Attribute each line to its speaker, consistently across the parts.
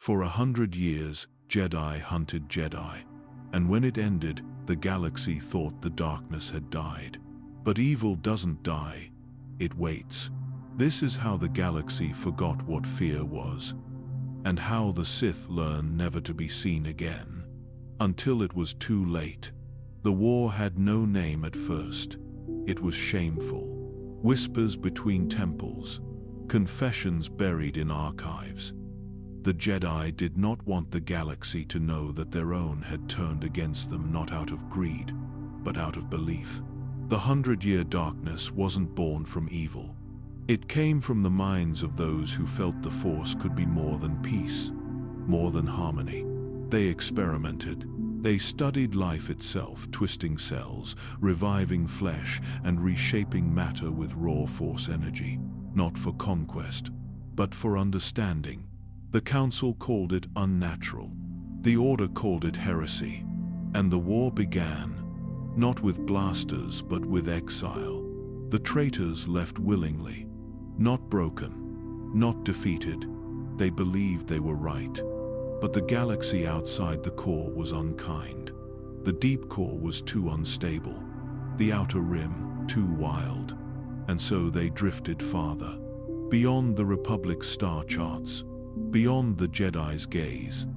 Speaker 1: For 100 years, Jedi hunted Jedi, and when it ended, the galaxy thought the darkness had died. But evil doesn't die, it waits. This is how the galaxy forgot what fear was, and how the Sith learned never to be seen again, until it was too late. The war had no name at first. It was shameful. Whispers between temples, confessions buried in archives. The Jedi did not want the galaxy to know that their own had turned against them, not out of greed, but out of belief. The 100-year darkness wasn't born from evil. It came from the minds of those who felt the Force could be more than peace, more than harmony. They experimented. They studied life itself, twisting cells, reviving flesh, and reshaping matter with raw Force energy, not for conquest, but for understanding. The Council called it unnatural. The Order called it heresy. And the war began, not with blasters, but with exile. The traitors left willingly, not broken, not defeated. They believed they were right. But the galaxy outside the core was unkind. The deep core was too unstable, the outer rim too wild. And so they drifted farther, beyond the Republic's star charts, beyond the Jedi's gaze,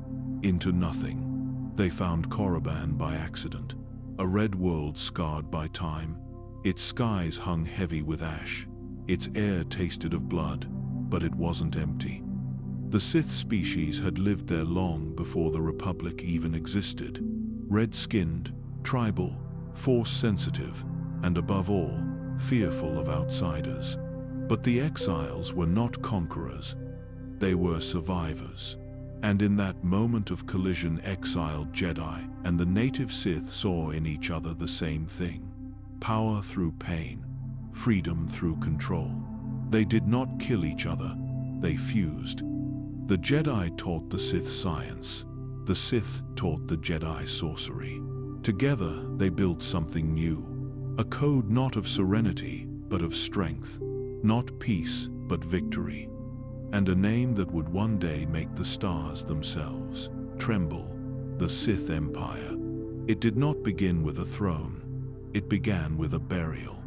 Speaker 1: into nothing. They found Korriban by accident, a red world scarred by time. Its skies hung heavy with ash, its air tasted of blood, but it wasn't empty. The Sith species had lived there long before the Republic even existed. Red-skinned, tribal, Force-sensitive, and above all, fearful of outsiders. But the exiles were not conquerors. They were survivors. And in that moment of collision, exiled Jedi and the native Sith saw in each other the same thing. Power through pain, freedom through control. They did not kill each other, they fused. The Jedi taught the Sith science. The Sith taught the Jedi sorcery. Together, they built something new. A code not of serenity, but of strength. Not peace, but victory. And a name that would one day make the stars themselves tremble. The Sith Empire. It did not begin with a throne. It began with a burial.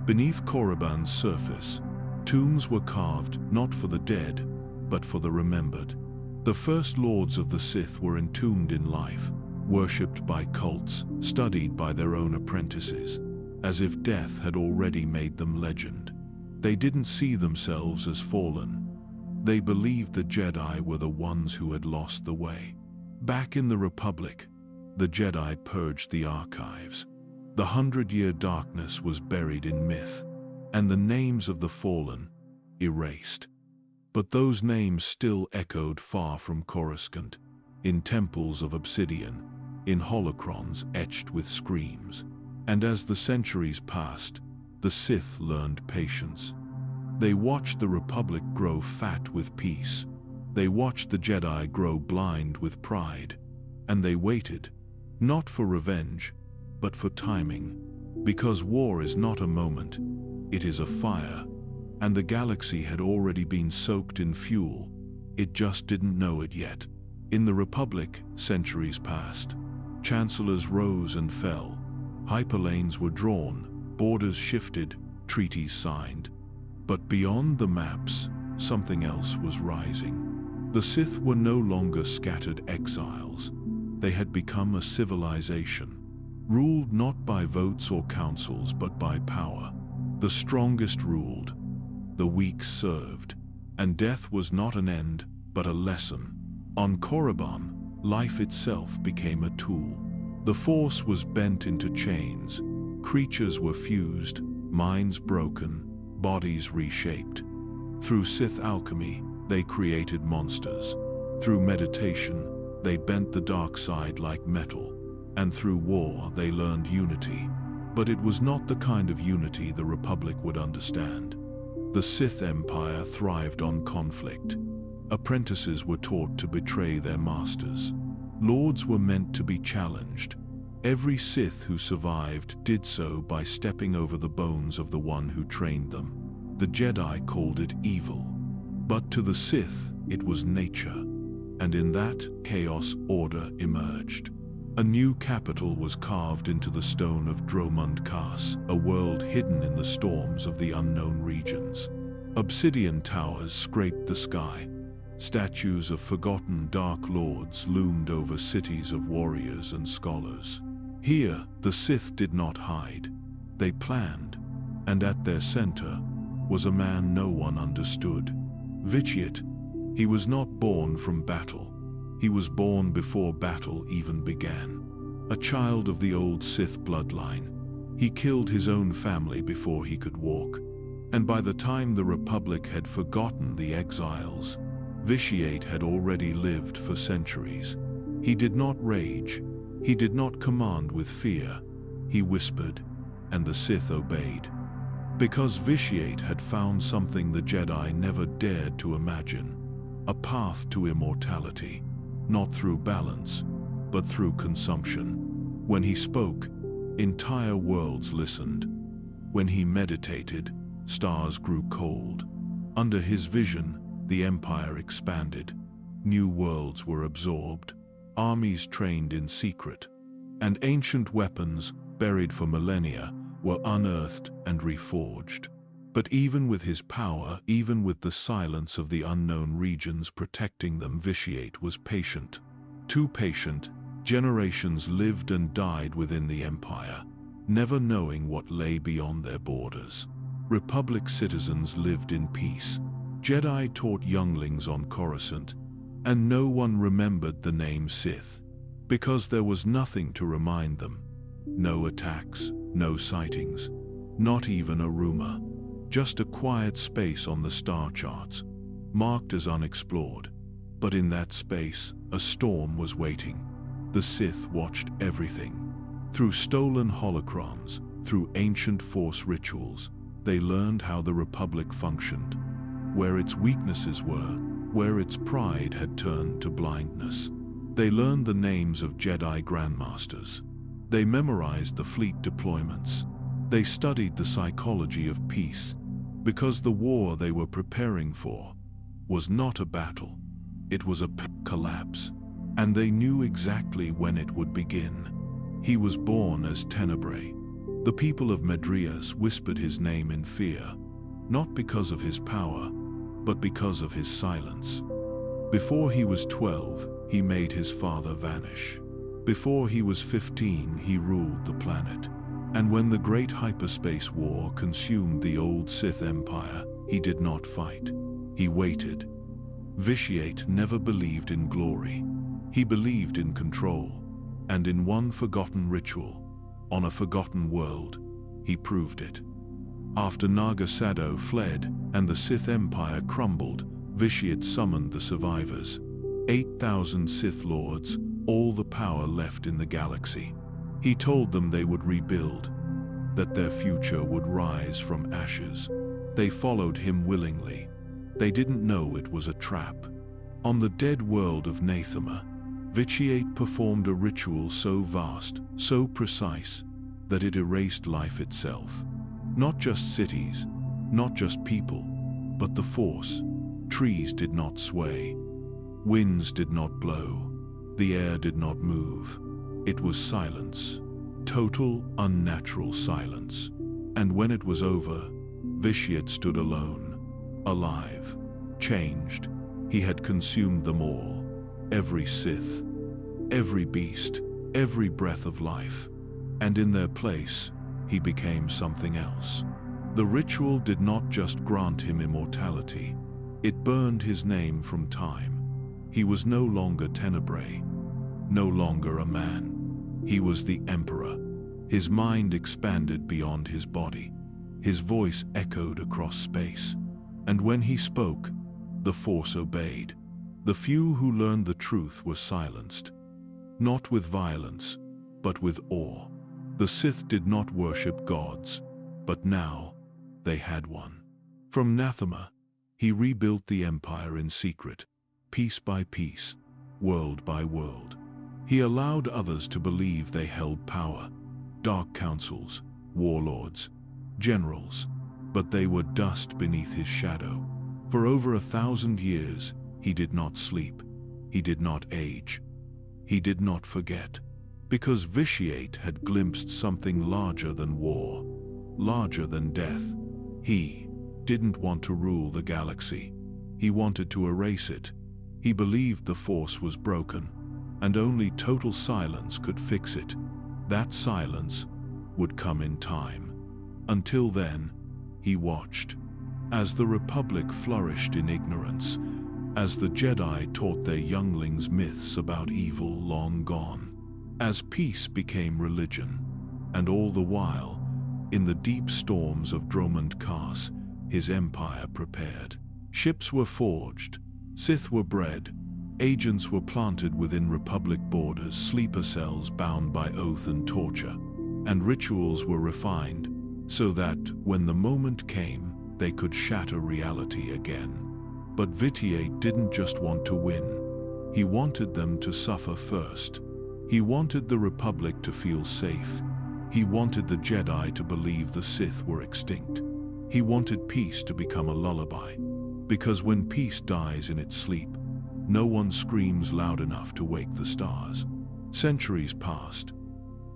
Speaker 1: Beneath Korriban's surface, tombs were carved not for the dead, but for the remembered. The first lords of the Sith were entombed in life, worshipped by cults, studied by their own apprentices, as if death had already made them legend. They didn't see themselves as fallen. They believed the Jedi were the ones who had lost the way. Back in the Republic, the Jedi purged the archives. The 100-year darkness was buried in myth, and the names of the fallen erased. But those names still echoed far from Coruscant, in temples of obsidian, in holocrons etched with screams. And as the centuries passed, the Sith learned patience. They watched the Republic grow fat with peace. They watched the Jedi grow blind with pride. And they waited, not for revenge, but for timing. Because war is not a moment, it is a fire. And the galaxy had already been soaked in fuel. It just didn't know it yet. In the Republic, centuries passed. Chancellors rose and fell. Hyperlanes were drawn, borders shifted, treaties signed. But beyond the maps, something else was rising. The Sith were no longer scattered exiles. They had become a civilization, ruled not by votes or councils, but by power. The strongest ruled. The weak served, and death was not an end, but a lesson. On Korriban, life itself became a tool. The Force was bent into chains. Creatures were fused, minds broken, bodies reshaped. Through Sith alchemy, they created monsters. Through meditation, they bent the dark side like metal. And through war, they learned unity. But it was not the kind of unity the Republic would understand. The Sith Empire thrived on conflict. Apprentices were taught to betray their masters. Lords were meant to be challenged. Every Sith who survived did so by stepping over the bones of the one who trained them. The Jedi called it evil. But to the Sith, it was nature. and in that chaos order emerged. A new capital was carved into the stone of Dromund Kaas, a world hidden in the storms of the unknown regions. Obsidian towers scraped the sky. Statues of forgotten dark lords loomed over cities of warriors and scholars. Here, the Sith did not hide. They planned, and at their center was a man no one understood. Vitiate. He was not born from battle. He was born before battle even began. A child of the old Sith bloodline. He killed his own family before he could walk. And by the time the Republic had forgotten the exiles, Vitiate had already lived for centuries. He did not rage. He did not command with fear. He whispered, and the Sith obeyed. Because Vitiate had found something the Jedi never dared to imagine. A path to immortality. Not through balance, but through consumption. When he spoke, entire worlds listened. When he meditated, stars grew cold. Under his vision, the Empire expanded. New worlds were absorbed, armies trained in secret, and ancient weapons, buried for millennia, were unearthed and reforged. But even with his power, even with the silence of the unknown regions protecting them, Vitiate was patient. Too patient, generations lived and died within the Empire, never knowing what lay beyond their borders. Republic citizens lived in peace. Jedi taught younglings on Coruscant, and no one remembered the name Sith, because there was nothing to remind them. No attacks, no sightings, not even a rumor. Just a quiet space on the star charts, marked as unexplored. But in that space, a storm was waiting. The Sith watched everything. Through stolen holocrons, through ancient Force rituals, they learned how the Republic functioned, where its weaknesses were, where its pride had turned to blindness. They learned the names of Jedi Grandmasters. They memorized the fleet deployments. They studied the psychology of peace, because the war they were preparing for was not a battle. It was a collapse, and they knew exactly when it would begin. He was born as Tenebrae. The people of Medrias whispered his name in fear, not because of his power, but because of his silence. Before he was 12, he made his father vanish. Before he was 15, he ruled the planet. And when the Great Hyperspace War consumed the old Sith Empire, he did not fight. He waited. Vitiate never believed in glory. He believed in control. And in one forgotten ritual, on a forgotten world, he proved it. After Naga Sadow fled and the Sith Empire crumbled, Vitiate summoned the survivors. 8,000 Sith Lords, all the power left in the galaxy. He told them they would rebuild, that their future would rise from ashes. They followed him willingly. They didn't know it was a trap. On the dead world of Nathema, Vitiate performed a ritual so vast, so precise, that it erased life itself. Not just cities, not just people, but the Force. Trees did not sway. Winds did not blow. The air did not move. It was silence. Total, unnatural silence. And when it was over, Vitiate stood alone, alive, changed. He had consumed them all. Every Sith, every beast, every breath of life. And in their place, he became something else. The ritual did not just grant him immortality. It burned his name from time. He was no longer Tenebrae, no longer a man. He was the Emperor. His mind expanded beyond his body. His voice echoed across space. And when he spoke, the Force obeyed. The few who learned the truth were silenced. Not with violence, but with awe. The Sith did not worship gods, but now they had one. From Nathema, he rebuilt the Empire in secret, piece by piece, world by world. He allowed others to believe they held power, dark councils, warlords, generals, but they were dust beneath his shadow. For over 1,000 years, he did not sleep. he did not age. He did not forget. Because Vitiate had glimpsed something larger than war, larger than death. He didn't want to rule the galaxy. He wanted to erase it. He believed the Force was broken, and only total silence could fix it. That silence would come in time. Until then, he watched. As the Republic flourished in ignorance, as the Jedi taught their younglings myths about evil long gone, as peace became religion, and all the while, in the deep storms of Dromund Kaas, his empire prepared. Ships were forged, Sith were bred, agents were planted within Republic borders, sleeper cells bound by oath and torture, and rituals were refined, so that, when the moment came, they could shatter reality again. But Vitiate didn't just want to win. He wanted them to suffer first. He wanted the Republic to feel safe. He wanted the Jedi to believe the Sith were extinct. He wanted peace to become a lullaby. Because when peace dies in its sleep, no one screams loud enough to wake the stars. Centuries passed,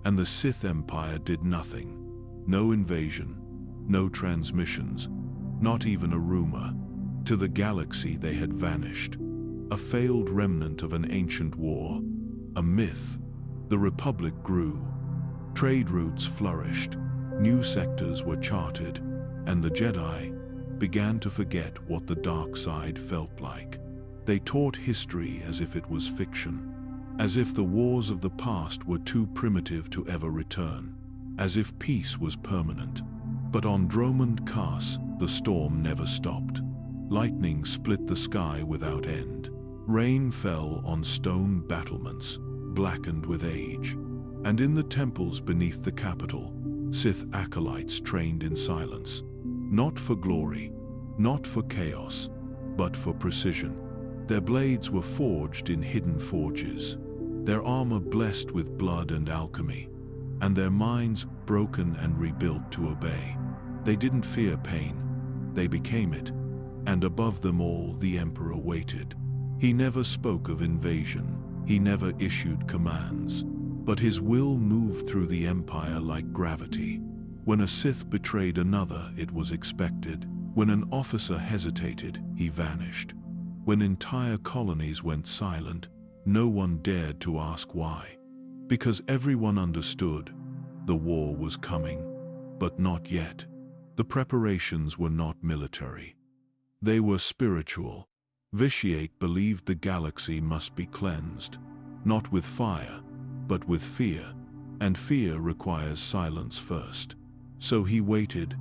Speaker 1: and the Sith Empire did nothing. No invasion, no transmissions, not even a rumor. To the galaxy they had vanished. A failed remnant of an ancient war. A myth. The Republic grew. Trade routes flourished. New sectors were charted. And the Jedi began to forget what the dark side felt like. They taught history as if it was fiction. As if the wars of the past were too primitive to ever return. As if peace was permanent. But on Dromund Kaas, the storm never stopped. Lightning split the sky without end. Rain fell on stone battlements, blackened with age. And in the temples beneath the capital, Sith acolytes trained in silence. Not for glory, not for chaos, but for precision. Their blades were forged in hidden forges, their armor blessed with blood and alchemy, and their minds broken and rebuilt to obey. They didn't fear pain, they became it, and above them all the Emperor waited. He never spoke of invasion, he never issued commands, but his will moved through the Empire like gravity. When a Sith betrayed another, it was expected. When an officer hesitated, he vanished. When entire colonies went silent, no one dared to ask why. Because everyone understood, the war was coming, but not yet. The preparations were not military. They were spiritual. Vitiate believed the galaxy must be cleansed, not with fire, but with fear, and fear requires silence first. So he waited,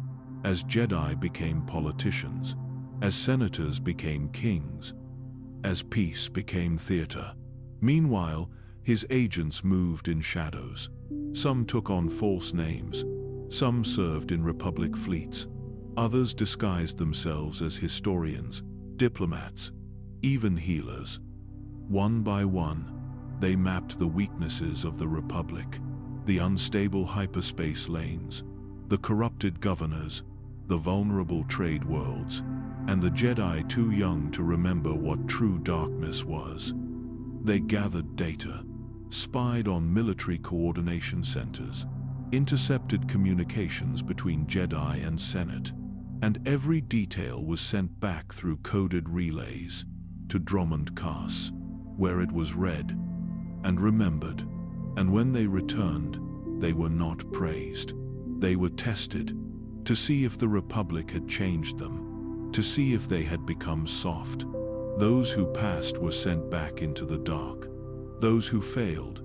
Speaker 1: as Jedi became politicians, as senators became kings, as peace became theater. Meanwhile, his agents moved in shadows. Some took on false names, some served in Republic fleets, others disguised themselves as historians, diplomats, even healers. One by one, they mapped the weaknesses of the Republic, the unstable hyperspace lanes, the corrupted governors, the vulnerable trade worlds, and the Jedi too young to remember what true darkness was. They gathered data, spied on military coordination centers, intercepted communications between Jedi and Senate, and every detail was sent back through coded relays to Dromund Kaas, where it was read and remembered. And when they returned, they were not praised. They were tested, to see if the Republic had changed them, to see if they had become soft. Those who passed were sent back into the dark. Those who failed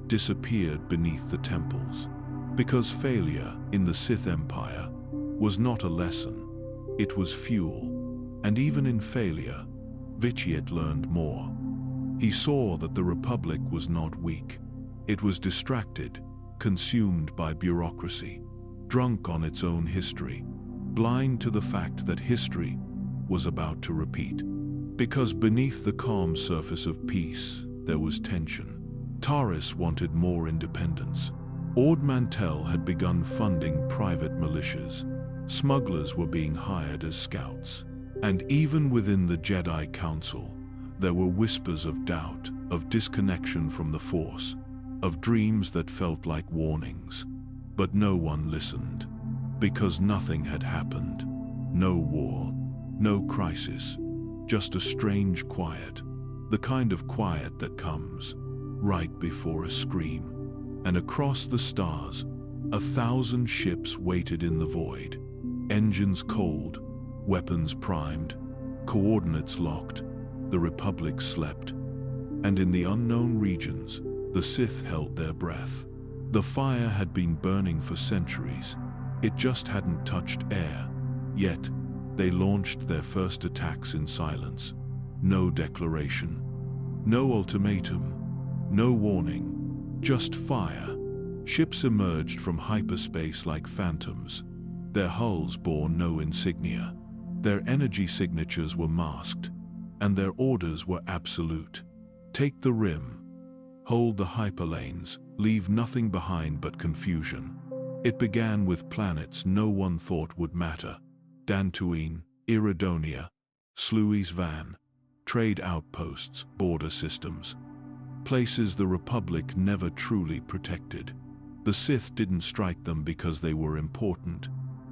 Speaker 1: disappeared beneath the temples. Because failure in the Sith Empire was not a lesson, it was fuel. And even in failure, Vitiate learned more. He saw that the Republic was not weak. It was distracted, consumed by bureaucracy, drunk on its own history, blind to the fact that history was about to repeat. Because beneath the calm surface of peace, there was tension. Taris wanted more independence. Ord Mantell had begun funding private militias. Smugglers were being hired as scouts. And even within the Jedi Council, There were whispers of doubt, of disconnection from the Force, of dreams that felt like warnings. But no one listened, because nothing had happened. No war, no crisis, just a strange quiet, the kind of quiet that comes right before a scream. And across the stars, 1,000 ships waited in the void, engines cold, weapons primed, coordinates locked. The Republic slept, and in the unknown regions, the Sith held their breath. The fire had been burning for centuries. It just hadn't touched air. Yet, they launched their first attacks in silence. No declaration, no ultimatum, no warning, just fire. Ships emerged from hyperspace like phantoms. Their hulls bore no insignia. Their energy signatures were masked, and their orders were absolute. Take the rim. Hold the hyperlanes. Leave nothing behind but confusion. It began with planets no one thought would matter. Dantooine, Iridonia, Sluis Van, trade outposts, border systems. Places the Republic never truly protected. The Sith didn't strike them because they were important.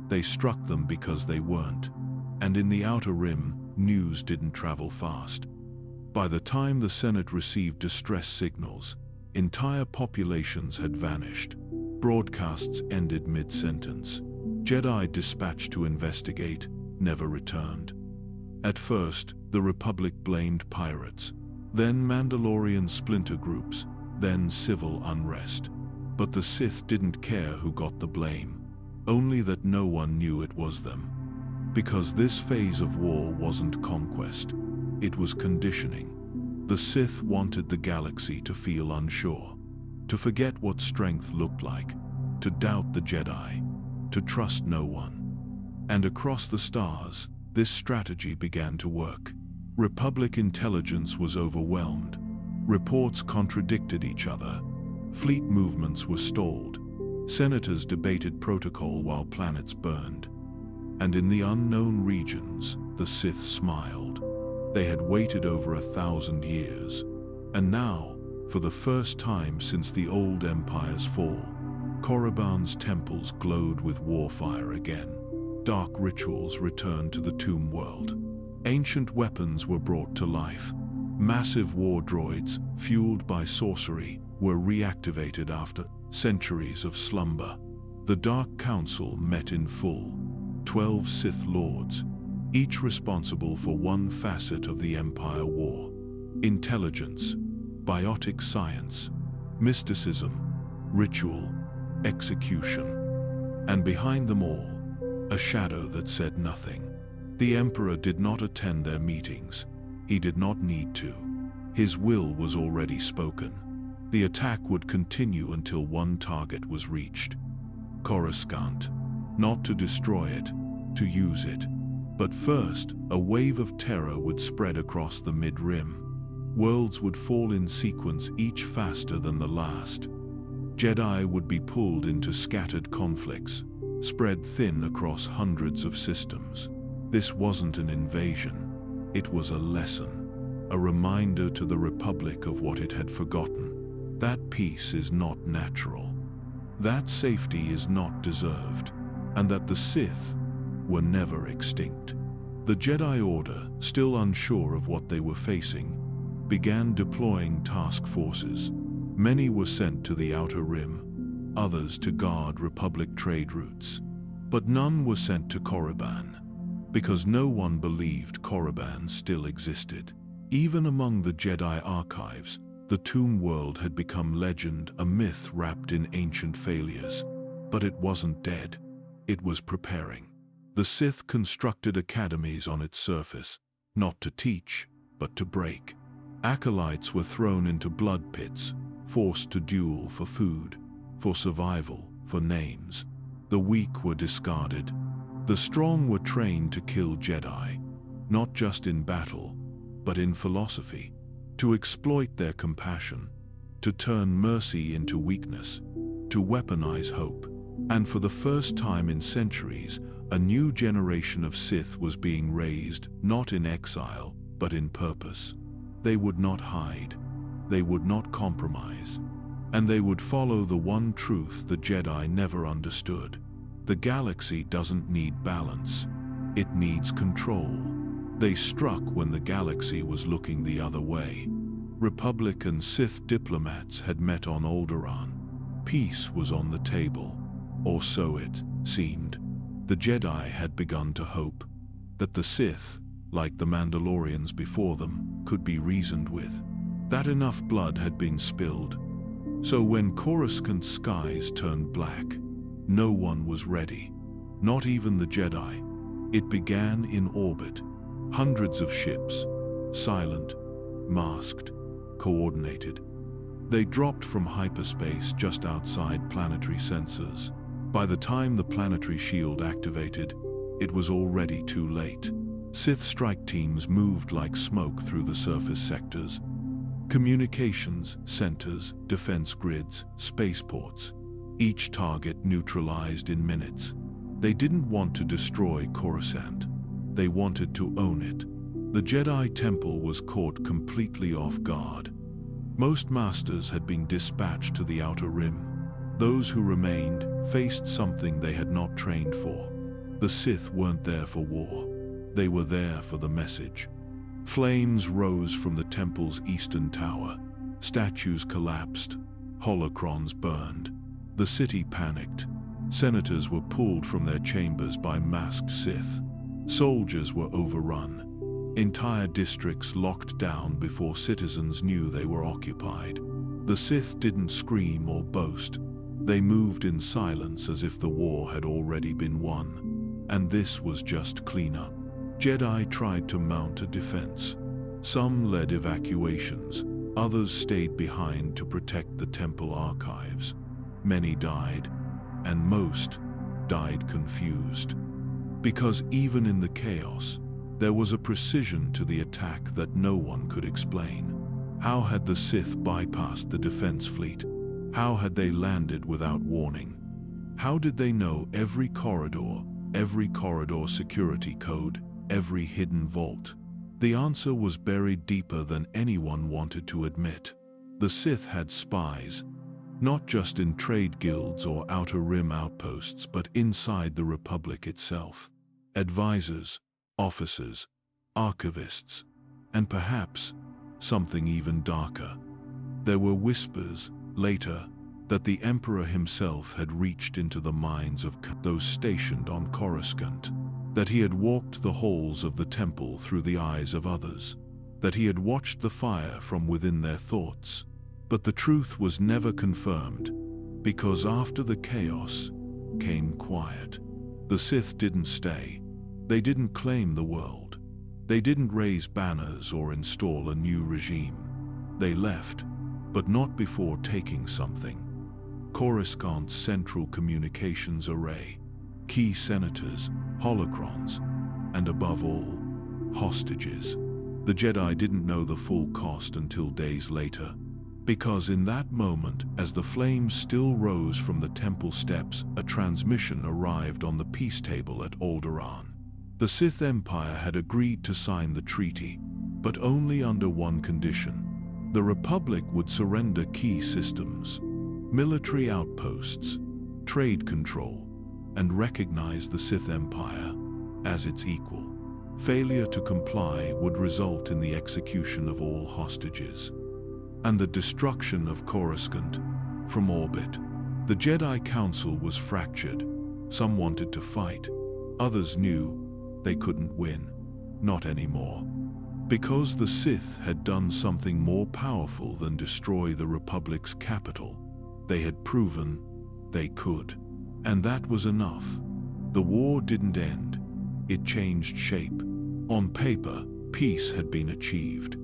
Speaker 1: They struck them because they weren't. And in the Outer Rim, news didn't travel fast. By the time the Senate received distress signals, entire populations had vanished. Broadcasts ended mid-sentence. Jedi dispatched to investigate never returned. At first, the Republic blamed pirates, then Mandalorian splinter groups, then civil unrest. But the Sith didn't care who got the blame, only that no one knew it was them. Because this phase of war wasn't conquest, it was conditioning. The Sith wanted the galaxy to feel unsure, to forget what strength looked like, to doubt the Jedi, to trust no one. And across the stars, this strategy began to work. Republic intelligence was overwhelmed. Reports contradicted each other. Fleet movements were stalled. Senators debated protocol while planets burned. And in the unknown regions, the Sith smiled. They had waited over 1,000 years. And now, for the first time since the old Empire's fall, Korriban's temples glowed with warfire again. Dark rituals returned to the tomb world. Ancient weapons were brought to life. Massive war droids, fueled by sorcery, were reactivated after centuries of slumber. The Dark Council met in full. 12 Sith Lords, each responsible for one facet of the Empire War. Intelligence, biotic science, mysticism, ritual, execution. And behind them all, a shadow that said nothing. The Emperor did not attend their meetings. He did not need to. His will was already spoken. The attack would continue until one target was reached. Coruscant. Not to destroy it, to use it. But first, a wave of terror would spread across the mid-rim. Worlds would fall in sequence, each faster than the last. Jedi would be pulled into scattered conflicts, spread thin across hundreds of systems. This wasn't an invasion. It was a lesson, a reminder to the Republic of what it had forgotten. That peace is not natural. That safety is not deserved. And that the Sith were never extinct. The Jedi Order, still unsure of what they were facing, began deploying task forces. Many were sent to the Outer Rim, others to guard Republic trade routes. But none were sent to Korriban, because no one believed Korriban still existed. Even among the Jedi archives, the tomb world had become legend, a myth wrapped in ancient failures. But it wasn't dead. It was preparing. The Sith constructed academies on its surface, not to teach, but to break. Acolytes were thrown into blood pits, forced to duel for food, for survival, for names. The weak were discarded. The strong were trained to kill Jedi, not just in battle, but in philosophy, to exploit their compassion, to turn mercy into weakness, to weaponize hope. And for the first time in centuries, a new generation of Sith was being raised, not in exile, but in purpose. They would not hide. They would not compromise. And they would follow the one truth the Jedi never understood. The galaxy doesn't need balance. It needs control. They struck when the galaxy was looking the other way. Republic and Sith diplomats had met on Alderaan. Peace was on the table, or so it seemed. The Jedi had begun to hope that the Sith, like the Mandalorians before them, could be reasoned with. That enough blood had been spilled. So when Coruscant's skies turned black, no one was ready, not even the Jedi. It began in orbit. Hundreds of ships, silent, masked, coordinated. They dropped from hyperspace just outside planetary sensors. By the time the planetary shield activated, it was already too late. Sith strike teams moved like smoke through the surface sectors. Communications centers, defense grids, spaceports. Each target neutralized in minutes. They didn't want to destroy Coruscant. They wanted to own it. The Jedi Temple was caught completely off guard. Most masters had been dispatched to the Outer Rim. Those who remained faced something they had not trained for. The Sith weren't there for war. They were there for the message. Flames rose from the temple's eastern tower. Statues collapsed. Holocrons burned. The city panicked. Senators were pulled from their chambers by masked Sith. Soldiers were overrun. Entire districts locked down before citizens knew they were occupied. The Sith didn't scream or boast. They moved in silence as if the war had already been won. And this was just cleanup. Jedi tried to mount a defense. Some led evacuations. Others stayed behind to protect the temple archives. Many died, and most died confused. Because even in the chaos, there was a precision to the attack that no one could explain. How had the Sith bypassed the defense fleet? How had they landed without warning? How did they know every corridor security code, every hidden vault? The answer was buried deeper than anyone wanted to admit. The Sith had spies, not just in trade guilds or Outer Rim outposts, but inside the Republic itself. Advisors, officers, archivists, and perhaps something even darker. There were whispers, later, that the Emperor himself had reached into the minds of those stationed on Coruscant, that he had walked the halls of the temple through the eyes of others, that he had watched the fire from within their thoughts. But the truth was never confirmed, because after the chaos came quiet. The Sith didn't stay. They didn't claim the world. They didn't raise banners or install a new regime. They left, but not before taking something. Coruscant's central communications array, key senators, holocrons, and above all, hostages. The Jedi didn't know the full cost until days later, because in that moment, as the flames still rose from the temple steps, a transmission arrived on the peace table at Alderaan. The Sith Empire had agreed to sign the treaty, but only under one condition. The Republic would surrender key systems, military outposts, trade control, and recognize the Sith Empire as its equal. Failure to comply would result in the execution of all hostages and the destruction of Coruscant from orbit. The Jedi Council was fractured. Some wanted to fight. Others knew they couldn't win. Not anymore. Because the Sith had done something more powerful than destroy the Republic's capital. They had proven they could. And that was enough. The war didn't end. It changed shape. On paper, peace had been achieved.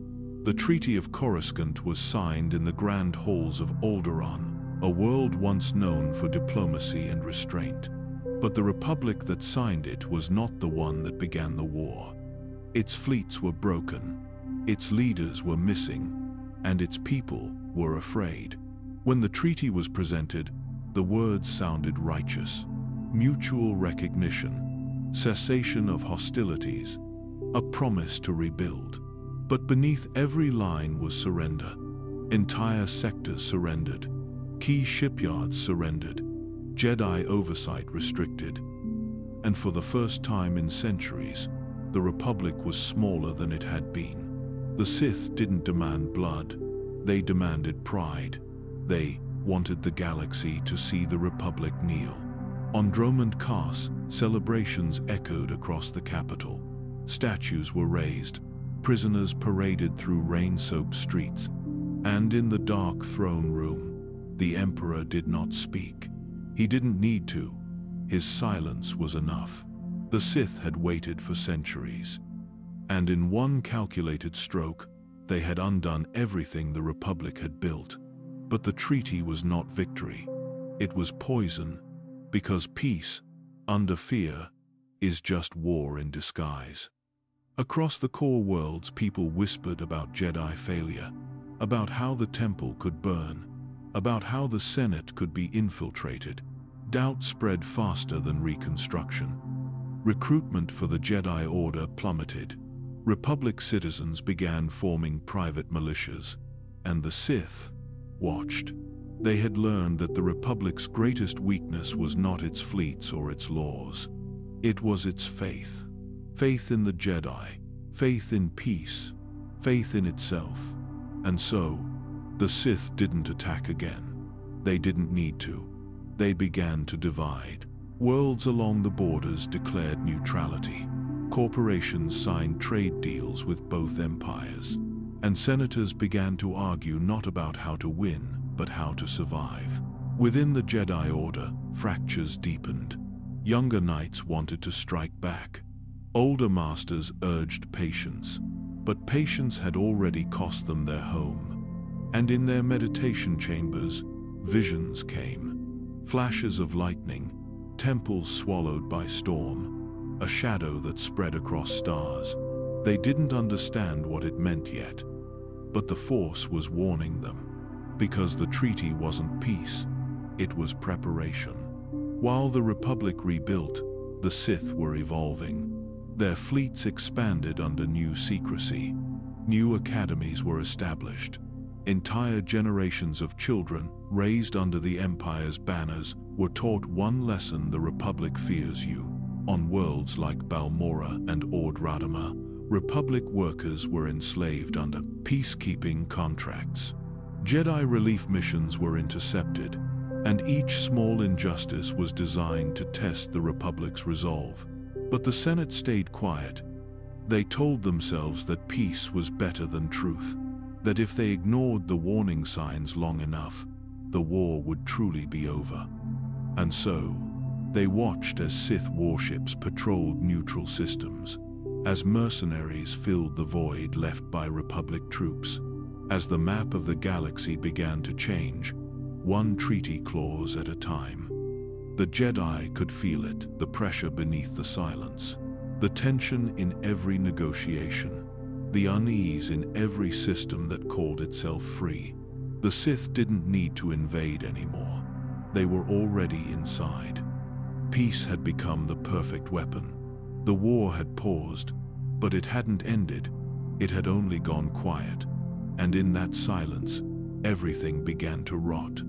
Speaker 1: The Treaty of Coruscant was signed in the grand halls of Alderaan, a world once known for diplomacy and restraint. But the Republic that signed it was not the one that began the war. Its fleets were broken, its leaders were missing, and its people were afraid. When the treaty was presented, the words sounded righteous. Mutual recognition, cessation of hostilities, a promise to rebuild. But beneath every line was surrender. Entire sectors surrendered. Key shipyards surrendered. Jedi oversight restricted. And for the first time in centuries, the Republic was smaller than it had been. The Sith didn't demand blood. They demanded pride. They wanted the galaxy to see the Republic kneel. On Dromund Kaas, celebrations echoed across the capital. Statues were raised. Prisoners paraded through rain-soaked streets. And in the dark throne room, the Emperor did not speak. He didn't need to. His silence was enough. The Sith had waited for centuries. And in one calculated stroke, they had undone everything the Republic had built. But the treaty was not victory. It was poison, because peace, under fear, is just war in disguise. Across the core worlds, people whispered about Jedi failure, about how the temple could burn, about how the Senate could be infiltrated. Doubt spread faster than reconstruction. Recruitment for the Jedi Order plummeted. Republic citizens began forming private militias, and the Sith watched. They had learned that the Republic's greatest weakness was not its fleets or its laws. It was its faith. Faith in the Jedi, faith in peace, faith in itself. And so, the Sith didn't attack again. They didn't need to. They began to divide. Worlds along the borders declared neutrality. Corporations signed trade deals with both empires. And senators began to argue not about how to win, but how to survive. Within the Jedi Order, fractures deepened. Younger knights wanted to strike back. Older masters urged patience, but patience had already cost them their home. And in their meditation chambers, visions came. Flashes of lightning, temples swallowed by storm, a shadow that spread across stars. They didn't understand what it meant yet, but the Force was warning them. Because the treaty wasn't peace, it was preparation. While the Republic rebuilt, the Sith were evolving. Their fleets expanded under new secrecy. New academies were established. Entire generations of children, raised under the Empire's banners, were taught one lesson: the Republic fears you. On worlds like Balmorra and Ord Radama, Republic workers were enslaved under peacekeeping contracts. Jedi relief missions were intercepted, and each small injustice was designed to test the Republic's resolve. But the Senate stayed quiet. They told themselves that peace was better than truth, that if they ignored the warning signs long enough, the war would truly be over. And so, they watched as Sith warships patrolled neutral systems, as mercenaries filled the void left by Republic troops, as the map of the galaxy began to change, one treaty clause at a time. The Jedi could feel it, the pressure beneath the silence, the tension in every negotiation, the unease in every system that called itself free. The Sith didn't need to invade anymore. They were already inside. Peace had become the perfect weapon. The war had paused, but it hadn't ended. It had only gone quiet. And in that silence, everything began to rot.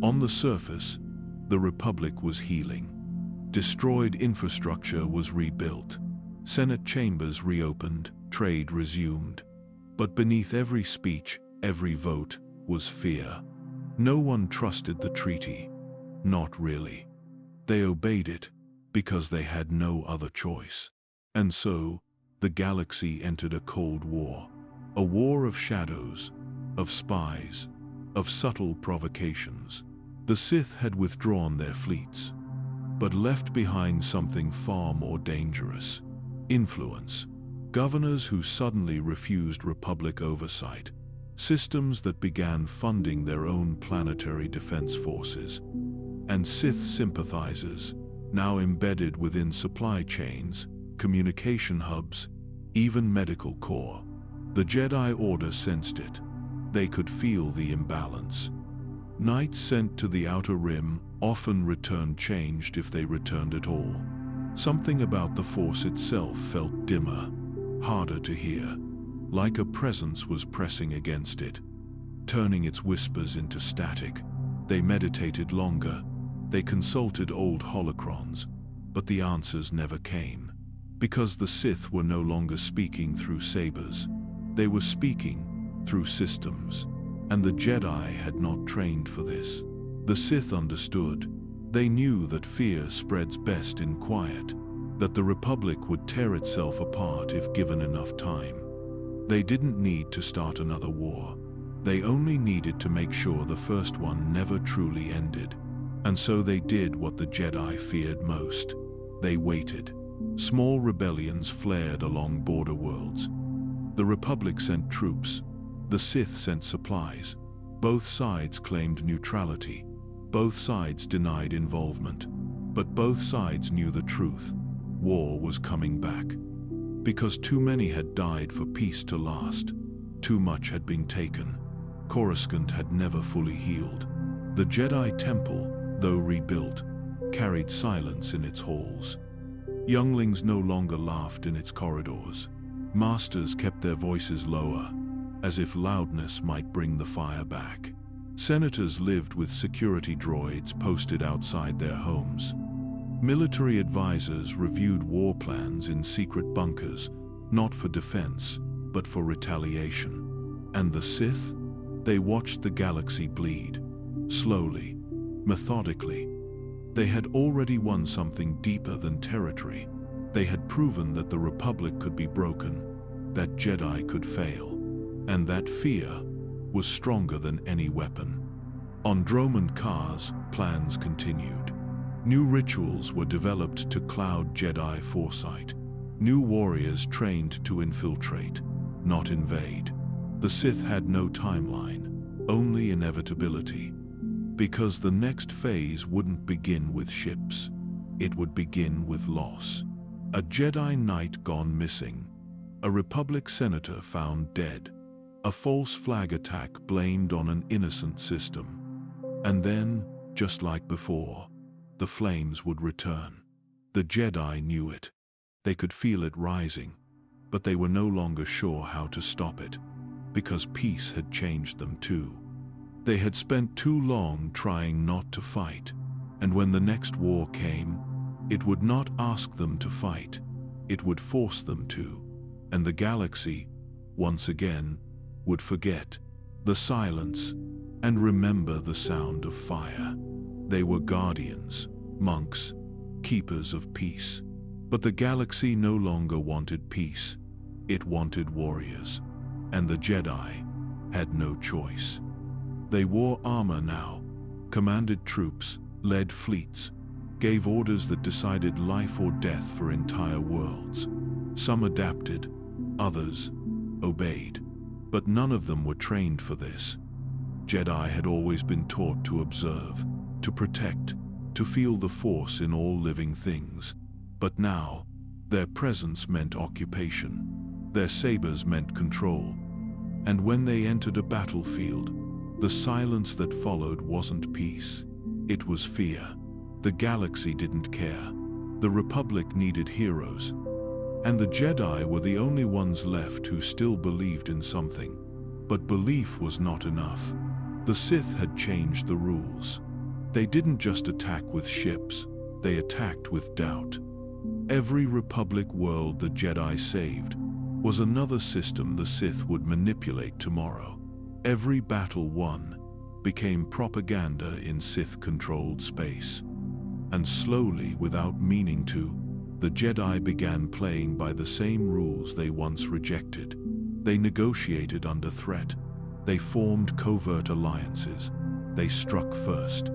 Speaker 1: On the surface, the Republic was healing. Destroyed infrastructure was rebuilt. Senate chambers reopened, trade resumed. But beneath every speech, every vote, was fear. No one trusted the treaty. Not really. They obeyed it because they had no other choice. And so, the galaxy entered a cold war. A war of shadows, of spies, of subtle provocations. The Sith had withdrawn their fleets, but left behind something far more dangerous: influence. Governors who suddenly refused Republic oversight, systems that began funding their own planetary defense forces, and Sith sympathizers, now embedded within supply chains, communication hubs, even medical corps. The Jedi Order sensed it. They could feel the imbalance. Knights sent to the Outer Rim often returned changed if they returned at all. Something about the Force itself felt dimmer, harder to hear. like a presence was pressing against it, turning its whispers into static. They meditated longer. They consulted old holocrons, but the answers never came. Because the Sith were no longer speaking through sabers. They were speaking through systems. And the Jedi had not trained for this. The Sith understood. They knew that fear spreads best in quiet, that the Republic would tear itself apart if given enough time. They didn't need to start another war. They only needed to make sure the first one never truly ended. And so they did what the Jedi feared most. They waited. Small rebellions flared along border worlds. The Republic sent troops. The Sith sent supplies. Both sides claimed neutrality. Both sides denied involvement. But both sides knew the truth. War was coming back. Because too many had died for peace to last. Too much had been taken. Coruscant had never fully healed. The Jedi Temple, though rebuilt, carried silence in its halls. Younglings no longer laughed in its corridors. Masters kept their voices lower, as if loudness might bring the fire back. Senators lived with security droids posted outside their homes. Military advisors reviewed war plans in secret bunkers, not for defense, but for retaliation. And the Sith? They watched the galaxy bleed. Slowly, methodically. They had already won something deeper than territory. They had proven that the Republic could be broken, that Jedi could fail, and that fear was stronger than any weapon. On Dromund Kars, plans continued. New rituals were developed to cloud Jedi foresight. New warriors trained to infiltrate, not invade. The Sith had no timeline, only inevitability. Because the next phase wouldn't begin with ships. It would begin with loss. A Jedi Knight gone missing. A Republic senator found dead. A false flag attack blamed on an innocent system. And then, just like before, the flames would return. The Jedi knew it. They could feel it rising, but they were no longer sure how to stop it, because peace had changed them too. They had spent too long trying not to fight, and when the next war came, it would not ask them to fight, it would force them to, and the galaxy, once again, would forget the silence and remember the sound of fire. They were guardians, monks, keepers of peace. But the galaxy no longer wanted peace. It wanted warriors. And the Jedi had no choice. They wore armor now, commanded troops, led fleets, gave orders that decided life or death for entire worlds. Some adapted, others obeyed. But none of them were trained for this. Jedi had always been taught to observe, to protect, to feel the Force in all living things. But now, their presence meant occupation. Their sabers meant control. And when they entered a battlefield, the silence that followed wasn't peace. It was fear. The galaxy didn't care. The Republic needed heroes. And the Jedi were the only ones left who still believed in something. But belief was not enough. The Sith had changed the rules. They didn't just attack with ships, they attacked with doubt. Every Republic world the Jedi saved was another system the Sith would manipulate tomorrow. Every battle won became propaganda in Sith-controlled space. And slowly, without meaning to, the Jedi began playing by the same rules they once rejected. They negotiated under threat. They formed covert alliances. They struck first.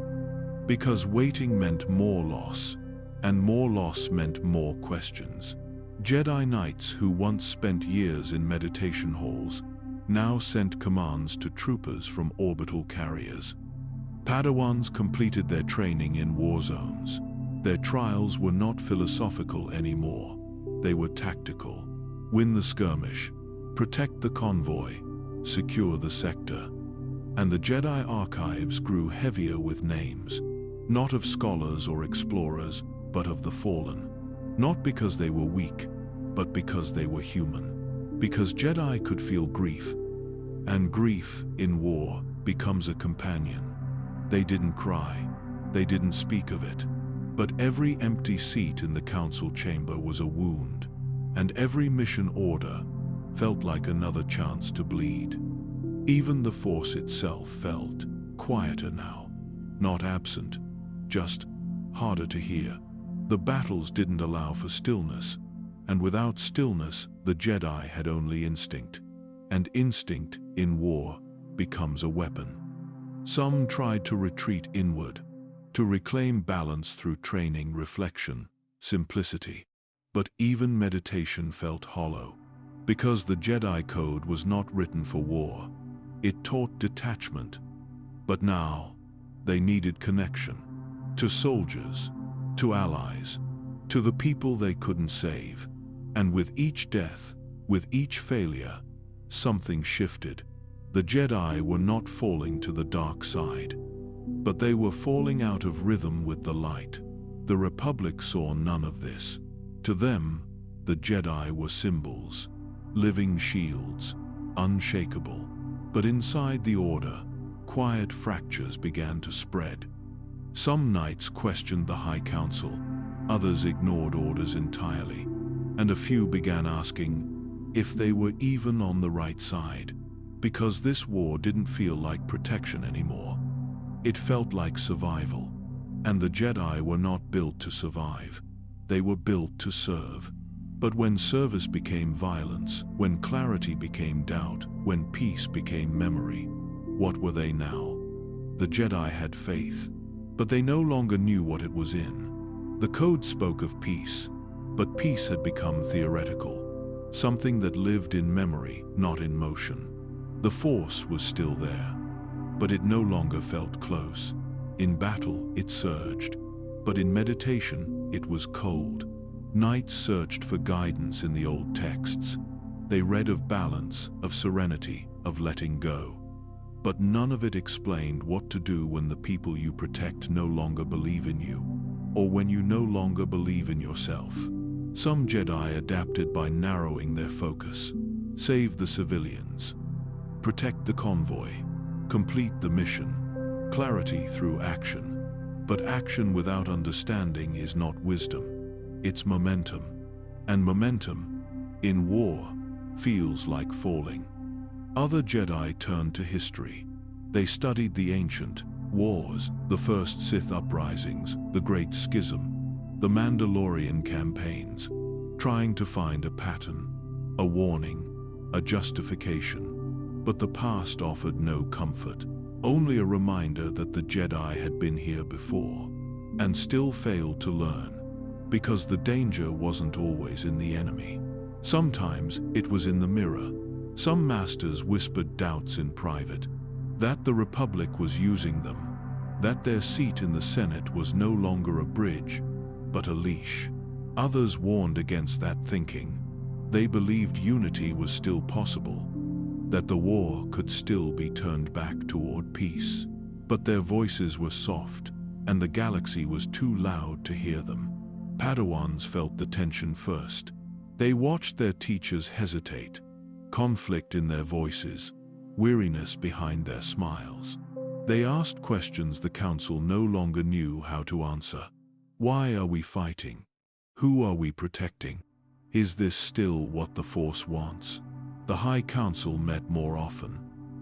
Speaker 1: Because waiting meant more loss, and more loss meant more questions. Jedi Knights who once spent years in meditation halls now sent commands to troopers from orbital carriers. Padawans completed their training in war zones. Their trials were not philosophical anymore. They were tactical. Win the skirmish, protect the convoy, secure the sector. And the Jedi archives grew heavier with names, not of scholars or explorers, but of the fallen. Not because they were weak, but because they were human. Because Jedi could feel grief, and grief, in war, becomes a companion. They didn't cry, they didn't speak of it, but every empty seat in the council chamber was a wound, and every mission order felt like another chance to bleed. Even the Force itself felt quieter now, not absent, just harder to hear. The battles didn't allow for stillness, and without stillness, the Jedi had only instinct. And instinct, in war, becomes a weapon. Some tried to retreat inward, to reclaim balance through training, reflection, simplicity. But even meditation felt hollow, because the Jedi Code was not written for war. It taught detachment. But now, they needed connection. To soldiers, to allies, to the people they couldn't save. And with each death, with each failure, something shifted. The Jedi were not falling to the dark side, but they were falling out of rhythm with the light. The Republic saw none of this. To them, the Jedi were symbols, living shields, unshakable. But inside the Order, quiet fractures began to spread. Some knights questioned the High Council, others ignored orders entirely, and a few began asking if they were even on the right side, because this war didn't feel like protection anymore. It felt like survival, and the Jedi were not built to survive. They were built to serve. But when service became violence, when clarity became doubt, when peace became memory, what were they now? The Jedi had faith, but they no longer knew what it was in. The Code spoke of peace, but peace had become theoretical, something that lived in memory, not in motion. The Force was still there, but it no longer felt close. In battle, it surged, but in meditation, it was cold. Knights searched for guidance in the old texts. They read of balance, of serenity, of letting go. But none of it explained what to do when the people you protect no longer believe in you, or when you no longer believe in yourself. Some Jedi adapted by narrowing their focus. Save the civilians. Protect the convoy. Complete the mission. Clarity through action. But action without understanding is not wisdom. It's momentum. And momentum, in war, feels like falling. Other Jedi turned to history. They studied the ancient wars, the first Sith uprisings, the Great Schism, the Mandalorian campaigns, trying to find a pattern, a warning, a justification. But the past offered no comfort, only a reminder that the Jedi had been here before, and still failed to learn. Because the danger wasn't always in the enemy. Sometimes it was in the mirror. Some masters whispered doubts in private, that the Republic was using them, that their seat in the Senate was no longer a bridge, but a leash. Others warned against that thinking. They believed unity was still possible, that the war could still be turned back toward peace. But their voices were soft, and the galaxy was too loud to hear them. Padawans felt the tension first. They watched their teachers hesitate, conflict in their voices, weariness behind their smiles. They asked questions the council no longer knew how to answer. Why are we fighting? Who are we protecting? Is this still what the Force wants? The High Council met more often.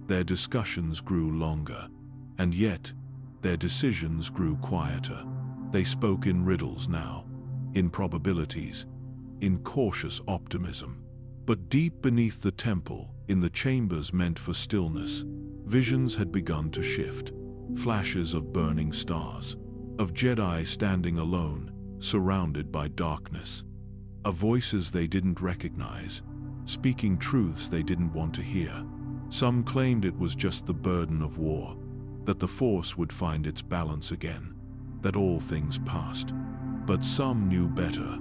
Speaker 1: Their discussions grew longer, and yet their decisions grew quieter. They spoke in riddles now, in probabilities, in cautious optimism. But deep beneath the temple, in the chambers meant for stillness, visions had begun to shift. Flashes of burning stars, of Jedi standing alone, surrounded by darkness, of voices they didn't recognize, speaking truths they didn't want to hear. Some claimed it was just the burden of war, that the Force would find its balance again, that all things passed. But some knew better.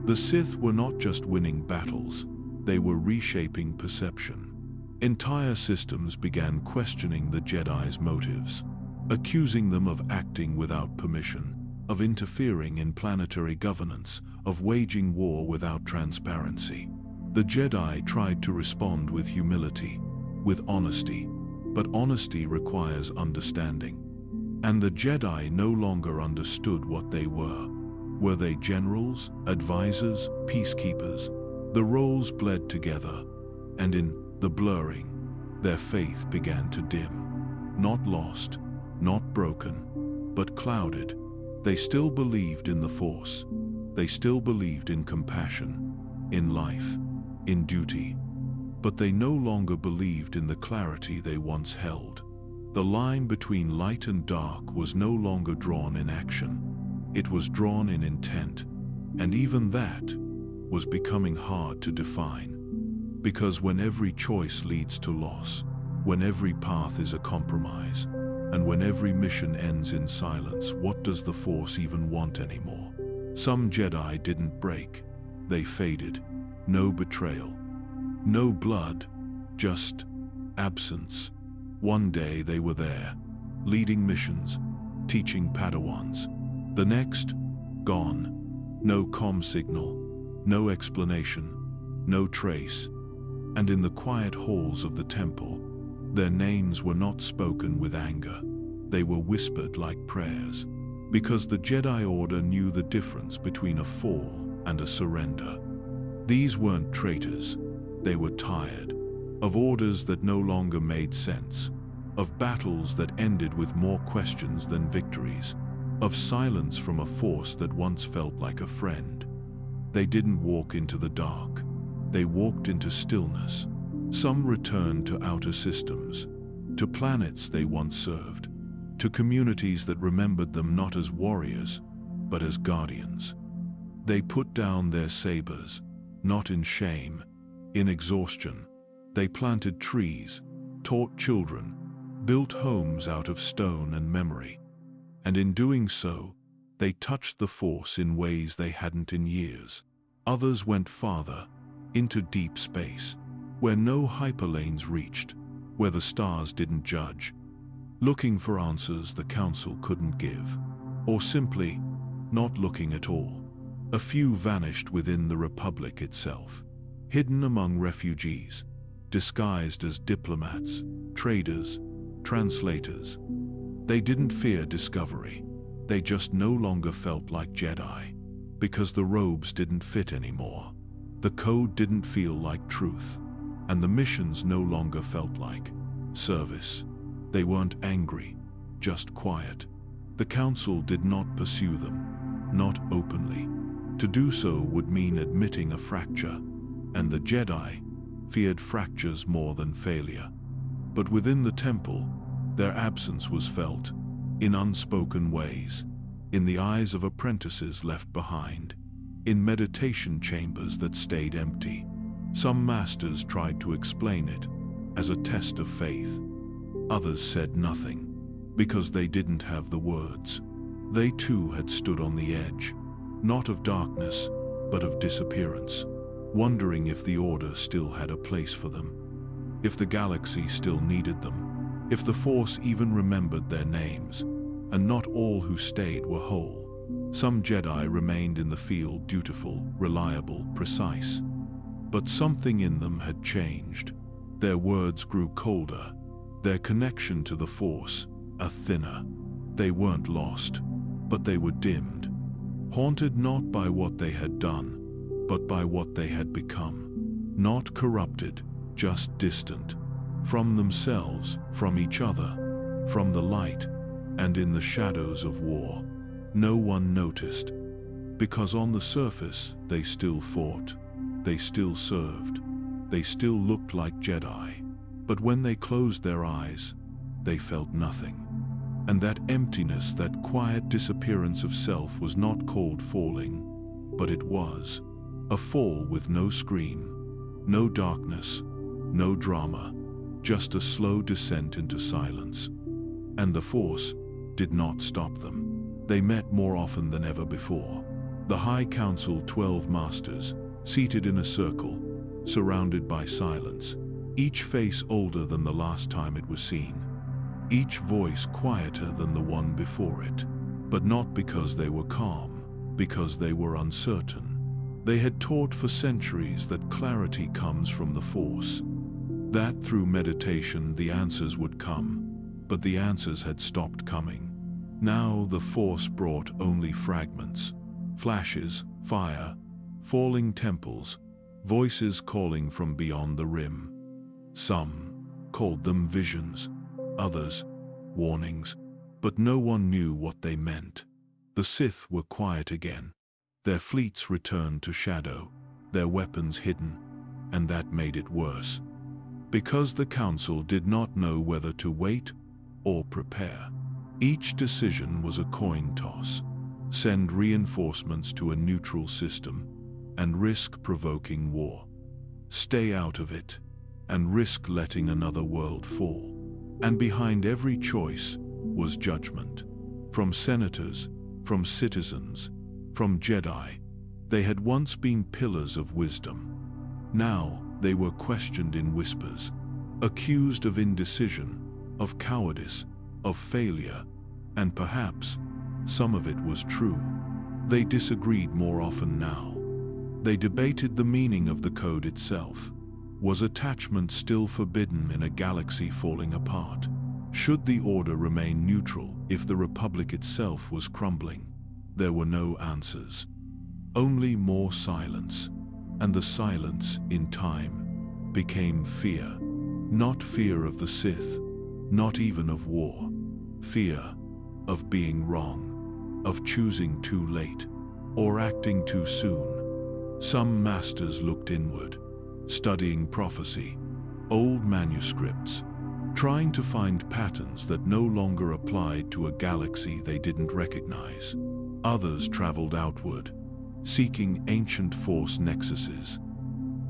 Speaker 1: The Sith were not just winning battles, they were reshaping perception. Entire systems began questioning the Jedi's motives, accusing them of acting without permission, of interfering in planetary governance, of waging war without transparency. The Jedi tried to respond with humility, with honesty, but honesty requires understanding. And the Jedi no longer understood what they were. Were they generals, advisors, peacekeepers? The roles bled together, and in the blurring, their faith began to dim. Not lost, not broken, but clouded. They still believed in the Force. They still believed in compassion, in life, in duty. But they no longer believed in the clarity they once held. The line between light and dark was no longer drawn in action. It was drawn in intent, and even that was becoming hard to define. Because when every choice leads to loss, when every path is a compromise, and when every mission ends in silence, what does the Force even want anymore? Some Jedi didn't break. They faded. No betrayal. No blood. Just absence. One day they were there, leading missions, teaching Padawans. The next, gone. No comm signal, no explanation, no trace. And in the quiet halls of the temple, their names were not spoken with anger. They were whispered like prayers. Because the Jedi Order knew the difference between a fall and a surrender. These weren't traitors. They were tired. Of orders that no longer made sense. Of battles that ended with more questions than victories. Of silence from a Force that once felt like a friend. They didn't walk into the dark. They walked into stillness. Some returned to outer systems, to planets they once served, to communities that remembered them not as warriors, but as guardians. They put down their sabers, not in shame, in exhaustion. They planted trees, taught children, built homes out of stone and memory. And in doing so, they touched the Force in ways they hadn't in years. Others went farther, into deep space, where no hyperlanes reached, where the stars didn't judge, looking for answers the Council couldn't give, or simply not looking at all. A few vanished within the Republic itself, hidden among refugees, disguised as diplomats, traders, translators. They didn't fear discovery. They just no longer felt like Jedi, because the robes didn't fit anymore. The code didn't feel like truth, and the missions no longer felt like service. They weren't angry, just quiet. The Council did not pursue them, not openly. To do so would mean admitting a fracture, and the Jedi feared fractures more than failure. But within the temple, their absence was felt, in unspoken ways, in the eyes of apprentices left behind, in meditation chambers that stayed empty. Some masters tried to explain it as a test of faith. Others said nothing, because they didn't have the words. They too had stood on the edge, not of darkness, but of disappearance, wondering if the Order still had a place for them, if the galaxy still needed them, if the Force even remembered their names. And not all who stayed were whole. Some Jedi remained in the field, dutiful, reliable, precise. But something in them had changed. Their words grew colder, their connection to the Force thinner. They weren't lost, but they were dimmed, haunted not by what they had done, but by what they had become. Not corrupted, just distant. From themselves, from each other, from the light, and in the shadows of war. No one noticed, because on the surface they still fought, they still served, they still looked like Jedi. But when they closed their eyes, they felt nothing. And that emptiness, that quiet disappearance of self was not called falling, but it was a fall with no scream, no darkness, no drama, just a slow descent into silence. And the Force did not stop them. They met more often than ever before. The High Council, 12 masters, seated in a circle, surrounded by silence, each face older than the last time it was seen, each voice quieter than the one before it, but not because they were calm, because they were uncertain. They had taught for centuries that clarity comes from the Force, that through meditation the answers would come, but the answers had stopped coming. Now the Force brought only fragments, flashes, fire, falling temples, voices calling from beyond the rim. Some called them visions, others warnings, but no one knew what they meant. The Sith were quiet again. Their fleets returned to shadow, their weapons hidden, and that made it worse. Because the Council did not know whether to wait or prepare. Each decision was a coin toss. Send reinforcements to a neutral system and risk provoking war. Stay out of it and risk letting another world fall. And behind every choice was judgment. From senators, from citizens, from Jedi. They had once been pillars of wisdom. Now they were questioned in whispers, accused of indecision, of cowardice, of failure, and perhaps some of it was true. They disagreed more often now. They debated the meaning of the code itself. Was attachment still forbidden in a galaxy falling apart? Should the Order remain neutral if the Republic itself was crumbling? There were no answers. Only more silence. And the silence, in time, became fear. Not fear of the Sith, not even of war. Fear of being wrong, of choosing too late, or acting too soon. Some masters looked inward, studying prophecy, old manuscripts, trying to find patterns that no longer applied to a galaxy they didn't recognize. Others traveled outward, seeking ancient Force nexuses,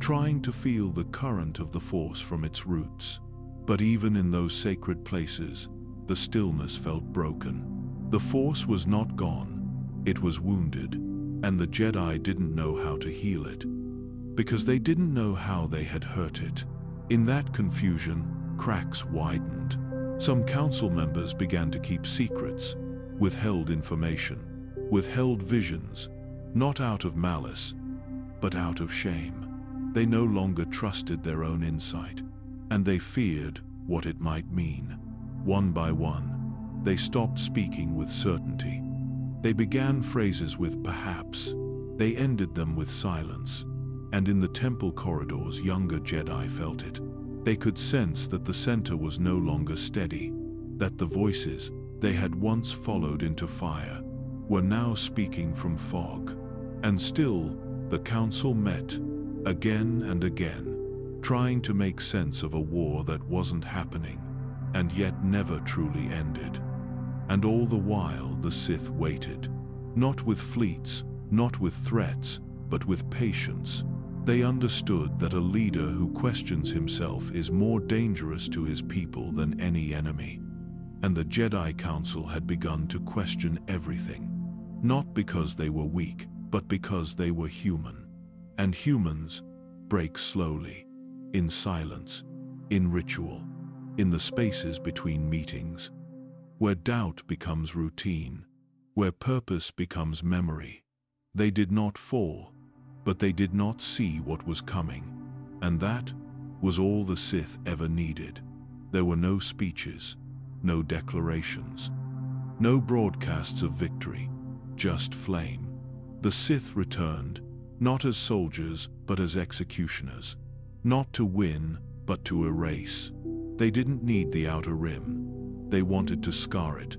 Speaker 1: trying to feel the current of the Force from its roots. But even in those sacred places, the stillness felt broken. The Force was not gone, it was wounded, and the Jedi didn't know how to heal it, because they didn't know how they had hurt it. In that confusion, cracks widened. Some council members began to keep secrets, withheld information, withheld visions, not out of malice, but out of shame. They no longer trusted their own insight, and they feared what it might mean. One by one, they stopped speaking with certainty. They began phrases with perhaps. They ended them with silence. And in the temple corridors, younger Jedi felt it. They could sense that the center was no longer steady, that the voices they had once followed into fire were now speaking from fog. And still, the council met, again and again, trying to make sense of a war that wasn't happening, and yet never truly ended. And all the while the Sith waited, not with fleets, not with threats, but with patience. They understood that a leader who questions himself is more dangerous to his people than any enemy. And the Jedi Council had begun to question everything, not because they were weak, but because they were human. And humans break slowly, in silence, in ritual, in the spaces between meetings, where doubt becomes routine, where purpose becomes memory. They did not fall, but they did not see what was coming, and that was all the Sith ever needed. There were no speeches, no declarations, no broadcasts of victory, just flame. The Sith returned, not as soldiers, but as executioners. Not to win, but to erase. They didn't need the outer rim. They wanted to scar it.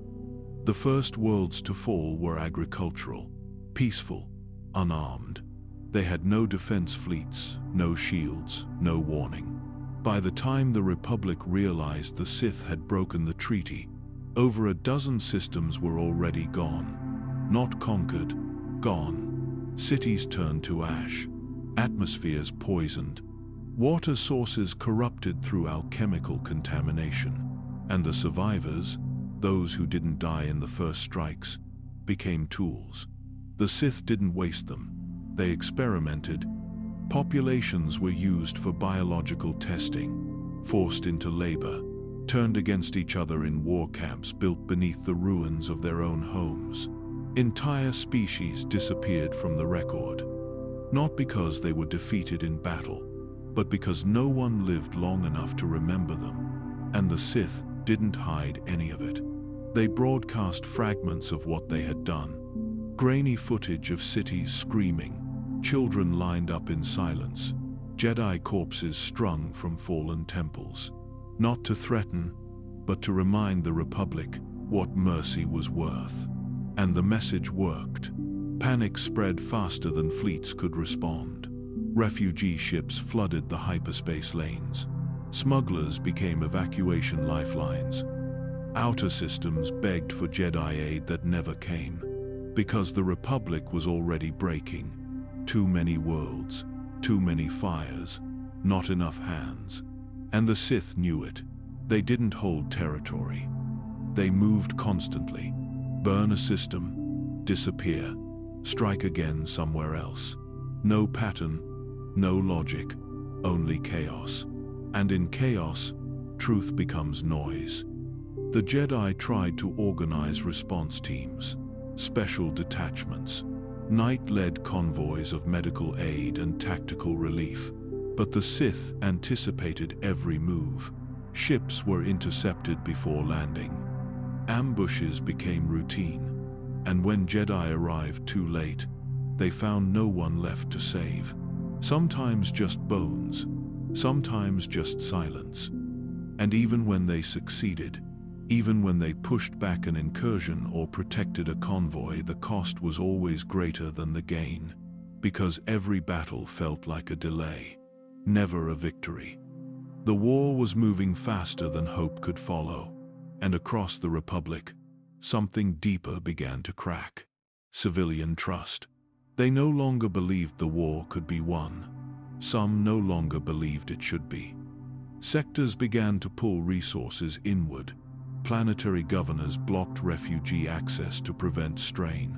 Speaker 1: The first worlds to fall were agricultural, peaceful, unarmed. They had no defense fleets, no shields, no warning. By the time the Republic realized the Sith had broken the treaty, over a dozen systems were already gone. Not conquered, gone. Cities turned to ash, atmospheres poisoned, water sources corrupted through alchemical contamination, and the survivors, those who didn't die in the first strikes, became tools. The Sith didn't waste them. They experimented. Populations were used for biological testing, forced into labor, turned against each other in war camps built beneath the ruins of their own homes. Entire species disappeared from the record. not because they were defeated in battle, but because no one lived long enough to remember them. And the Sith didn't hide any of it. They broadcast fragments of what they had done. Grainy footage of cities screaming, children lined up in silence, Jedi corpses strung from fallen temples. Not to threaten, but to remind the Republic what mercy was worth. And the message worked. Panic spread faster than fleets could respond. Refugee ships flooded the hyperspace lanes. Smugglers became evacuation lifelines. Outer systems begged for Jedi aid that never came, because the Republic was already breaking. Too many worlds, too many fires, not enough hands. And the Sith knew it. They didn't hold territory. They moved constantly. Burn a system, disappear, strike again somewhere else. No pattern, no logic, only chaos. And in chaos, truth becomes noise. The Jedi tried to organize response teams, special detachments, night-led convoys of medical aid and tactical relief. But the Sith anticipated every move. Ships were intercepted before landing. Ambushes became routine. And when Jedi arrived too late, they found no one left to save. Sometimes just bones, sometimes just silence. And even when they succeeded, even when they pushed back an incursion or protected a convoy, the cost was always greater than the gain, because every battle felt like a delay, never a victory. The war was moving faster than hope could follow, and across the Republic, something deeper began to crack. Civilian trust. They no longer believed the war could be won. Some no longer believed it should be. Sectors began to pull resources inward. Planetary governors blocked refugee access to prevent strain.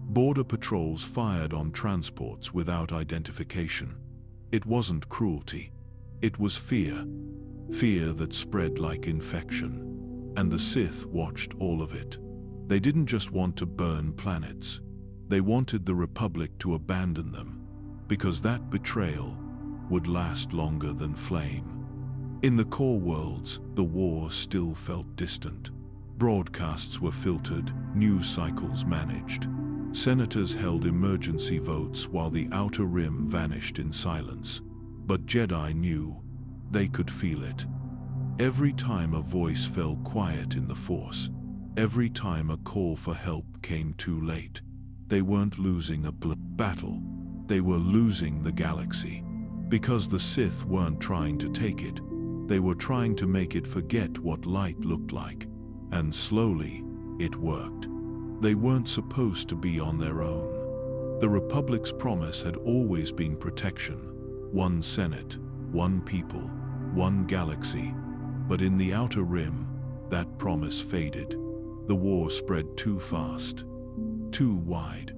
Speaker 1: Border patrols fired on transports without identification. It wasn't cruelty. It was fear. Fear that spread like infection. And the Sith watched all of it. They didn't just want to burn planets. They wanted the Republic to abandon them, because that betrayal would last longer than flame. In the core worlds, the war still felt distant. Broadcasts were filtered, news cycles managed. Senators held emergency votes while the Outer Rim vanished in silence. But Jedi knew. They could feel it. Every time a voice fell quiet in the Force, every time a call for help came too late, they weren't losing a battle. They were losing the galaxy. Because the Sith weren't trying to take it. They were trying to make it forget what light looked like. And slowly, it worked. They weren't supposed to be on their own. The Republic's promise had always been protection. One Senate, one people, one galaxy. But in the Outer Rim, that promise faded. The war spread too fast, too wide.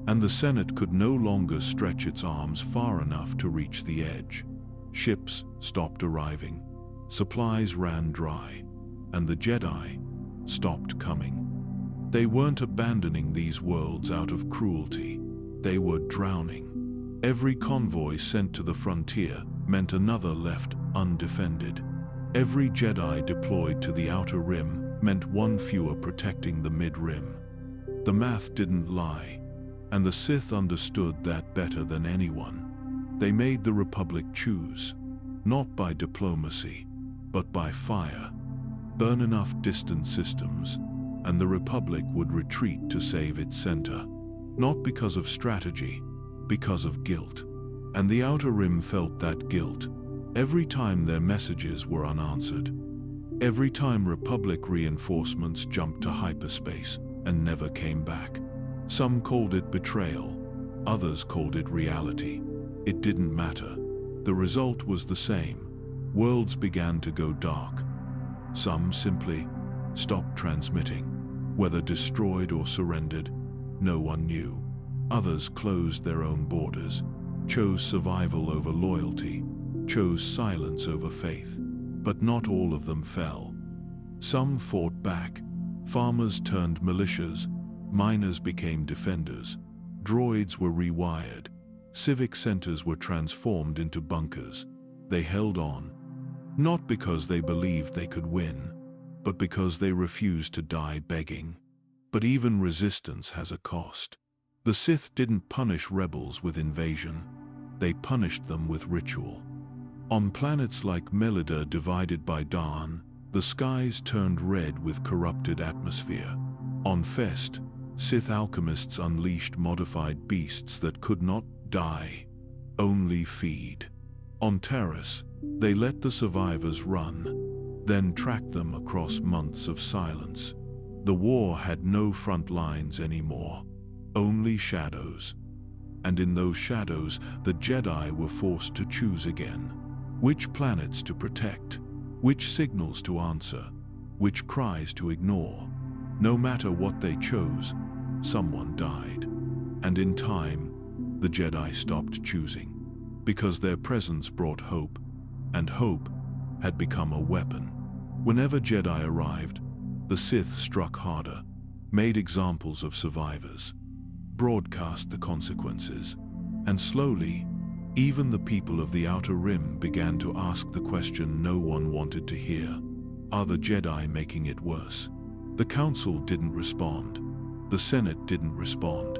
Speaker 1: And the Senate could no longer stretch its arms far enough to reach the edge. Ships stopped arriving. Supplies ran dry, and the Jedi stopped coming. They weren't abandoning these worlds out of cruelty. They were drowning. Every convoy sent to the frontier meant another left undefended. Every Jedi deployed to the Outer Rim meant one fewer protecting the Mid-Rim. The math didn't lie, and the Sith understood that better than anyone. They made the Republic choose, not by diplomacy, but by fire. Burn enough distant systems, and the Republic would retreat to save its center. Not because of strategy, because of guilt. And the Outer Rim felt that guilt every time their messages were unanswered. Every time Republic reinforcements jumped to hyperspace and never came back. Some called it betrayal, others called it reality. It didn't matter. The result was the same. Worlds began to go dark. Some simply stopped transmitting. Whether destroyed or surrendered, no one knew. Others closed their own borders, chose survival over loyalty, chose silence over faith. But not all of them fell. Some fought back. Farmers turned militias, miners became defenders, droids were rewired, Civic centers were transformed into bunkers. They held on, not because they believed they could win, but because they refused to die begging. But even resistance has a cost. The Sith didn't punish rebels with invasion. They punished them with ritual. On planets like Melida divided by Darn, the skies turned red with corrupted atmosphere. On Fest, Sith alchemists unleashed modified beasts that could not die, only feed. On Terrace, they let the survivors run, then tracked them across months of silence. The war had no front lines anymore, only shadows. And in those shadows, the Jedi were forced to choose again. Which planets to protect, which signals to answer, which cries to ignore. No matter what they chose, someone died. And in time, the Jedi stopped choosing, because their presence brought hope, and hope had become a weapon. Whenever Jedi arrived, the Sith struck harder, made examples of survivors, broadcast the consequences, and slowly, even the people of the Outer Rim began to ask the question no one wanted to hear. Are the Jedi making it worse? The Council didn't respond. The Senate didn't respond.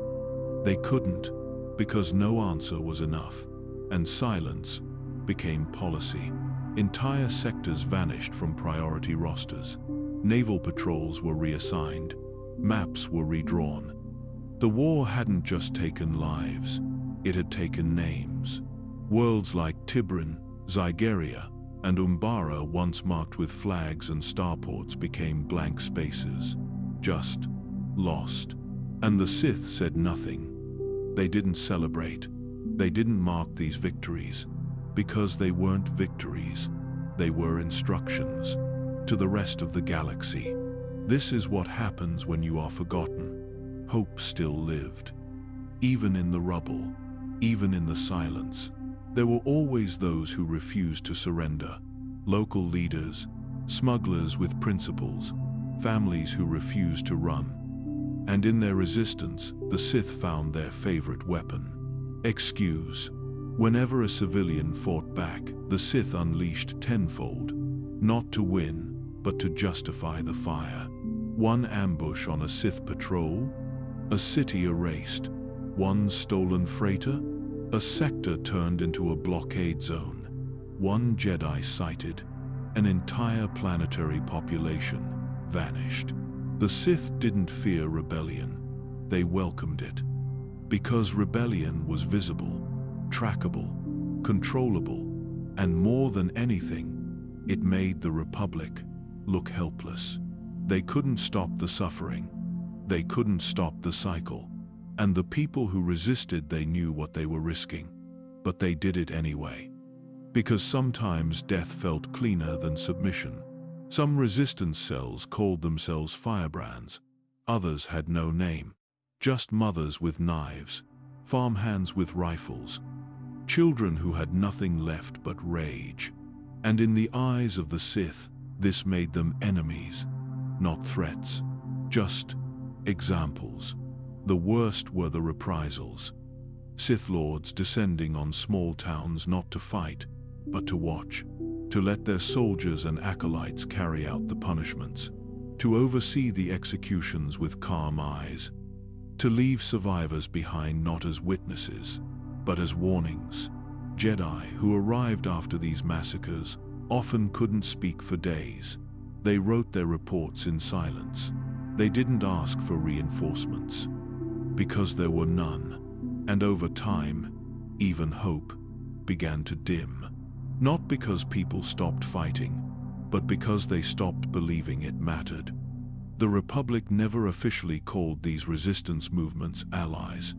Speaker 1: They couldn't, because no answer was enough, and silence became policy. Entire sectors vanished from priority rosters. Naval patrols were reassigned. Maps were redrawn. The war hadn't just taken lives, it had taken names. Worlds like Tibrin, Zygeria, and Umbara, once marked with flags and starports, became blank spaces. Just lost. And the Sith said nothing. They didn't celebrate. They didn't mark these victories, because they weren't victories. They were instructions to the rest of the galaxy. This is what happens when you are forgotten. Hope still lived. Even in the rubble, even in the silence. There were always those who refused to surrender. Local leaders, smugglers with principles, families who refused to run. And in their resistance, the Sith found their favorite weapon: excuse. Whenever a civilian fought back, the Sith unleashed tenfold. Not to win, but to justify the fire. One ambush on a Sith patrol, a city erased. One stolen freighter, a sector turned into a blockade zone. One Jedi sighted, an entire planetary population vanished. The Sith didn't fear rebellion. They welcomed it. Because rebellion was visible, trackable, controllable, and more than anything, it made the Republic look helpless. They couldn't stop the suffering. They couldn't stop the cycle. And the people who resisted, they knew what they were risking. But they did it anyway. Because sometimes death felt cleaner than submission. Some resistance cells called themselves firebrands. Others had no name. Just mothers with knives, farmhands with rifles, children who had nothing left but rage. And in the eyes of the Sith, this made them enemies, not threats, just examples. The worst were the reprisals. Sith Lords descending on small towns not to fight, but to watch, to let their soldiers and acolytes carry out the punishments, to oversee the executions with calm eyes, to leave survivors behind not as witnesses, but as warnings. Jedi who arrived after these massacres often couldn't speak for days. They wrote their reports in silence. They didn't ask for reinforcements, because there were none. And over time, even hope began to dim. Not because people stopped fighting, but because they stopped believing it mattered. The Republic never officially called these resistance movements allies.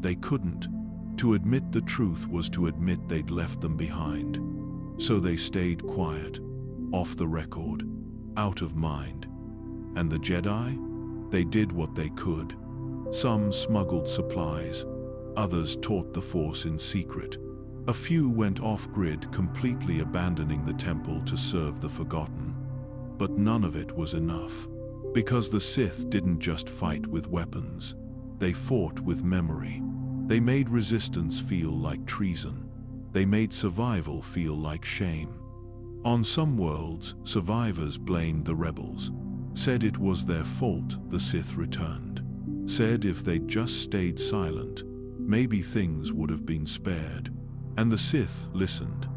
Speaker 1: They couldn't. To admit the truth was to admit they'd left them behind. So they stayed quiet, off the record, out of mind. And the Jedi? They did what they could. Some smuggled supplies, others taught the Force in secret. A few went off-grid, completely abandoning the temple to serve the forgotten. But none of it was enough. Because the Sith didn't just fight with weapons. They fought with memory. They made resistance feel like treason. They made survival feel like shame. On some worlds, survivors blamed the rebels, said it was their fault the Sith returned, said if they'd just stayed silent, maybe things would have been spared. And the Sith listened.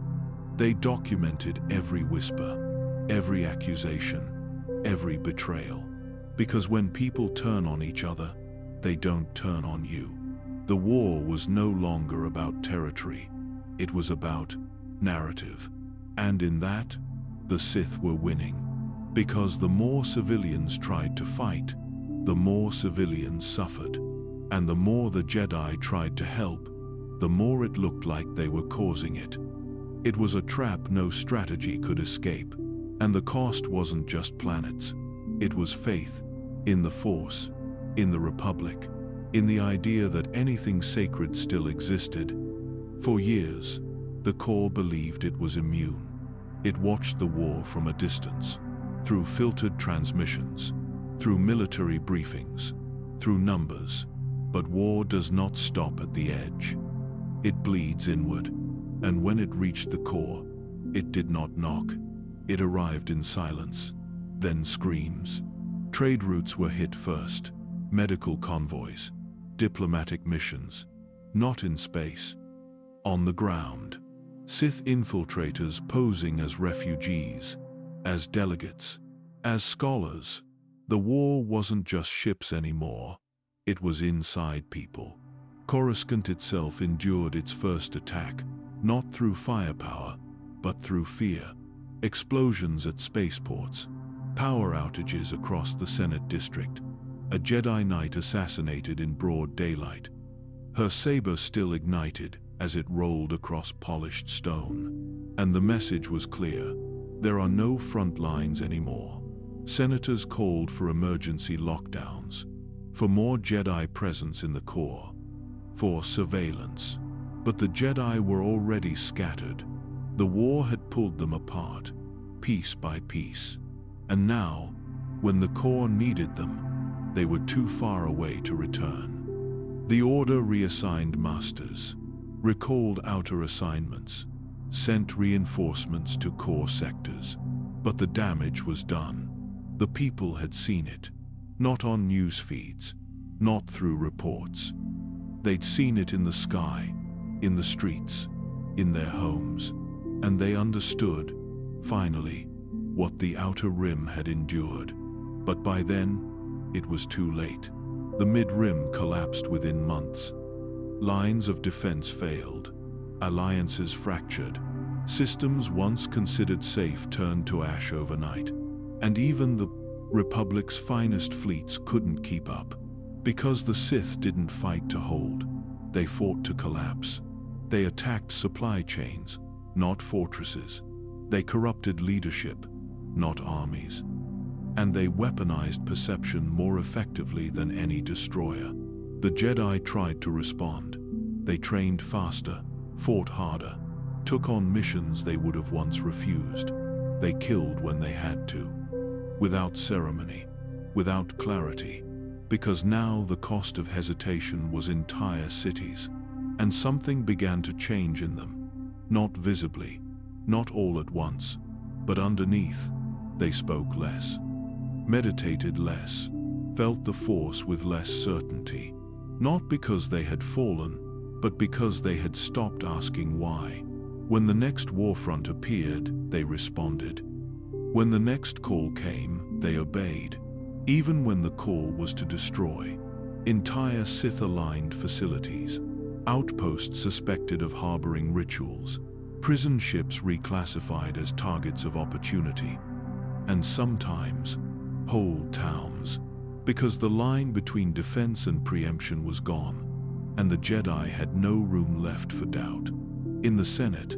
Speaker 1: They documented every whisper, every accusation, every betrayal. Because when people turn on each other, they don't turn on you. The war was no longer about territory. It was about narrative. And in that, the Sith were winning. Because the more civilians tried to fight, the more civilians suffered. And the more the Jedi tried to help, the more it looked like they were causing it. It was a trap no strategy could escape. And the cost wasn't just planets. It was faith in the Force, in the Republic, in the idea that anything sacred still existed. For years, the core believed it was immune. It watched the war from a distance, through filtered transmissions, through military briefings, through numbers. But war does not stop at the edge. It bleeds inward, and when it reached the core, it did not knock. It arrived in silence, then screams. Trade routes were hit first, medical convoys, diplomatic missions, not in space, on the ground. Sith infiltrators posing as refugees, as delegates, as scholars. The war wasn't just ships anymore, it was inside people. Coruscant itself endured its first attack, not through firepower, but through fear. Explosions at spaceports, power outages across the Senate district, a Jedi Knight assassinated in broad daylight. Her saber still ignited as it rolled across polished stone. And the message was clear. There are no front lines anymore. Senators called for emergency lockdowns, for more Jedi presence in the core, for surveillance. But the Jedi were already scattered. The war had pulled them apart, piece by piece. And now, when the core needed them, they were too far away to return. The Order reassigned masters, recalled outer assignments, sent reinforcements to core sectors. But the damage was done. The people had seen it, not on news feeds, not through reports. They'd seen it in the sky, in the streets, in their homes. And they understood, finally, what the Outer Rim had endured. But by then, it was too late. The Mid-Rim collapsed within months. Lines of defense failed. Alliances fractured. Systems once considered safe turned to ash overnight. And even the Republic's finest fleets couldn't keep up. Because the Sith didn't fight to hold. They fought to collapse. They attacked supply chains, not fortresses. They corrupted leadership, not armies. And they weaponized perception more effectively than any destroyer. The Jedi tried to respond. They trained faster, fought harder, took on missions they would have once refused. They killed when they had to, without ceremony, without clarity, because now the cost of hesitation was entire cities. And something began to change in them. Not visibly, not all at once, but underneath. They spoke less, meditated less, felt the Force with less certainty. Not because they had fallen, but because they had stopped asking why. When the next warfront appeared, they responded. When the next call came, they obeyed. Even when the call was to destroy entire Sith-aligned facilities, outposts suspected of harboring rituals, prison ships reclassified as targets of opportunity, and sometimes whole towns, because the line between defense and preemption was gone, and the Jedi had no room left for doubt. In the Senate,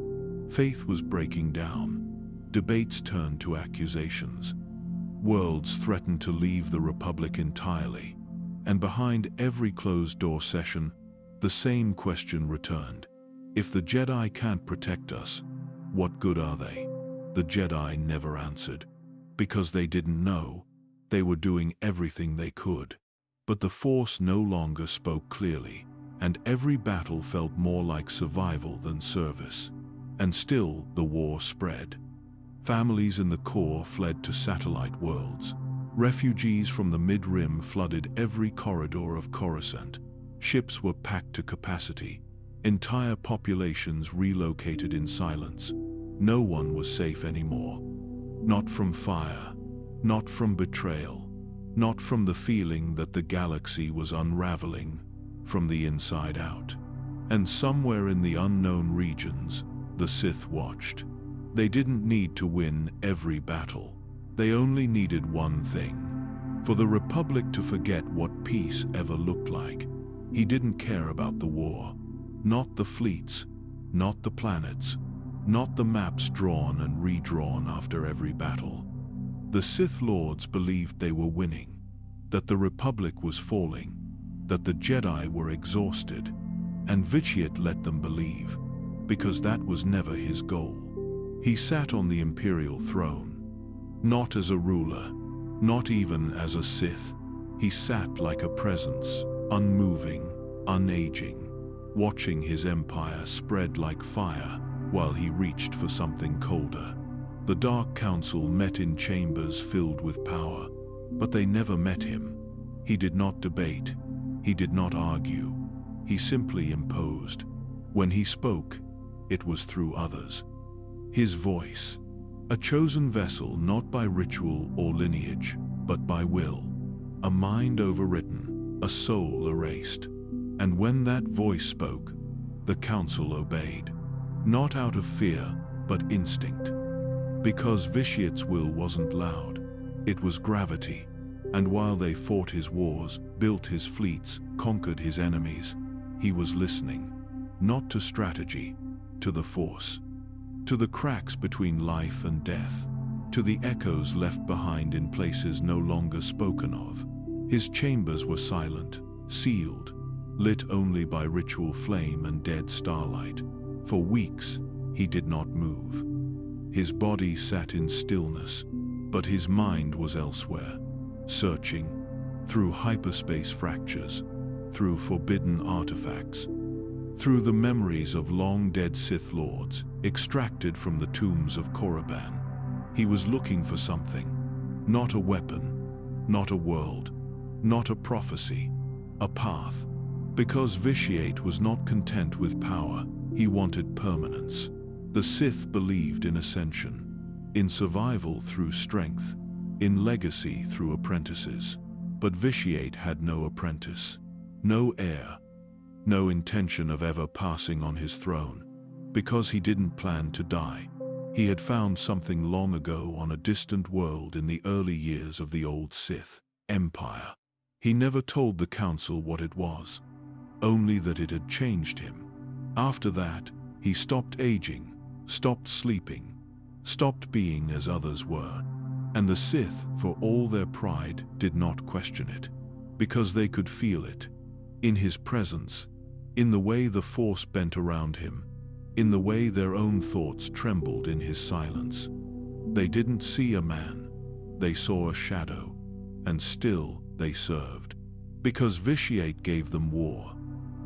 Speaker 1: faith was breaking down. Debates turned to accusations. Worlds threatened to leave the Republic entirely. And behind every closed-door session, the same question returned. If the Jedi can't protect us, what good are they? The Jedi never answered. Because they didn't know. They were doing everything they could. But the Force no longer spoke clearly. and every battle felt more like survival than service. And still, the war spread. Families in the core fled to satellite worlds. Refugees from the Mid-Rim flooded every corridor of Coruscant. Ships were packed to capacity. Entire populations relocated in silence. No one was safe anymore. Not from fire, not from betrayal, not from the feeling that the galaxy was unraveling from the inside out. And somewhere in the unknown regions, the Sith watched. They didn't need to win every battle. They only needed one thing: for the Republic to forget what peace ever looked like. He didn't care about the war. Not the fleets, not the planets, not the maps drawn and redrawn after every battle. The Sith Lords believed they were winning, that the Republic was falling, that the Jedi were exhausted, and Vitiate let them believe, because that was never his goal. He sat on the Imperial throne, not as a ruler, not even as a Sith. He sat like a presence, unmoving, unaging, watching his empire spread like fire while he reached for something colder. The Dark Council met in chambers filled with power, but they never met him. He did not debate. He did not argue. He simply imposed. When he spoke, it was through others. His voice, a chosen vessel not by ritual or lineage, but by will. A mind overwritten, a soul erased. And when that voice spoke, the council obeyed. Not out of fear, but instinct. Because Vitiate's will wasn't loud, it was gravity. And while they fought his wars, built his fleets, conquered his enemies, he was listening. Not to strategy, to the Force. To the cracks between life and death. To the echoes left behind in places no longer spoken of. His chambers were silent, sealed, lit only by ritual flame and dead starlight. For weeks, he did not move. His body sat in stillness, but his mind was elsewhere, searching, through hyperspace fractures, through forbidden artifacts, through the memories of long-dead Sith Lords, extracted from the tombs of Korriban. He was looking for something, not a weapon, not a world, not a prophecy, a path. Because Vitiate was not content with power, he wanted permanence. The Sith believed in ascension, in survival through strength, in legacy through apprentices. But Vitiate had no apprentice, no heir, no intention of ever passing on his throne, because he didn't plan to die. He had found something long ago on a distant world in the early years of the old Sith Empire. He never told the Council what it was, only that it had changed him. After that, he stopped aging, stopped sleeping, stopped being as others were. And the Sith, for all their pride, did not question it, because they could feel it. In his presence, in the way the Force bent around him, in the way their own thoughts trembled in his silence. They didn't see a man, they saw a shadow, and still they served. Because Vitiate gave them war.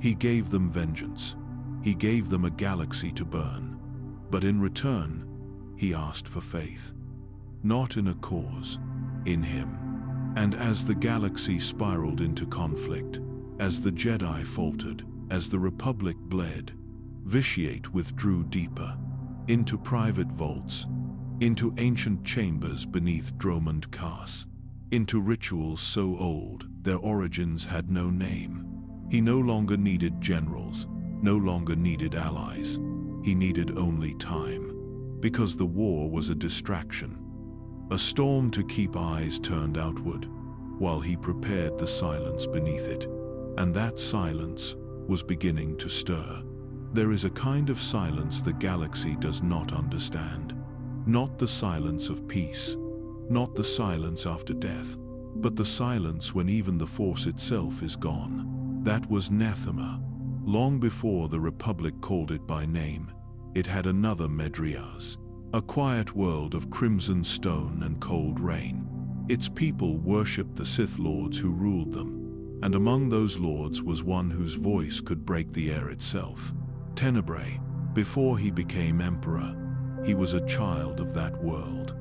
Speaker 1: He gave them vengeance. He gave them a galaxy to burn. But in return, he asked for faith. Not in a cause, in him. And as the galaxy spiraled into conflict, as the Jedi faltered, as the Republic bled, Vitiate withdrew deeper, into private vaults, into ancient chambers beneath Dromund Kaas, into rituals so old their origins had no name. He no longer needed generals, no longer needed allies. He needed only time, because the war was a distraction, a storm to keep eyes turned outward, while he prepared the silence beneath it. And that silence was beginning to stir. There is a kind of silence the galaxy does not understand. Not the silence of peace, not the silence after death, but the silence when even the Force itself is gone. That was Nathema. Long before the Republic called it by name, it had another Medriaz, a quiet world of crimson stone and cold rain. Its people worshipped the Sith Lords who ruled them, and among those lords was one whose voice could break the air itself. Tenebrae, before he became emperor, he was a child of that world,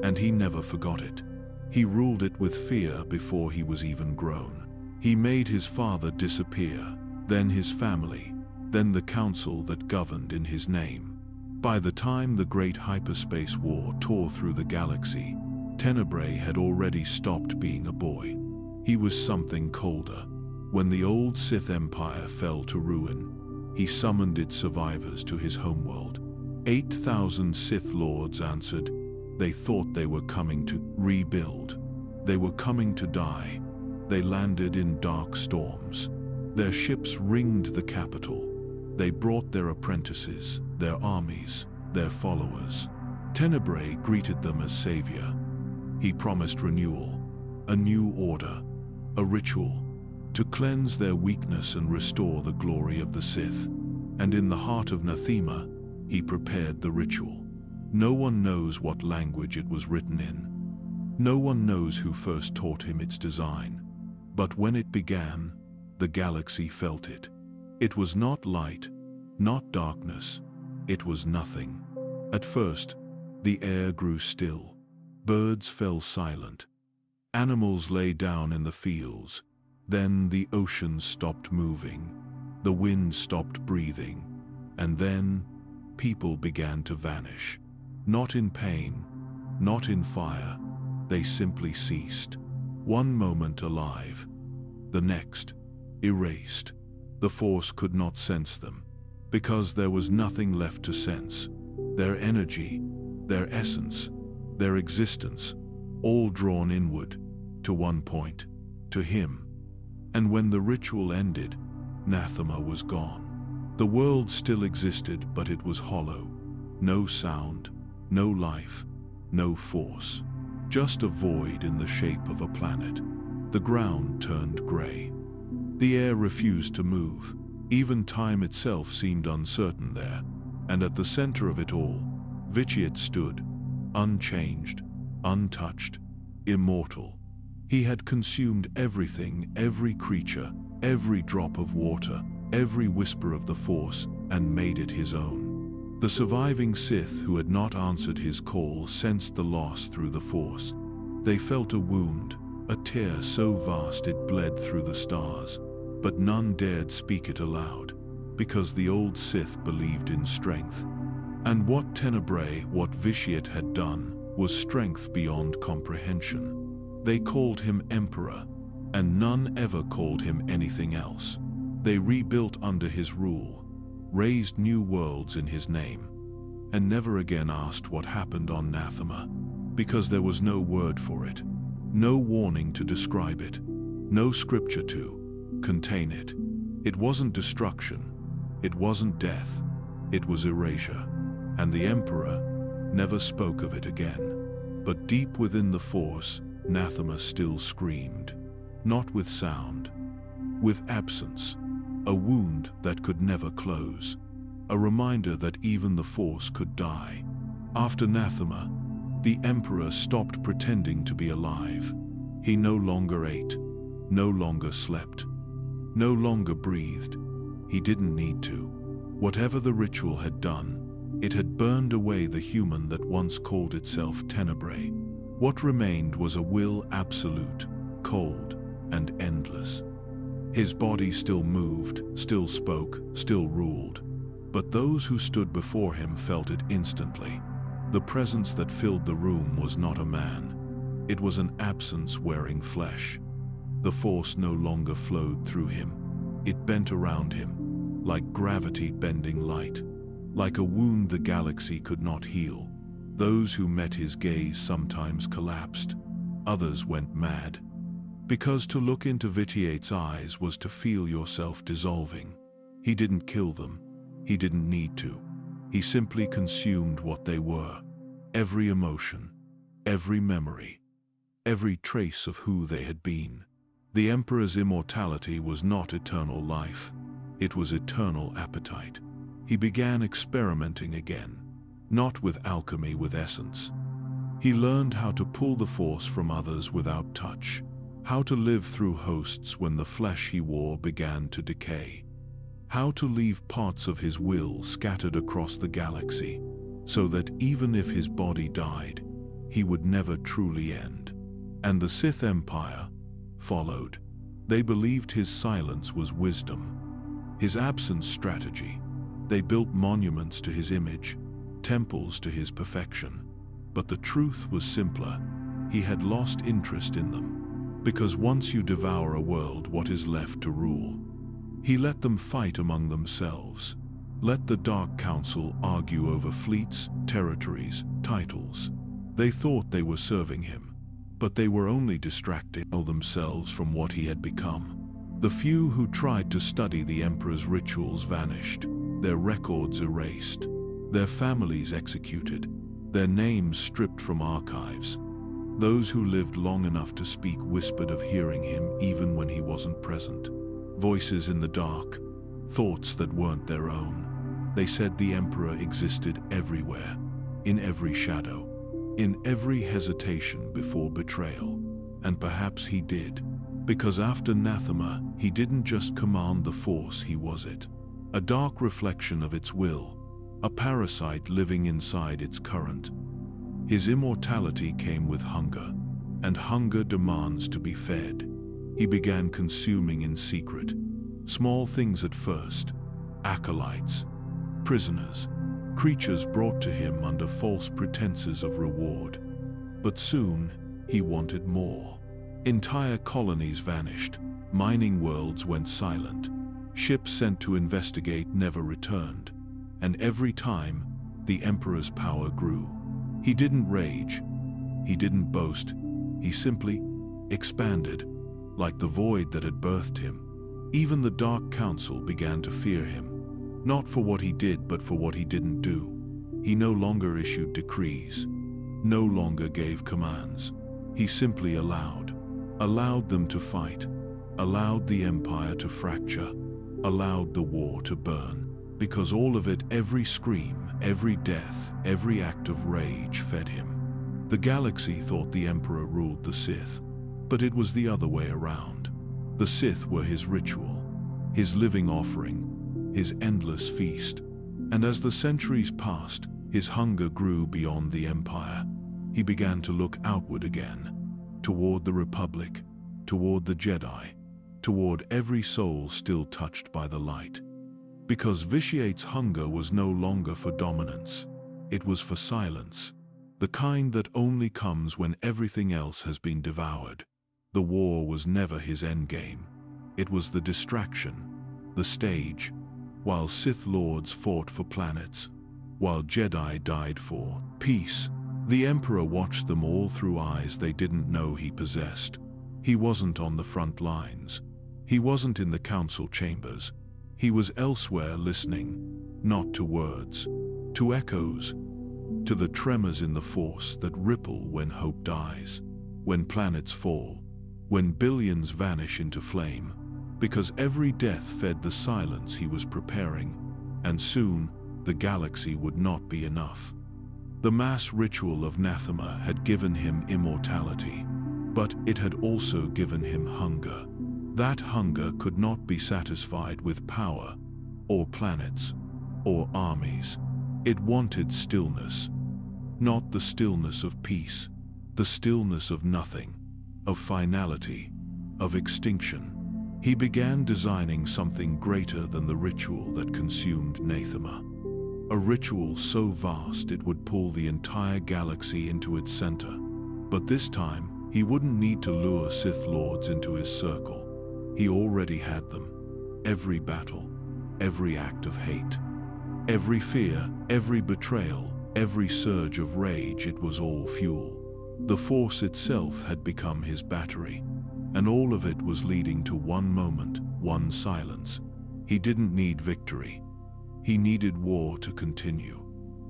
Speaker 1: and he never forgot it. He ruled it with fear before he was even grown. He made his father disappear, then his family, then the council that governed in his name. By the time the Great Hyperspace War tore through the galaxy, Tenebrae had already stopped being a boy. He was something colder. When the old Sith Empire fell to ruin, he summoned its survivors to his homeworld. 8,000 Sith Lords answered. They thought they were coming to rebuild. They were coming to die. They landed in dark storms. Their ships ringed the capital. They brought their apprentices, their armies, their followers. Tenebrae greeted them as savior. He promised renewal, a new order, a ritual, to cleanse their weakness and restore the glory of the Sith. And in the heart of Nathema, he prepared the ritual. No one knows what language it was written in. No one knows who first taught him its design. But when it began, the galaxy felt it. It was not light, not darkness. It was nothing. At first, the air grew still. Birds fell silent. Animals lay down in the fields. Then the ocean stopped moving. The wind stopped breathing. And then, people began to vanish. Not in pain, not in fire. They simply ceased. One moment alive, the next erased. The Force could not sense them, because there was nothing left to sense. Their energy, their essence, their existence, all drawn inward, to one point, to him. And when the ritual ended, Nathema was gone. The world still existed, but it was hollow. No sound, no life, no force. Just a void in the shape of a planet. The ground turned gray. The air refused to move. Even time itself seemed uncertain there. And at the center of it all, Vitiate stood, unchanged, untouched, immortal. He had consumed everything, every creature, every drop of water, every whisper of the Force, and made it his own. The surviving Sith who had not answered his call sensed the loss through the Force. They felt a wound, a tear so vast it bled through the stars, but none dared speak it aloud, because the old Sith believed in strength. And what Tenebrae, what Vitiate had done, was strength beyond comprehension. They called him Emperor, and none ever called him anything else. They rebuilt under his rule, raised new worlds in his name, and never again asked what happened on Nathema, because there was no word for it, no warning to describe it, no scripture to contain it. It wasn't destruction, it wasn't death, it was erasure, and the Emperor never spoke of it again. But deep within the Force, Nathema still screamed, not with sound, with absence. A wound that could never close. A reminder that even the Force could die. After Nathema, the Emperor stopped pretending to be alive. He no longer ate, no longer slept, no longer breathed. He didn't need to. Whatever the ritual had done, it had burned away the human that once called itself Tenebrae. What remained was a will absolute, cold, and endless. His body still moved, still spoke, still ruled. But those who stood before him felt it instantly. The presence that filled the room was not a man. It was an absence wearing flesh. The Force no longer flowed through him. It bent around him, like gravity bending light. Like a wound the galaxy could not heal. Those who met his gaze sometimes collapsed. Others went mad. Because to look into Vitiate's eyes was to feel yourself dissolving. He didn't kill them. He didn't need to. He simply consumed what they were. Every emotion, every memory, every trace of who they had been. The Emperor's immortality was not eternal life. It was eternal appetite. He began experimenting again, not with alchemy, with essence. He learned how to pull the Force from others without touch, How to live through hosts when the flesh he wore began to decay. How to leave parts of his will scattered across the galaxy, so that even if his body died, he would never truly end. And the Sith Empire followed. They believed his silence was wisdom, his absence strategy. They built monuments to his image, temples to his perfection. But the truth was simpler. He had lost interest in them. Because once you devour a world, what is left to rule? He let them fight among themselves. Let the Dark Council argue over fleets, territories, titles. They thought they were serving him, but they were only distracting themselves from what he had become. The few who tried to study the Emperor's rituals vanished, their records erased, their families executed, their names stripped from archives. Those who lived long enough to speak whispered of hearing him even when he wasn't present. Voices in the dark, thoughts that weren't their own. They said the Emperor existed everywhere, in every shadow, in every hesitation before betrayal. And perhaps he did, because after anathema, he didn't just command the Force, he was it. A dark reflection of its will, a parasite living inside its current. His immortality came with hunger, and hunger demands to be fed. He began consuming in secret, small things at first, acolytes, prisoners, creatures brought to him under false pretenses of reward. But soon, he wanted more. Entire colonies vanished, mining worlds went silent, ships sent to investigate never returned, and every time, the Emperor's power grew. He didn't rage, he didn't boast, he simply expanded, like the void that had birthed him. Even the Dark Council began to fear him, not for what he did but for what he didn't do. He no longer issued decrees, no longer gave commands. He simply allowed them to fight, allowed the Empire to fracture, allowed the war to burn. Because all of it, every scream, every death, every act of rage fed him. The galaxy thought the Emperor ruled the Sith, but it was the other way around. The Sith were his ritual, his living offering, his endless feast. And as the centuries passed, his hunger grew beyond the Empire. He began to look outward again, toward the Republic, toward the Jedi, toward every soul still touched by the light. Because Vitiate's hunger was no longer for dominance, it was for silence, the kind that only comes when everything else has been devoured. The war was never his endgame. It was the distraction, the stage. While Sith Lords fought for planets, while Jedi died for peace, the Emperor watched them all through eyes they didn't know he possessed. He wasn't on the front lines. He wasn't in the council chambers. He was elsewhere listening, not to words, to echoes, to the tremors in the Force that ripple when hope dies, when planets fall, when billions vanish into flame, because every death fed the silence he was preparing, and soon the galaxy would not be enough. The mass ritual of anathema had given him immortality, but it had also given him hunger. That hunger could not be satisfied with power, or planets, or armies. It wanted stillness. Not the stillness of peace, the stillness of nothing, of finality, of extinction. He began designing something greater than the ritual that consumed anathema. A ritual so vast it would pull the entire galaxy into its center. But this time, he wouldn't need to lure Sith Lords into his circle. He already had them. Every battle, every act of hate, every fear, every betrayal, every surge of rage, it was all fuel. The Force itself had become his battery, and all of it was leading to one moment, one silence. He didn't need victory. He needed war to continue,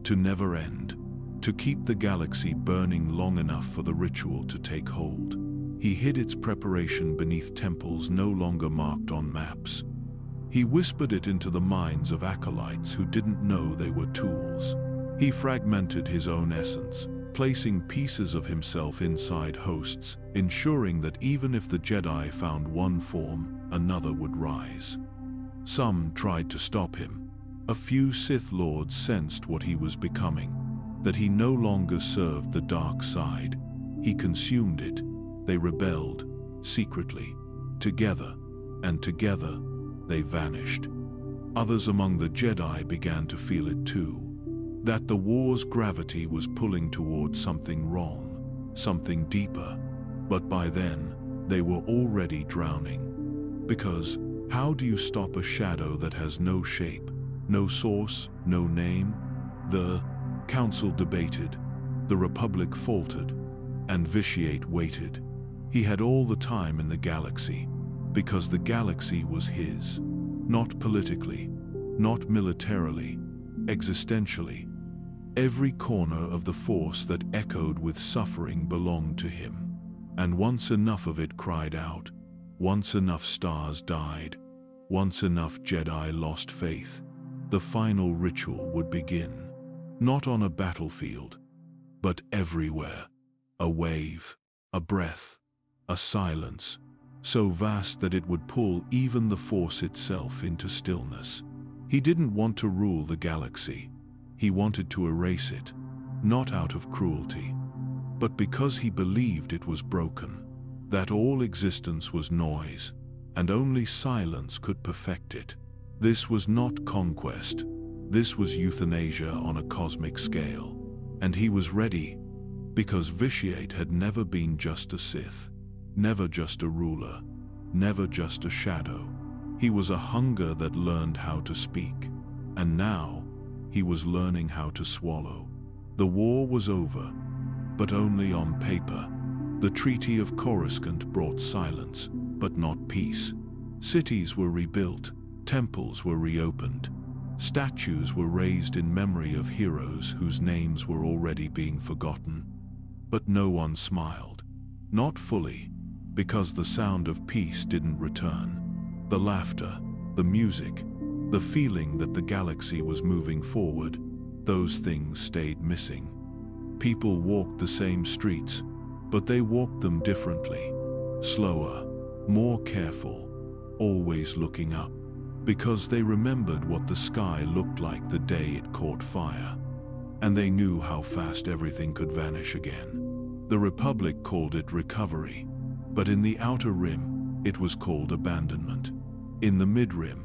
Speaker 1: to never end, to keep the galaxy burning long enough for the ritual to take hold. He hid its preparation beneath temples no longer marked on maps. He whispered it into the minds of acolytes who didn't know they were tools. He fragmented his own essence, placing pieces of himself inside hosts, ensuring that even if the Jedi found one form, another would rise. Some tried to stop him. A few Sith Lords sensed what he was becoming, that he no longer served the dark side. He consumed it. They rebelled, secretly, together, and together, they vanished. Others among the Jedi began to feel it too, that the war's gravity was pulling toward something wrong, something deeper. But by then, they were already drowning. Because, how do you stop a shadow that has no shape, no source, no name? The Council debated, the Republic faltered, and Vitiate waited. He had all the time in the galaxy, because the galaxy was his. Not politically, not militarily, existentially. Every corner of the Force that echoed with suffering belonged to him. And once enough of it cried out, once enough stars died, once enough Jedi lost faith, the final ritual would begin. Not on a battlefield, but everywhere. A wave, a breath, a silence, so vast that it would pull even the Force itself into stillness. He didn't want to rule the galaxy. He wanted to erase it, not out of cruelty, but because he believed it was broken, that all existence was noise, and only silence could perfect it. This was not conquest. This was euthanasia on a cosmic scale. And he was ready, because Vitiate had never been just a Sith, never just a ruler, never just a shadow. He was a hunger that learned how to speak, and now he was learning how to swallow. The war was over, but only on paper. The Treaty of Coruscant brought silence, but not peace. Cities were rebuilt, temples were reopened, statues were raised in memory of heroes whose names were already being forgotten. But no one smiled. Not fully, because the sound of peace didn't return. The laughter, the music, the feeling that the galaxy was moving forward, those things stayed missing. People walked the same streets, but they walked them differently. Slower, more careful, always looking up, because they remembered what the sky looked like the day it caught fire. And they knew how fast everything could vanish again. The Republic called it recovery, but in the outer rim, it was called abandonment. In the mid-rim,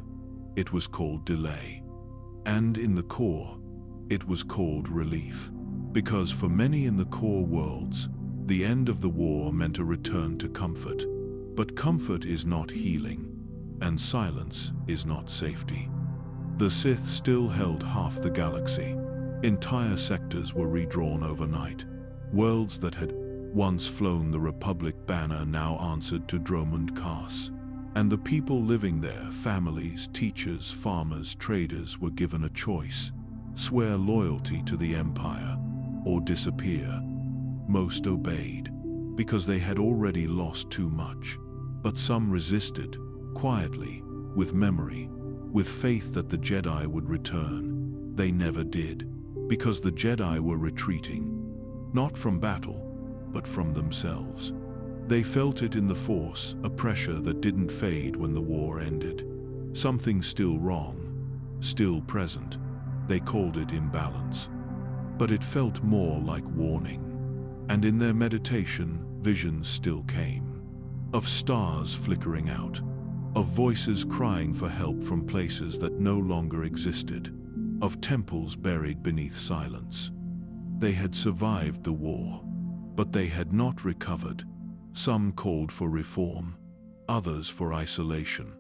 Speaker 1: it was called delay. And in the core, it was called relief. Because for many in the core worlds, the end of the war meant a return to comfort. But comfort is not healing, and silence is not safety. The Sith still held half the galaxy. Entire sectors were redrawn overnight. Worlds that had once flown the Republic banner now answered to Dromund Kaas. And the people living there, families, teachers, farmers, traders, were given a choice: swear loyalty to the Empire or disappear. Most obeyed, because they had already lost too much. But some resisted, quietly, with memory, with faith that the Jedi would return. They never did, because the Jedi were retreating, not from battle, but from themselves. They felt it in the Force, a pressure that didn't fade when the war ended. Something still wrong, still present. They called it imbalance. But it felt more like warning. And in their meditation, visions still came. Of stars flickering out, of voices crying for help from places that no longer existed, of temples buried beneath silence. They had survived the war, but they had not recovered. Some called for reform, others for isolation.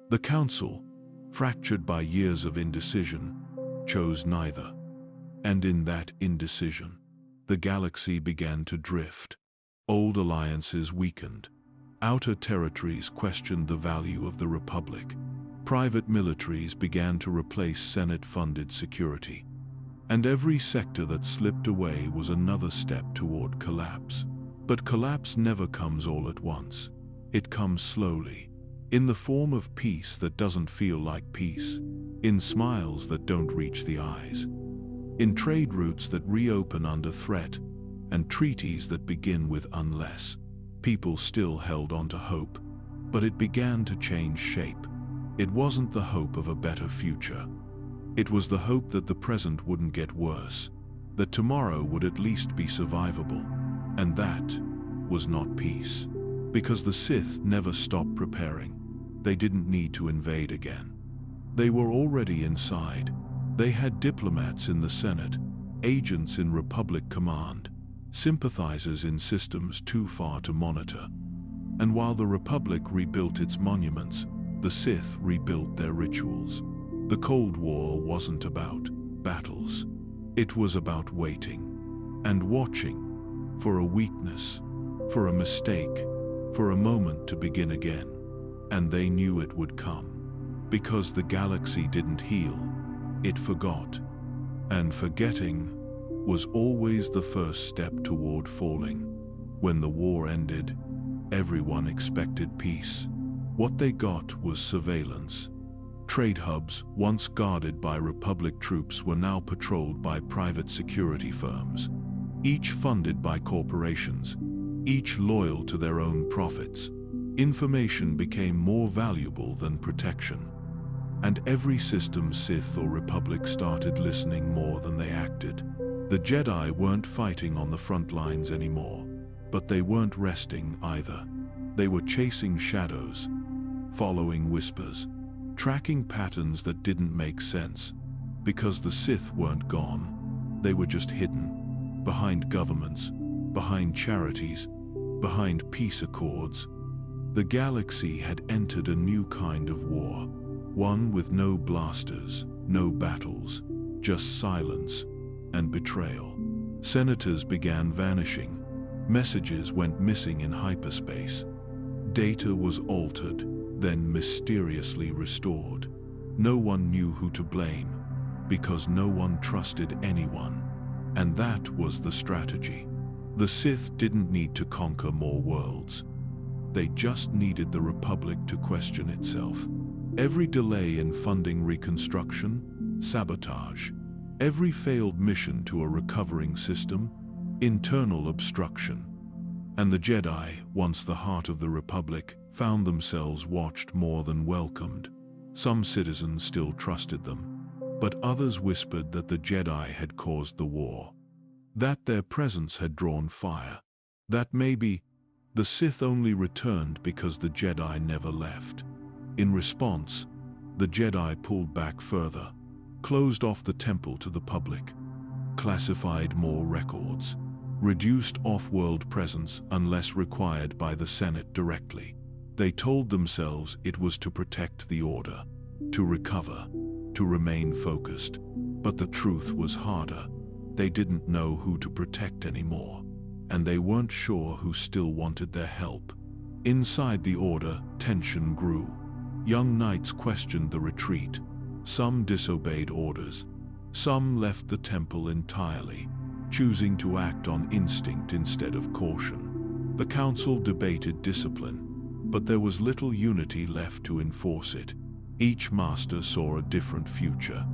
Speaker 1: The Council, fractured by years of indecision, chose neither. And in that indecision, the galaxy began to drift. Old alliances weakened. Outer territories questioned the value of the Republic. Private militaries began to replace Senate-funded security. And every sector that slipped away was another step toward collapse. But collapse never comes all at once. It comes slowly, in the form of peace that doesn't feel like peace, in smiles that don't reach the eyes, in trade routes that reopen under threat, and treaties that begin with unless. People still held on to hope, but it began to change shape. It wasn't the hope of a better future. It was the hope that the present wouldn't get worse, that tomorrow would at least be survivable. And that was not peace. Because the Sith never stopped preparing. They didn't need to invade again. They were already inside. They had diplomats in the Senate, agents in Republic Command, sympathizers in systems too far to monitor. And while the Republic rebuilt its monuments, the Sith rebuilt their rituals. The Cold War wasn't about battles. It was about waiting and watching for a weakness, for a mistake, for a moment to begin again. And they knew it would come. Because the galaxy didn't heal, it forgot. And forgetting was always the first step toward falling. When the war ended, everyone expected peace. What they got was surveillance. Trade hubs, once guarded by Republic troops, were now patrolled by private security firms, each funded by corporations, each loyal to their own profits. Information became more valuable than protection. And every system Sith or Republic started listening more than they acted. The Jedi weren't fighting on the front lines anymore, but they weren't resting either. They were chasing shadows, following whispers, tracking patterns that didn't make sense. Because the Sith weren't gone, they were just hidden, behind governments, behind charities, behind peace accords. The galaxy had entered a new kind of war, one with no blasters, no battles, just silence and betrayal. Senators began vanishing. Messages went missing in hyperspace. Data was altered, then mysteriously restored. No one knew who to blame, because no one trusted anyone. And that was the strategy. The Sith didn't need to conquer more worlds. They just needed the Republic to question itself. Every delay in funding reconstruction, sabotage. Every failed mission to a recovering system, internal obstruction. And the Jedi, once the heart of the Republic, found themselves watched more than welcomed. Some citizens still trusted them, but others whispered that the Jedi had caused the war, that their presence had drawn fire, that maybe the Sith only returned because the Jedi never left. In response, the Jedi pulled back further, closed off the temple to the public, classified more records, reduced off-world presence unless required by the Senate directly. They told themselves it was to protect the order, to recover, to remain focused. But the truth was harder. They didn't know who to protect anymore, and they weren't sure who still wanted their help. Inside the order, tension grew. Young knights questioned the retreat. Some disobeyed orders. Some left the temple entirely, choosing to act on instinct instead of caution. The council debated discipline, but there was little unity left to enforce it. Each master saw a different future.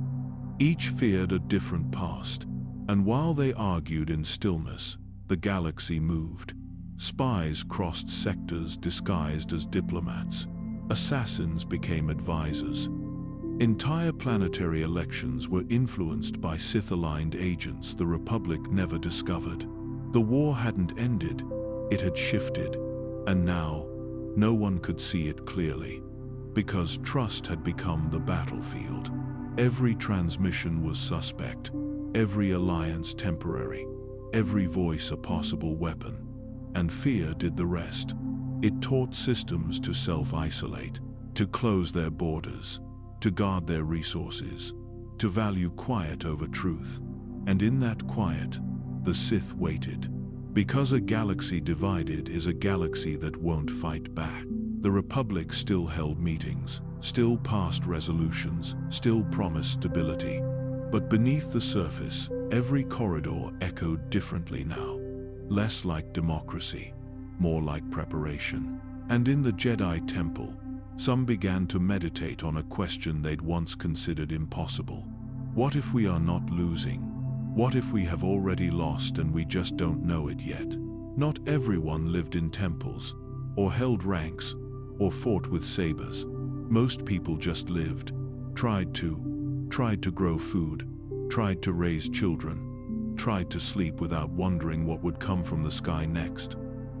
Speaker 1: Each feared a different past. And while they argued in stillness, the galaxy moved. Spies crossed sectors disguised as diplomats. Assassins became advisors. Entire planetary elections were influenced by Sith-aligned agents the Republic never discovered. The war hadn't ended, it had shifted, and now, no one could see it clearly. Because trust had become the battlefield. Every transmission was suspect, every alliance temporary, every voice a possible weapon. And fear did the rest. It taught systems to self-isolate, to close their borders, to guard their resources, to value quiet over truth. And in that quiet, the Sith waited. Because a galaxy divided is a galaxy that won't fight back. The Republic still held meetings, still passed resolutions, still promised stability. But beneath the surface, every corridor echoed differently now. Less like democracy, more like preparation. And in the Jedi Temple, some began to meditate on a question they'd once considered impossible. What if we are not losing? What if we have already lost and we just don't know it yet? Not everyone lived in temples, or held ranks, or fought with sabers. Most people just lived, tried to grow food, tried to raise children, tried to sleep without wondering what would come from the sky next.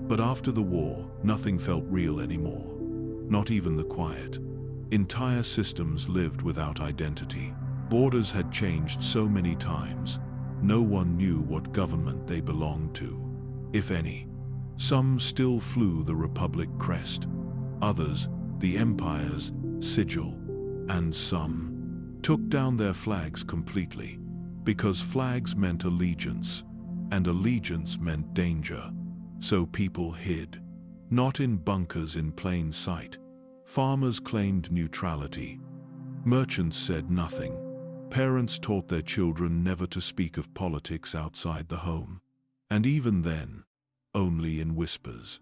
Speaker 1: But after the war, nothing felt real anymore. Not even the quiet. Entire systems lived without identity. Borders had changed so many times. No one knew what government they belonged to, if any. Some still flew the Republic crest, others the Empire's sigil, and some took down their flags completely, because flags meant allegiance, and allegiance meant danger. So people hid, not in bunkers in plain sight. Farmers claimed neutrality. Merchants said nothing. Parents taught their children never to speak of politics outside the home. And even then, only in whispers.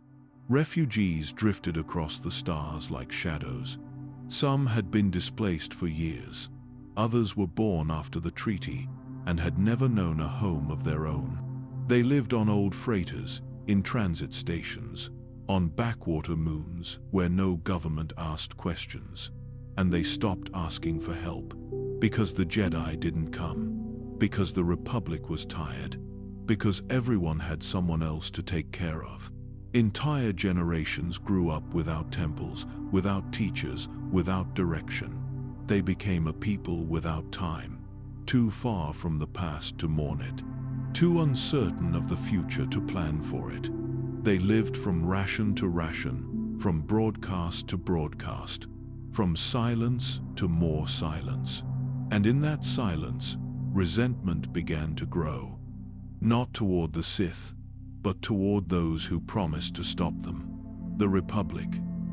Speaker 1: Refugees drifted across the stars like shadows. Some had been displaced for years. Others were born after the treaty and had never known a home of their own. They lived on old freighters, in transit stations, on backwater moons where no government asked questions. And they stopped asking for help. Because the Jedi didn't come. Because the Republic was tired. Because everyone had someone else to take care of. Entire generations grew up without temples, without teachers, without direction. They became a people without time. Too far from the past to mourn it. Too uncertain of the future to plan for it. They lived from ration to ration, from broadcast to broadcast, from silence to more silence. And in that silence, resentment began to grow. Not toward the Sith, but toward those who promised to stop them. The Republic,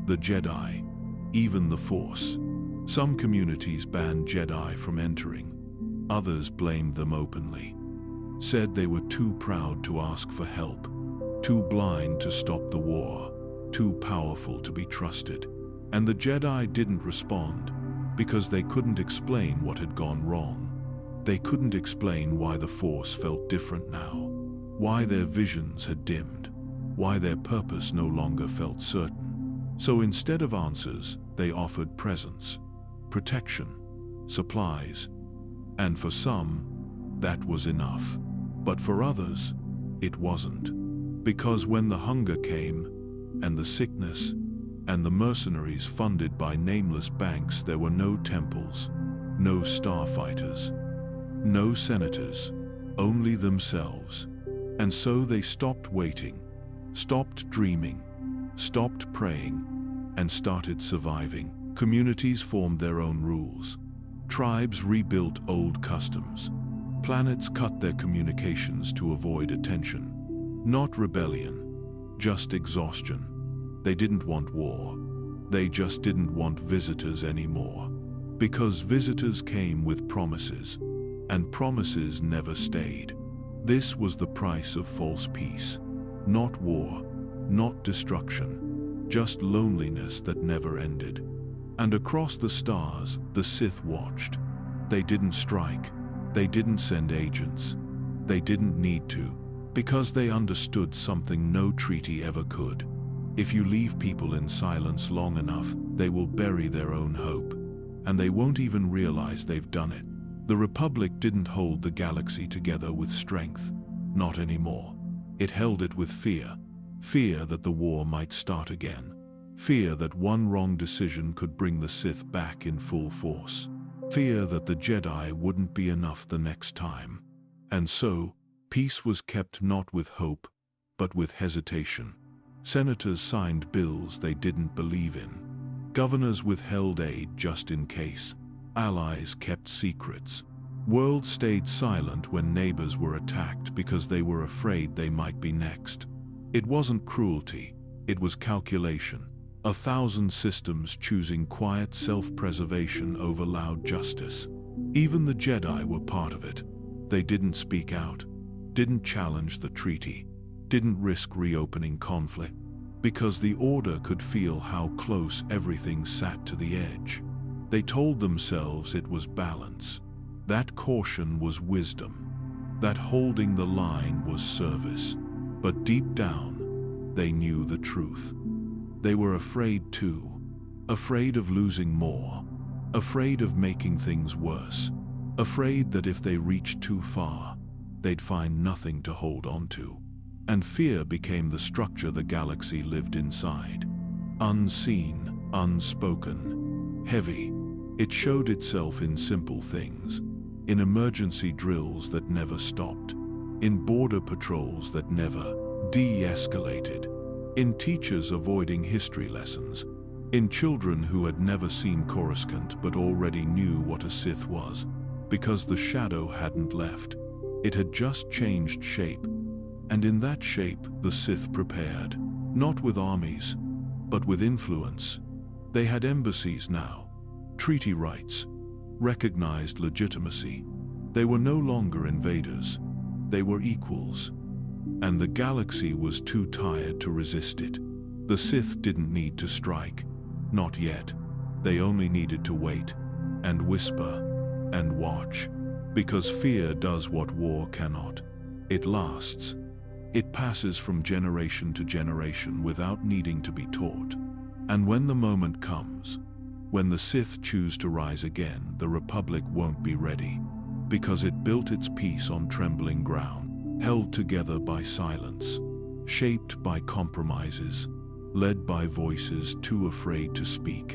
Speaker 1: the Jedi, even the Force. Some communities banned Jedi from entering. Others blamed them openly. Said they were too proud to ask for help, too blind to stop the war, too powerful to be trusted. And the Jedi didn't respond, because they couldn't explain what had gone wrong. They couldn't explain why the Force felt different now, why their visions had dimmed, why their purpose no longer felt certain. So instead of answers, they offered presents, protection, supplies. And for some, that was enough. But for others, it wasn't. Because when the hunger came, and the sickness, and the mercenaries funded by nameless banks, there were no temples, no starfighters, no senators, only themselves. And so they stopped waiting, stopped dreaming, stopped praying, and started surviving. Communities formed their own rules. Tribes rebuilt old customs. Planets cut their communications to avoid attention. Not rebellion, just exhaustion. They didn't want war. They just didn't want visitors anymore. Because visitors came with promises, and promises never stayed. This was the price of false peace. Not war, not destruction, just loneliness that never ended. And across the stars, the Sith watched. They didn't strike. They didn't send agents. They didn't need to, because they understood something no treaty ever could. If you leave people in silence long enough, they will bury their own hope. And they won't even realize they've done it. The Republic didn't hold the galaxy together with strength. Not anymore. It held it with fear. Fear that the war might start again. Fear that one wrong decision could bring the Sith back in full force. Fear that the Jedi wouldn't be enough the next time. And so, peace was kept not with hope, but with hesitation. Senators signed bills they didn't believe in. Governors withheld aid just in case. Allies kept secrets. Worlds stayed silent when neighbors were attacked because they were afraid they might be next. It wasn't cruelty, it was calculation. 1,000 systems choosing quiet self-preservation over loud justice. Even the Jedi were part of it. They didn't speak out, didn't challenge the treaty, didn't risk reopening conflict, because the Order could feel how close everything sat to the edge. They told themselves it was balance. That caution was wisdom. that holding the line was service. But deep down, they knew the truth. They were afraid too. Afraid of losing more. Afraid of making things worse. Afraid that if they reached too far, they'd find nothing to hold on to. And fear became the structure the galaxy lived inside. Unseen, unspoken, heavy. It showed itself in simple things. In emergency drills that never stopped. In border patrols that never de-escalated. In teachers avoiding history lessons. In children who had never seen Coruscant but already knew what a Sith was. Because the shadow hadn't left. It had just changed shape. And in that shape, the Sith prepared. Not with armies, but with influence. They had embassies now. Treaty rights. Recognized legitimacy. They were no longer invaders. They were equals. And the galaxy was too tired to resist it. The Sith didn't need to strike. Not yet. They only needed to wait. And whisper. And watch. Because fear does what war cannot. It lasts. It passes from generation to generation without needing to be taught. And when the moment comes, when the Sith choose to rise again, the Republic won't be ready. Because it built its peace on trembling ground, held together by silence, shaped by compromises, led by voices too afraid to speak.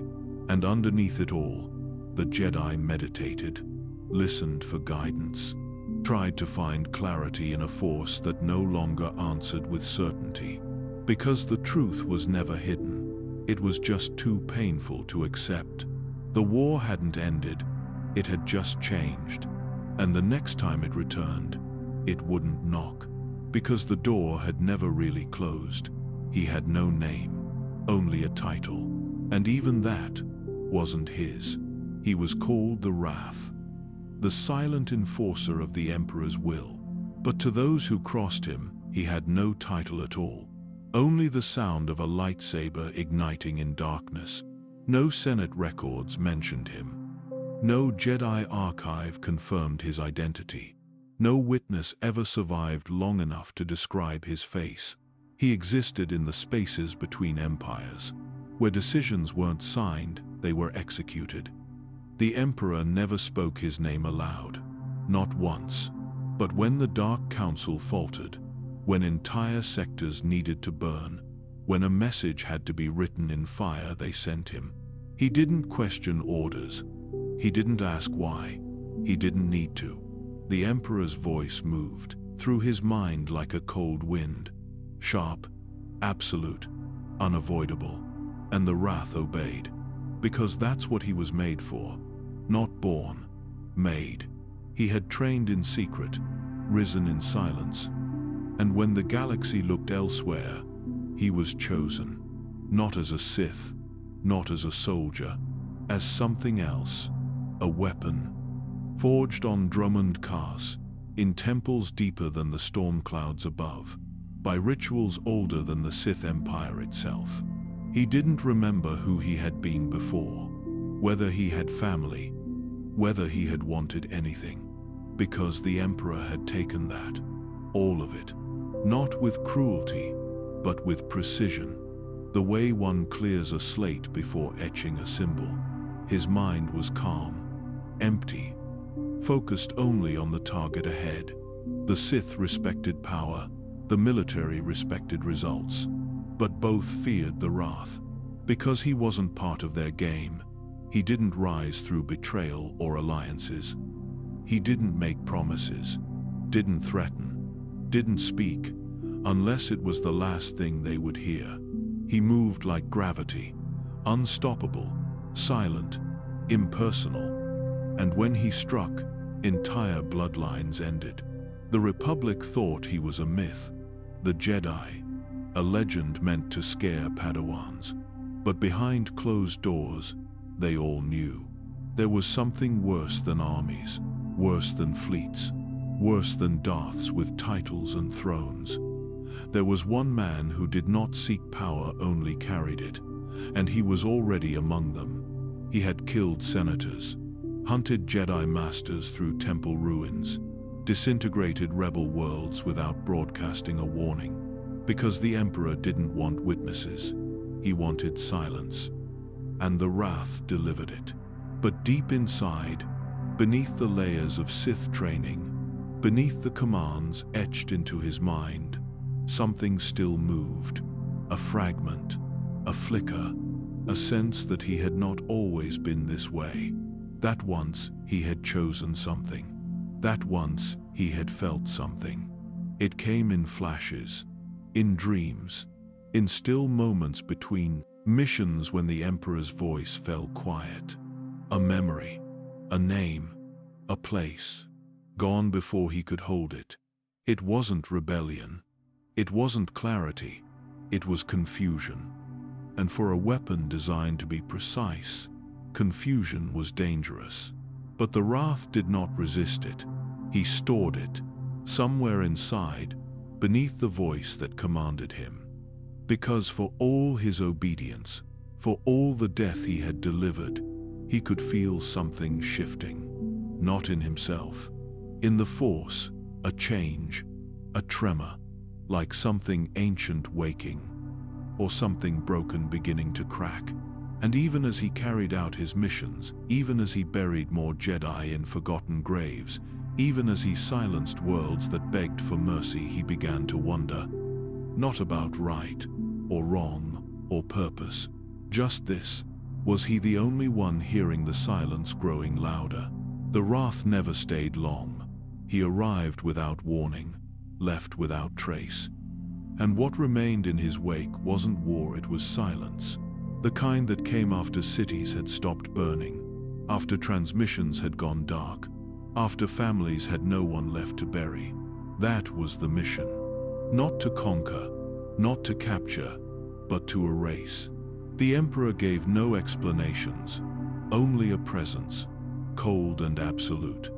Speaker 1: And underneath it all, the Jedi meditated, listened for guidance, tried to find clarity in a force that no longer answered with certainty. Because the truth was never hidden. It was just too painful to accept. The war hadn't ended. It had just changed. And the next time it returned, it wouldn't knock. Because the door had never really closed. He had no name, only a title. And even that wasn't his. He was called the Wrath. The silent enforcer of the Emperor's will. But to those who crossed him, he had no title at all. Only the sound of a lightsaber igniting in darkness. No Senate records mentioned him. No Jedi archive confirmed his identity. No witness ever survived long enough to describe his face. He existed in the spaces between empires, where decisions weren't signed, they were executed. The Emperor never spoke his name aloud, not once. But when the Dark Council faltered, when entire sectors needed to burn, when a message had to be written in fire they sent him, he didn't question orders. He didn't ask why. He didn't need to. The Emperor's voice moved through his mind like a cold wind, sharp, absolute, unavoidable. And the Wrath obeyed, because that's what he was made for. Not born, made. He had trained in secret, risen in silence. And when the galaxy looked elsewhere, he was chosen. Not as a Sith, not as a soldier, as something else. A weapon. Forged on Drummond Cars, in temples deeper than the storm clouds above, by rituals older than the Sith Empire itself. He didn't remember who he had been before, whether he had family, whether he had wanted anything, because the Emperor had taken that, all of it, not with cruelty, but with precision, the way one clears a slate before etching a symbol. His mind was calm, empty, focused only on the target ahead. The Sith respected power, the military respected results, but both feared the Wrath. Because he wasn't part of their game, he didn't rise through betrayal or alliances. He didn't make promises, didn't threaten, didn't speak, unless it was the last thing they would hear. He moved like gravity, unstoppable, silent, impersonal. And when he struck, entire bloodlines ended. The Republic thought he was a myth, the Jedi, a legend meant to scare Padawans. But behind closed doors, they all knew. There was something worse than armies, worse than fleets, worse than Darths with titles and thrones. There was one man who did not seek power, only carried it, and he was already among them. He had killed senators, hunted Jedi masters through temple ruins, disintegrated rebel worlds without broadcasting a warning, because the Emperor didn't want witnesses. He wanted silence. And the Wrath delivered it. But deep inside, beneath the layers of Sith training, beneath the commands etched into his mind, something still moved. A fragment, a flicker, a sense that he had not always been this way. That once he had chosen something. That once he had felt something. It came in flashes, in dreams, in still moments between missions when the Emperor's voice fell quiet. A memory, a name, a place, gone before he could hold it. It wasn't rebellion. It wasn't clarity. It was confusion. And for a weapon designed to be precise, confusion was dangerous. But the Wrath did not resist it. He stored it, somewhere inside, beneath the voice that commanded him. Because for all his obedience, for all the death he had delivered, he could feel something shifting. Not in himself. In the Force, a change, a tremor, like something ancient waking, or something broken beginning to crack. And even as he carried out his missions, even as he buried more Jedi in forgotten graves, even as he silenced worlds that begged for mercy, he began to wonder. Not about right, or wrong, or purpose. Just this. Was he the only one hearing the silence growing louder? The Wrath never stayed long. He arrived without warning, left without trace. And what remained in his wake wasn't war, it was silence. The kind that came after cities had stopped burning, after transmissions had gone dark, after families had no one left to bury. That was the mission. Not to conquer, not to capture, but to erase. The Emperor gave no explanations, only a presence, cold and absolute.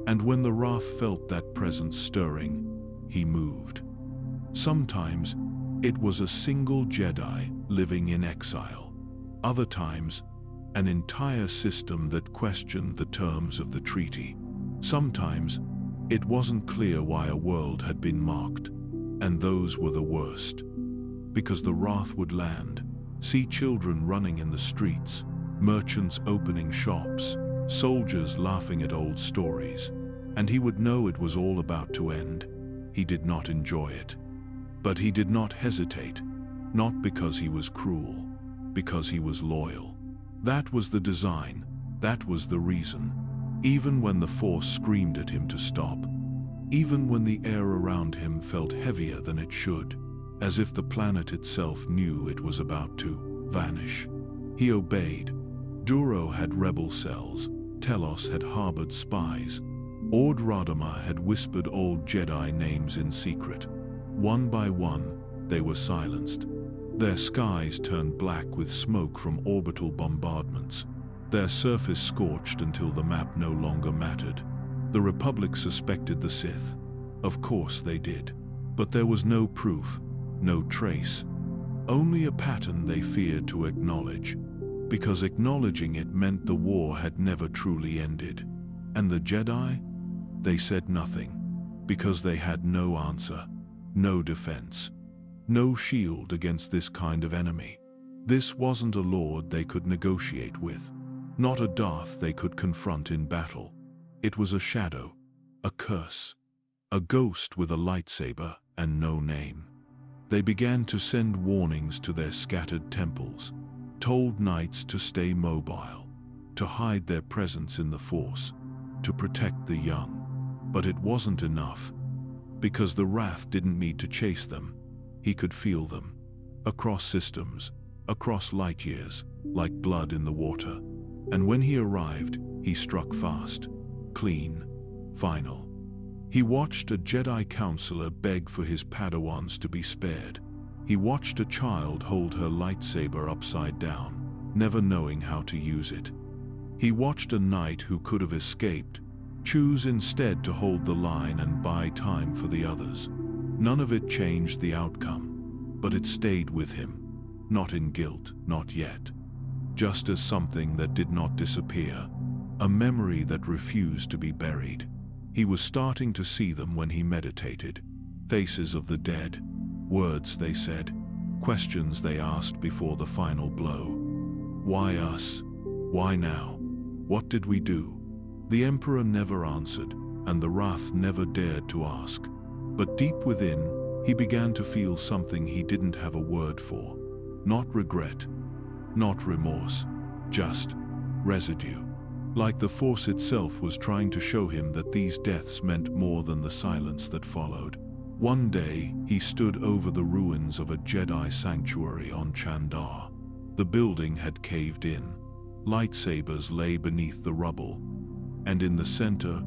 Speaker 1: And when the Wrath felt that presence stirring, he moved. Sometimes it was a single Jedi living in exile. Other times, an entire system that questioned the terms of the treaty. Sometimes, it wasn't clear why a world had been marked, and those were the worst. Because the Wrath would land, see children running in the streets, merchants opening shops, soldiers laughing at old stories, and he would know it was all about to end. He did not enjoy it. But he did not hesitate, not because he was cruel, because he was loyal. That was the design, that was the reason. Even when the Force screamed at him to stop, even when the air around him felt heavier than it should, as if the planet itself knew it was about to vanish. He obeyed. Duro had rebel cells, Telos had harbored spies, Ord Radama had whispered old Jedi names in secret. One by one, they were silenced. Their skies turned black with smoke from orbital bombardments. Their surface scorched until the map no longer mattered. The Republic suspected the Sith. Of course they did. But there was no proof, no trace. Only a pattern they feared to acknowledge. Because acknowledging it meant the war had never truly ended. And the Jedi? They said nothing. Because they had no answer. No defense. No shield against this kind of enemy. This wasn't a lord they could negotiate with. Not a Darth they could confront in battle. It was a shadow, a curse, a ghost with a lightsaber and no name. They began to send warnings to their scattered temples, told knights to stay mobile, to hide their presence in the Force, to protect the young. But it wasn't enough. Because the Wrath didn't need to chase them. He could feel them. Across systems, across light years, like blood in the water. And when he arrived, he struck fast, clean, final. He watched a Jedi counselor beg for his Padawans to be spared. He watched a child hold her lightsaber upside down, never knowing how to use it. He watched a knight who could have escaped, choose instead to hold the line and buy time for the others. None of it changed the outcome, but it stayed with him. Not in guilt, not yet. Just as something that did not disappear. A memory that refused to be buried. He was starting to see them when he meditated. Faces of the dead, words they said, questions they asked before the final blow. Why us? Why now? What did we do? The Emperor never answered, and the wrath never dared to ask. But deep within, he began to feel something he didn't have a word for. Not regret, not remorse, just residue. Like the Force itself was trying to show him that these deaths meant more than the silence that followed. One day, he stood over the ruins of a Jedi sanctuary on Chandar. The building had caved in. Lightsabers lay beneath the rubble. And in the center,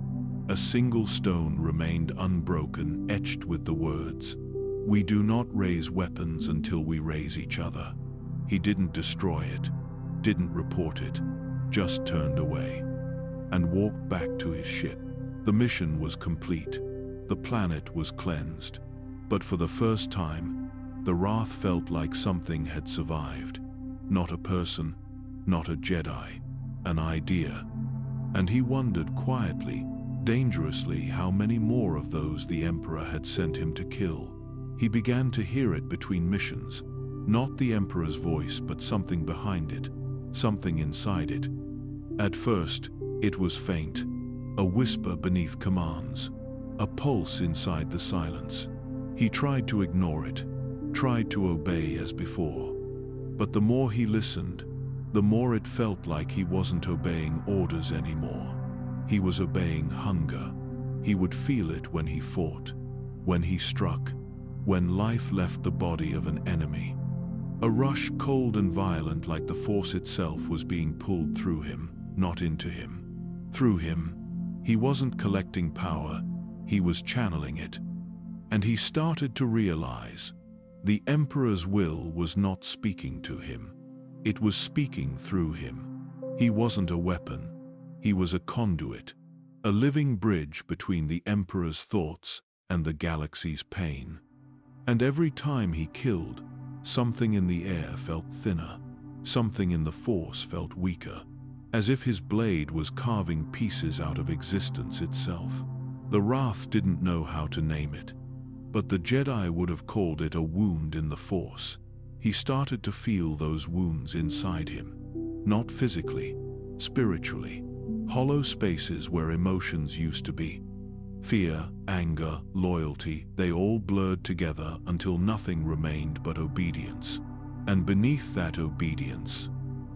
Speaker 1: a single stone remained unbroken, etched with the words, "We do not raise weapons until we raise each other." He didn't destroy it, didn't report it, just turned away and walked back to his ship. The mission was complete. The planet was cleansed. But for the first time, the wrath felt like something had survived. Not a person, not a Jedi, an idea. And he wondered quietly, dangerously, how many more of those the Emperor had sent him to kill. He began to hear it between missions. Not the Emperor's voice, but something behind it, something inside it. At first, it was faint, a whisper beneath commands, a pulse inside the silence. He tried to ignore it, tried to obey as before. But the more he listened, the more it felt like he wasn't obeying orders anymore. He was obeying hunger. He would feel it when he fought, when he struck, when life left the body of an enemy. A rush, cold and violent, like the Force itself was being pulled through him, not into him. Through him. He wasn't collecting power, he was channeling it. And he started to realize the Emperor's will was not speaking to him. It was speaking through him. He wasn't a weapon. He was a conduit, a living bridge between the Emperor's thoughts and the galaxy's pain. And every time he killed, something in the air felt thinner, something in the Force felt weaker, as if his blade was carving pieces out of existence itself. The wrath didn't know how to name it, but the Jedi would have called it a wound in the Force. He started to feel those wounds inside him, not physically, spiritually, hollow spaces where emotions used to be. Fear, anger, loyalty, they all blurred together until nothing remained but obedience. And beneath that obedience,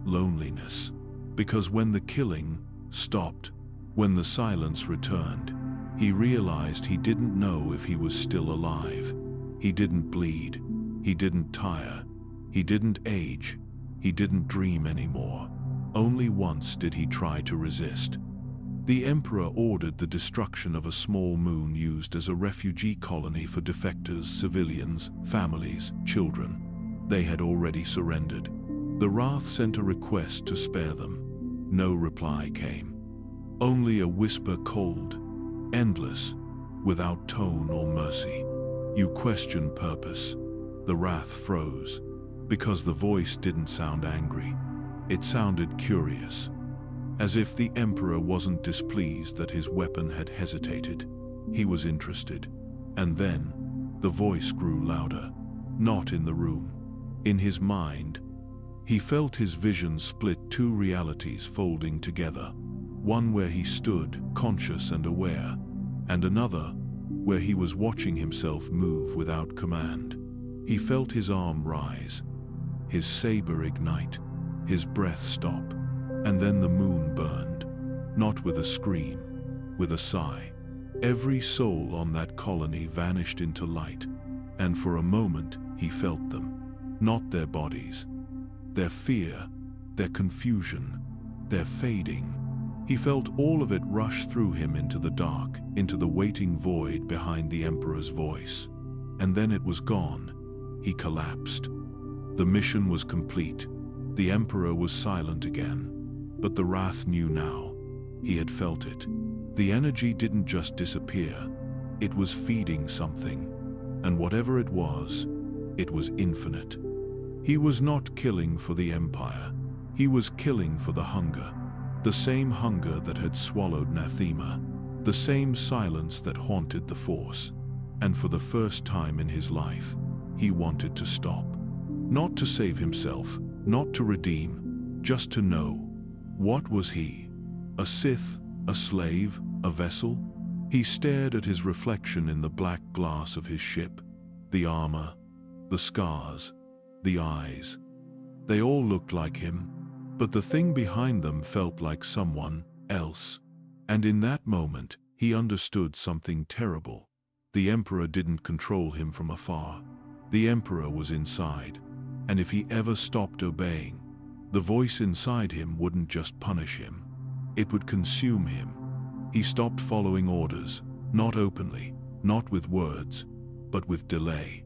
Speaker 1: loneliness. Because when the killing stopped, when the silence returned, he realized he didn't know if he was still alive. He didn't bleed. He didn't tire. He didn't age. He didn't dream anymore. Only once did he try to resist. The Emperor ordered the destruction of a small moon used as a refugee colony for defectors, civilians, families, children. They had already surrendered. The Wrath sent a request to spare them. No reply came. Only a whisper, cold, endless, without tone or mercy. You question purpose. The Wrath froze, because the voice didn't sound angry. It sounded curious, as if the Emperor wasn't displeased that his weapon had hesitated. He was interested. And then, the voice grew louder. Not in the room. In his mind. He felt his vision split, two realities folding together. One where he stood, conscious and aware, and another where he was watching himself move without command. He felt his arm rise, his saber ignite, his breath stop, and then the moon burned. Not with a scream, with a sigh. Every soul on that colony vanished into light, and for a moment he felt them. Not their bodies. Their fear, their confusion, their fading. He felt all of it rush through him into the dark, into the waiting void behind the Emperor's voice. And then it was gone. He collapsed. The mission was complete. The Emperor was silent again. But the Wrath knew now. He had felt it. The energy didn't just disappear. It was feeding something. And whatever it was infinite. He was not killing for the Empire. He was killing for the hunger. The same hunger that had swallowed Nathema. the same silence that haunted the Force. And for the first time in his life, he wanted to stop. Not to save himself, not to redeem, just to know. What was he? A Sith? A slave? A vessel? He stared at his reflection in the black glass of his ship. The armor, the scars, the eyes. They all looked like him, but the thing behind them felt like someone else. And in that moment, he understood something terrible. The Emperor didn't control him from afar. The Emperor was inside, and if he ever stopped obeying, the voice inside him wouldn't just punish him. It would consume him. He stopped following orders, not openly, not with words, but with delay.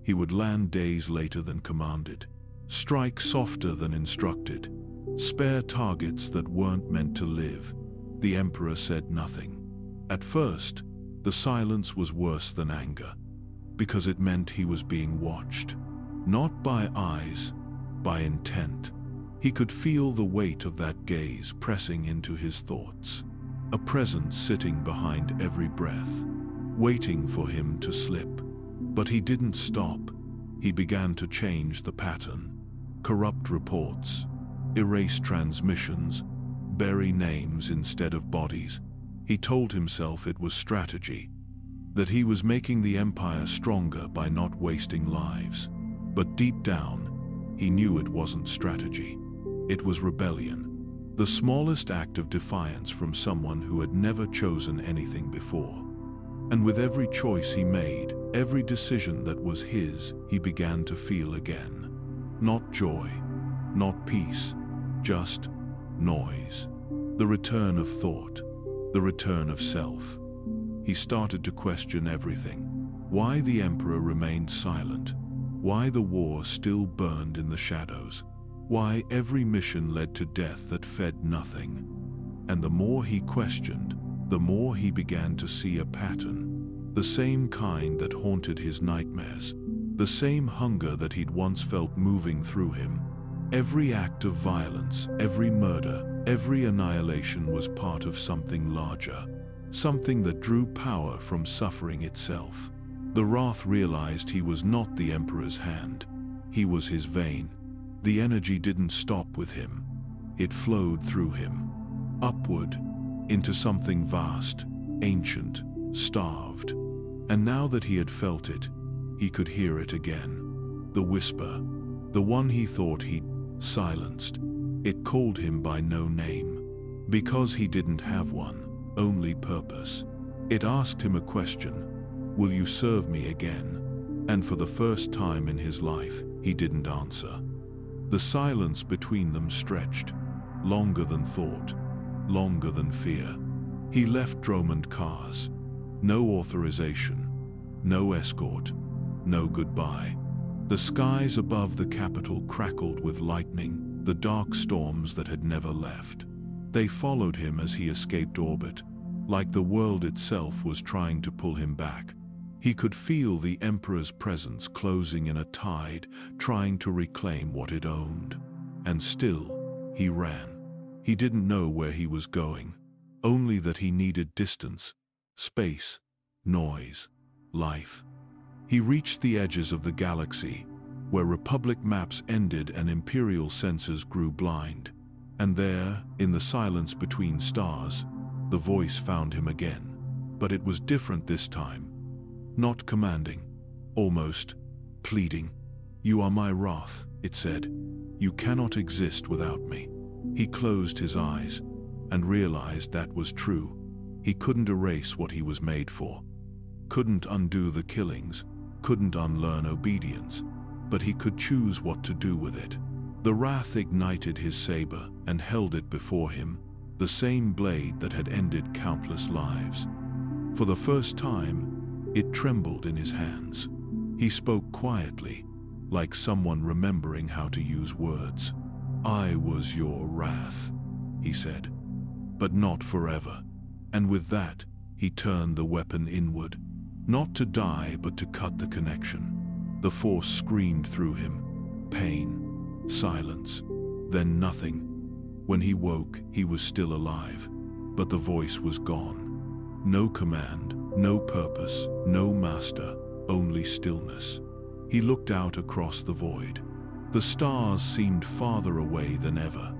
Speaker 1: He would land days later than commanded, strike softer than instructed, spare targets that weren't meant to live. The Emperor said nothing. At first, the silence was worse than anger, because it meant he was being watched. Not by eyes, by intent. He could feel the weight of that gaze pressing into his thoughts. A presence sitting behind every breath, waiting for him to slip. But he didn't stop. He began to change the pattern. Corrupt reports, erase transmissions, bury names instead of bodies. He told himself it was strategy, that he was making the Empire stronger by not wasting lives. But deep down, he knew it wasn't strategy. It was rebellion, the smallest act of defiance from someone who had never chosen anything before. And with every choice he made, every decision that was his, he began to feel again. Not joy, not peace, just noise. The return of thought, the return of self. He started to question everything. Why the Emperor remained silent, why the war still burned in the shadows, why every mission led to death that fed nothing. And the more he questioned, the more he began to see a pattern, the same kind that haunted his nightmares, the same hunger that he'd once felt moving through him. Every act of violence, every murder, every annihilation was part of something larger, something that drew power from suffering itself. The Wrath realized he was not the Emperor's hand. He was his vein. The energy didn't stop with him. It flowed through him, upward, into something vast, ancient, starved. And now that he had felt it, he could hear it again. The whisper, the one he thought he'd silenced. It called him by no name, because he didn't have one, only purpose. It asked him a question: will you serve me again? And for the first time in his life, he didn't answer. The silence between them stretched, longer than thought, longer than fear. He left Dromund Kaas. No authorization, no escort, no goodbye. The skies above the capital crackled with lightning, the dark storms that had never left. They followed him as he escaped orbit, like the world itself was trying to pull him back. He could feel the Emperor's presence closing in a tide, trying to reclaim what it owned. And still, he ran. He didn't know where he was going, only that he needed distance, space, noise, life. He reached the edges of the galaxy, where Republic maps ended and Imperial sensors grew blind. And there, in the silence between stars, the voice found him again. But it was different this time. Not commanding, almost pleading. "You are my wrath," it said. "You cannot exist without me." He closed his eyes and realized that was true. He couldn't erase what he was made for. Couldn't undo the killings, couldn't unlearn obedience, but he could choose what to do with it. The wrath ignited his saber and held it before him, the same blade that had ended countless lives. For the first time, it trembled in his hands. He spoke quietly, like someone remembering how to use words. "I was your wrath," he said, "but not forever." And with that, he turned the weapon inward, not to die but to cut the connection. The Force screamed through him. Pain, silence, then nothing. When he woke, he was still alive, but the voice was gone. No command, no purpose, no master, only stillness. He looked out across the void. The stars seemed farther away than ever,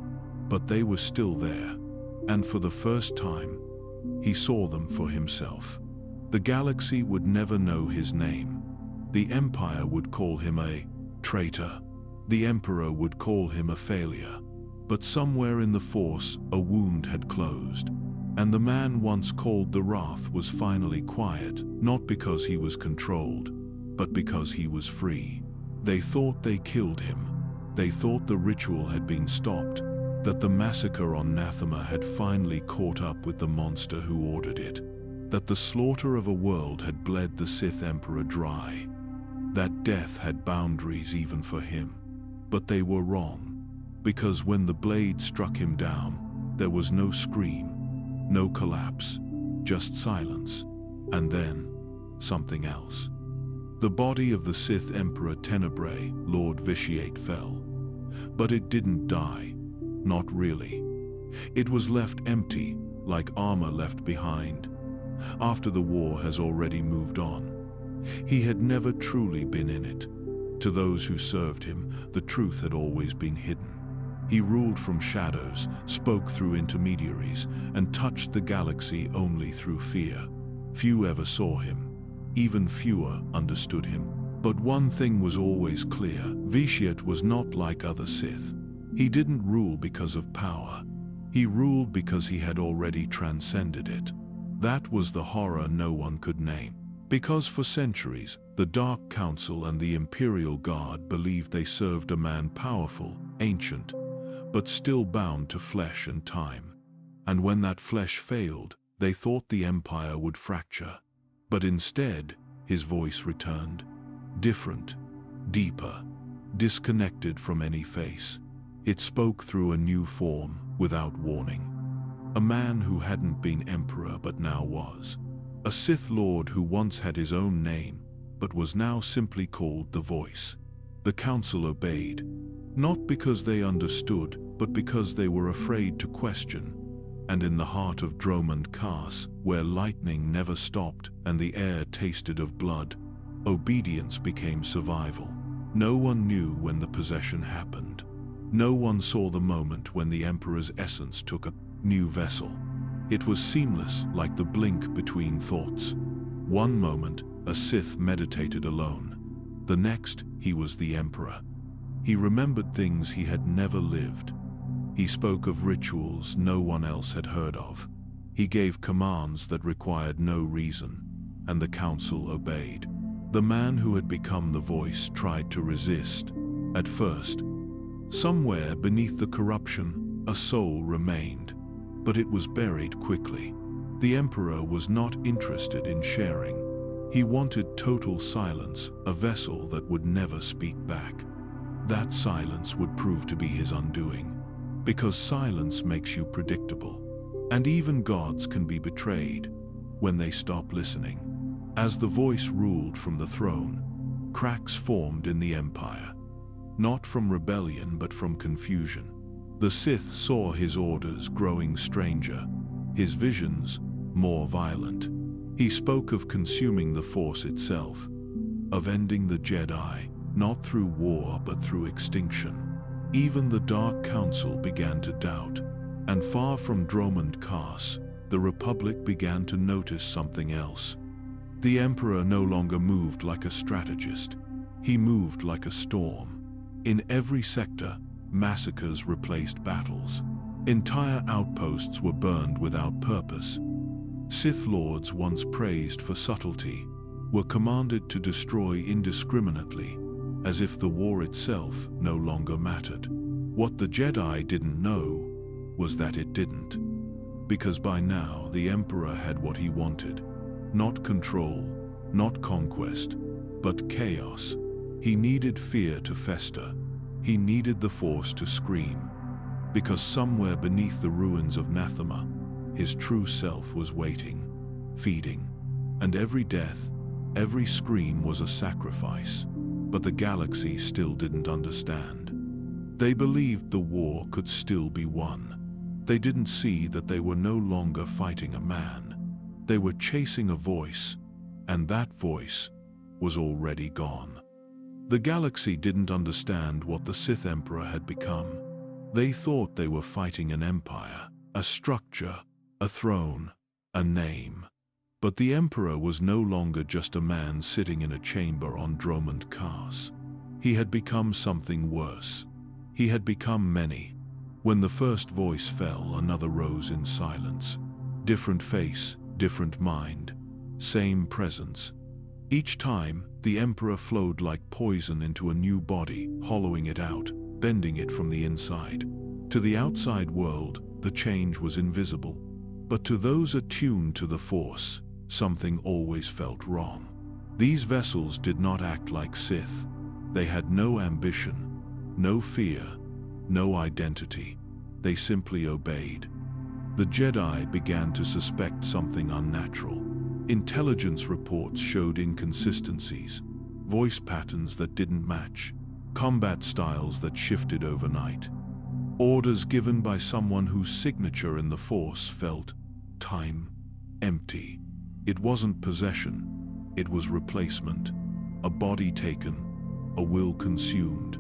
Speaker 1: but they were still there, and for the first time, he saw them for himself. The galaxy would never know his name. The Empire would call him a traitor. The Emperor would call him a failure. But somewhere in the Force, a wound had closed, and the man once called the Wrath was finally quiet, not because he was controlled, but because he was free. They thought they killed him. They thought the ritual had been stopped, that the massacre on Nathema had finally caught up with the monster who ordered it, that the slaughter of a world had bled the Sith Emperor dry, that death had boundaries even for him. But they were wrong, because when the blade struck him down, there was no scream, no collapse, just silence, and then something else. The body of the Sith Emperor Tenebrae, Lord Vitiate, fell. But it didn't die, not really. It was left empty, like armor left behind, after the war has already moved on. He had never truly been in it. To those who served him, the truth had always been hidden. He ruled from shadows, spoke through intermediaries, and touched the galaxy only through fear. Few ever saw him. Even fewer understood him. But one thing was always clear: Vitiate was not like other Sith. He didn't rule because of power. He ruled because he had already transcended it. That was the horror no one could name. Because for centuries, the Dark Council and the Imperial Guard believed they served a man powerful, ancient, but still bound to flesh and time. And when that flesh failed, they thought the Empire would fracture. But instead, his voice returned. Different, deeper, disconnected from any face. It spoke through a new form, without warning. A man who hadn't been emperor but now was. A Sith Lord who once had his own name, but was now simply called the Voice. The Council obeyed, not because they understood, but because they were afraid to question. And in the heart of Dromund Kaas, where lightning never stopped and the air tasted of blood, obedience became survival. No one knew when the possession happened. No one saw the moment when the Emperor's essence took a new vessel. It was seamless, like the blink between thoughts. One moment, a Sith meditated alone. The next, he was the Emperor. He remembered things he had never lived. He spoke of rituals no one else had heard of. He gave commands that required no reason, and the Council obeyed. The man who had become the Voice tried to resist. At first, somewhere beneath the corruption, a soul remained. But it was buried quickly. The Emperor was not interested in sharing. He wanted total silence, a vessel that would never speak back. That silence would prove to be his undoing, because silence makes you predictable. And even gods can be betrayed when they stop listening. As the Voice ruled from the throne, cracks formed in the Empire. Not from rebellion but from confusion. The Sith saw his orders growing stranger, his visions more violent. He spoke of consuming the Force itself, of ending the Jedi, not through war but through extinction. Even the Dark Council began to doubt, and far from Dromund Kaas, the Republic began to notice something else. The Emperor no longer moved like a strategist. He moved like a storm. In every sector, massacres replaced battles. Entire outposts were burned without purpose. Sith Lords, once praised for subtlety, were commanded to destroy indiscriminately, as if the war itself no longer mattered. What the Jedi didn't know was that it didn't. Because by now the Emperor had what he wanted. Not control, not conquest, but chaos. He needed fear to fester. He needed the Force to scream, because somewhere beneath the ruins of Nathema, his true self was waiting, feeding. And every death, every scream was a sacrifice. But the galaxy still didn't understand. They believed the war could still be won. They didn't see that they were no longer fighting a man. They were chasing a voice, and that voice was already gone. The galaxy didn't understand what the Sith Emperor had become. They thought they were fighting an empire, a structure, a throne, a name. But the Emperor was no longer just a man sitting in a chamber on Dromund Kaas. He had become something worse. He had become many. When the first voice fell, another rose in silence. Different face, different mind, same presence. Each time, the Emperor flowed like poison into a new body, hollowing it out, bending it from the inside. To the outside world, the change was invisible. But to those attuned to the Force, something always felt wrong. These vessels did not act like Sith. They had no ambition, no fear, no identity. They simply obeyed. The Jedi began to suspect something unnatural. Intelligence reports showed inconsistencies, voice patterns that didn't match, combat styles that shifted overnight. Orders given by someone whose signature in the Force felt empty. It wasn't possession, it was replacement. A body taken, a will consumed.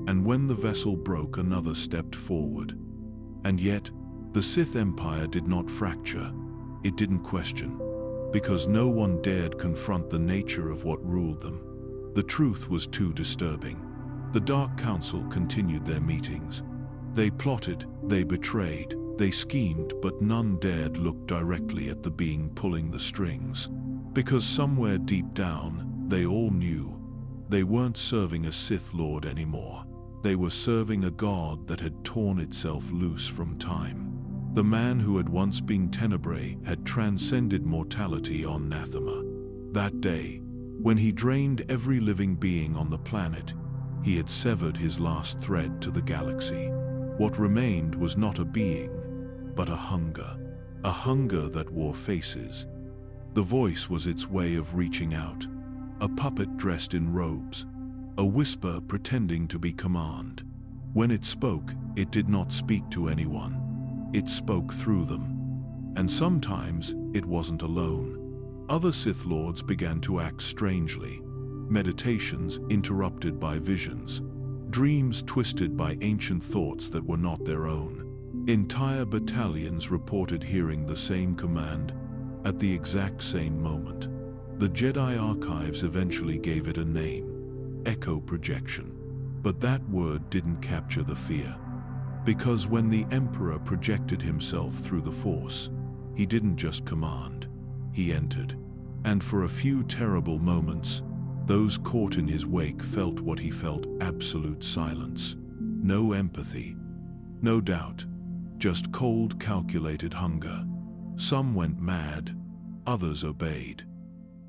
Speaker 1: And when the vessel broke, another stepped forward. And yet, the Sith Empire did not fracture. It didn't question. Because no one dared confront the nature of what ruled them. The truth was too disturbing. The Dark Council continued their meetings. They plotted, they betrayed, they schemed, but none dared look directly at the being pulling the strings. Because somewhere deep down, they all knew. They weren't serving a Sith Lord anymore. They were serving a god that had torn itself loose from time. The man who had once been Tenebrae had transcended mortality on Nathema. That day, when he drained every living being on the planet, he had severed his last thread to the galaxy. What remained was not a being, but a hunger that wore faces. The voice was its way of reaching out, a puppet dressed in robes, a whisper pretending to be command. When it spoke, it did not speak to anyone. It spoke through them. And sometimes it wasn't alone. Other Sith Lords began to act strangely. Meditations interrupted by visions. Dreams twisted by ancient thoughts that were not their own. Entire battalions reported hearing the same command at the exact same moment. The Jedi archives eventually gave it a name: echo projection. But that word didn't capture the fear. Because when the Emperor projected himself through the Force, he didn't just command, he entered. And for a few terrible moments, those caught in his wake felt what he felt: absolute silence. No empathy, no doubt, just cold, calculated hunger. Some went mad, others obeyed.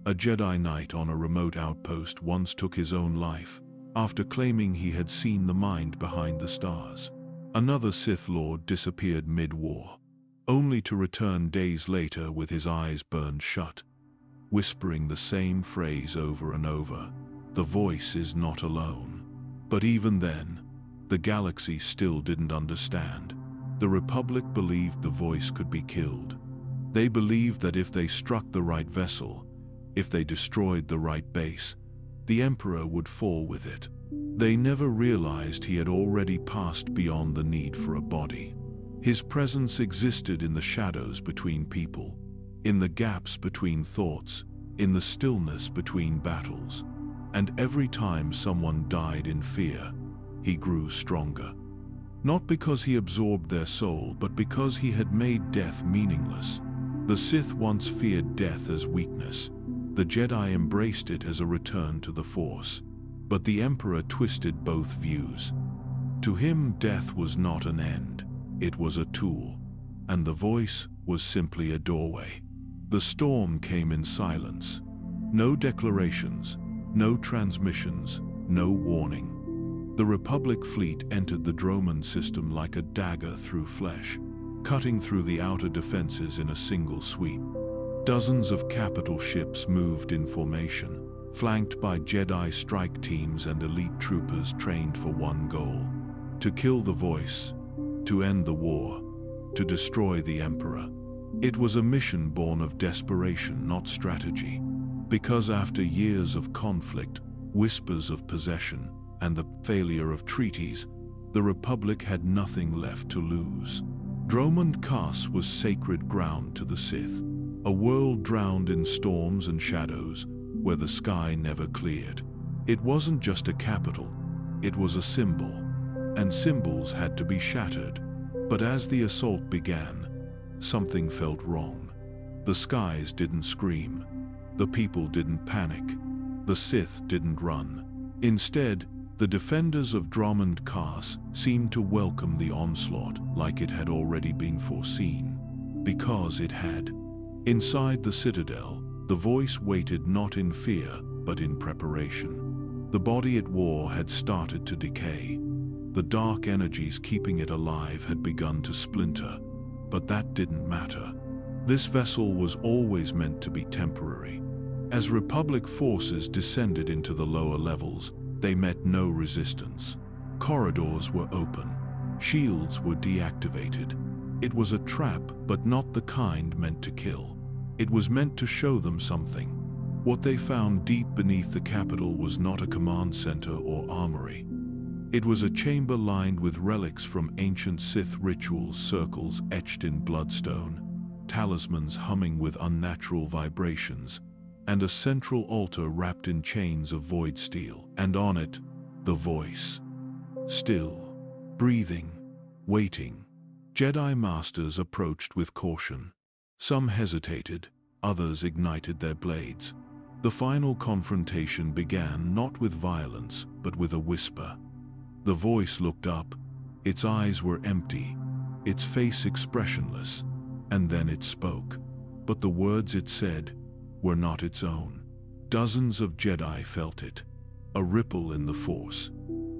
Speaker 1: A Jedi Knight on a remote outpost once took his own life, after claiming he had seen the mind behind the stars. Another Sith Lord disappeared mid-war, only to return days later with his eyes burned shut, whispering the same phrase over and over: "The voice is not alone." But even then, the galaxy still didn't understand. The Republic believed the voice could be killed. They believed that if they struck the right vessel, if they destroyed the right base, the Emperor would fall with it. They never realized he had already passed beyond the need for a body. His presence existed in the shadows between people, in the gaps between thoughts, in the stillness between battles. And every time someone died in fear, he grew stronger. Not because he absorbed their soul, but because he had made death meaningless. The Sith once feared death as weakness. The Jedi embraced it as a return to the Force. But the Emperor twisted both views. To him, death was not an end. It was a tool. And the voice was simply a doorway. The storm came in silence. No declarations, no transmissions, no warning. The Republic fleet entered the Dromund system like a dagger through flesh, cutting through the outer defenses in a single sweep. Dozens of capital ships moved in formation, flanked by Jedi strike teams and elite troopers trained for one goal: to kill the voice, to end the war, to destroy the Emperor. It was a mission born of desperation, not strategy. Because after years of conflict, whispers of possession, and the failure of treaties, the Republic had nothing left to lose. Dromund Kaas was sacred ground to the Sith, a world drowned in storms and shadows, where the sky never cleared. It wasn't just a capital, it was a symbol, and symbols had to be shattered. But as the assault began, something felt wrong. The skies didn't scream, the people didn't panic, the Sith didn't run. Instead, the defenders of Dromund Kaas seemed to welcome the onslaught like it had already been foreseen. Because it had. Inside the citadel, the voice waited not in fear, but in preparation. The body it wore had started to decay. The dark energies keeping it alive had begun to splinter, but that didn't matter. This vessel was always meant to be temporary. As Republic forces descended into the lower levels, they met no resistance. Corridors were open. Shields were deactivated. It was a trap, but not the kind meant to kill. It was meant to show them something. What they found deep beneath the capital was not a command center or armory. It was a chamber lined with relics from ancient Sith rituals, circles etched in bloodstone, talismans humming with unnatural vibrations, and a central altar wrapped in chains of void steel. And on it, the voice. Still, breathing, waiting. Jedi Masters approached with caution. Some hesitated, others ignited their blades. The final confrontation began not with violence, but with a whisper. The voice looked up. Its eyes were empty, its face expressionless, and then it spoke. But the words it said were not its own. Dozens of Jedi felt it. A ripple in the Force.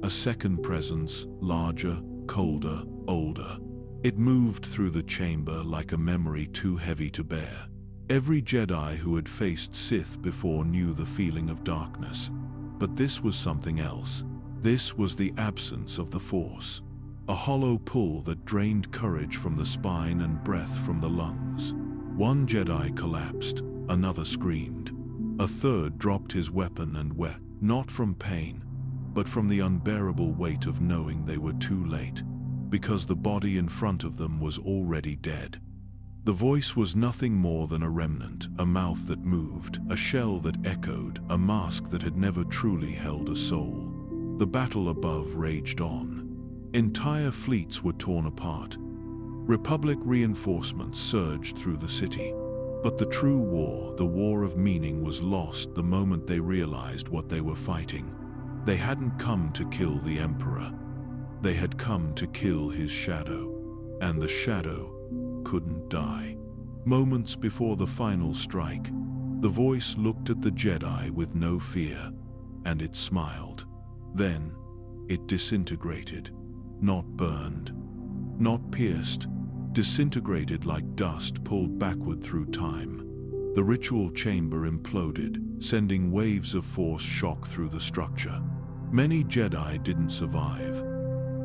Speaker 1: A second presence, larger, colder, older. It moved through the chamber like a memory too heavy to bear. Every Jedi who had faced Sith before knew the feeling of darkness. But this was something else. This was the absence of the Force. A hollow pull that drained courage from the spine and breath from the lungs. One Jedi collapsed, another screamed. A third dropped his weapon and wept, not from pain, but from the unbearable weight of knowing they were too late, because the body in front of them was already dead. The voice was nothing more than a remnant, a mouth that moved, a shell that echoed, a mask that had never truly held a soul. The battle above raged on. Entire fleets were torn apart. Republic reinforcements surged through the city. But the true war, the war of meaning, was lost the moment they realized what they were fighting. They hadn't come to kill the Emperor. They had come to kill his shadow. And the shadow couldn't die. Moments before the final strike, the voice looked at the Jedi with no fear, and it smiled. Then, it disintegrated. Not burned, not pierced, disintegrated like dust pulled backward through time. The ritual chamber imploded, sending waves of Force shock through the structure. Many Jedi didn't survive.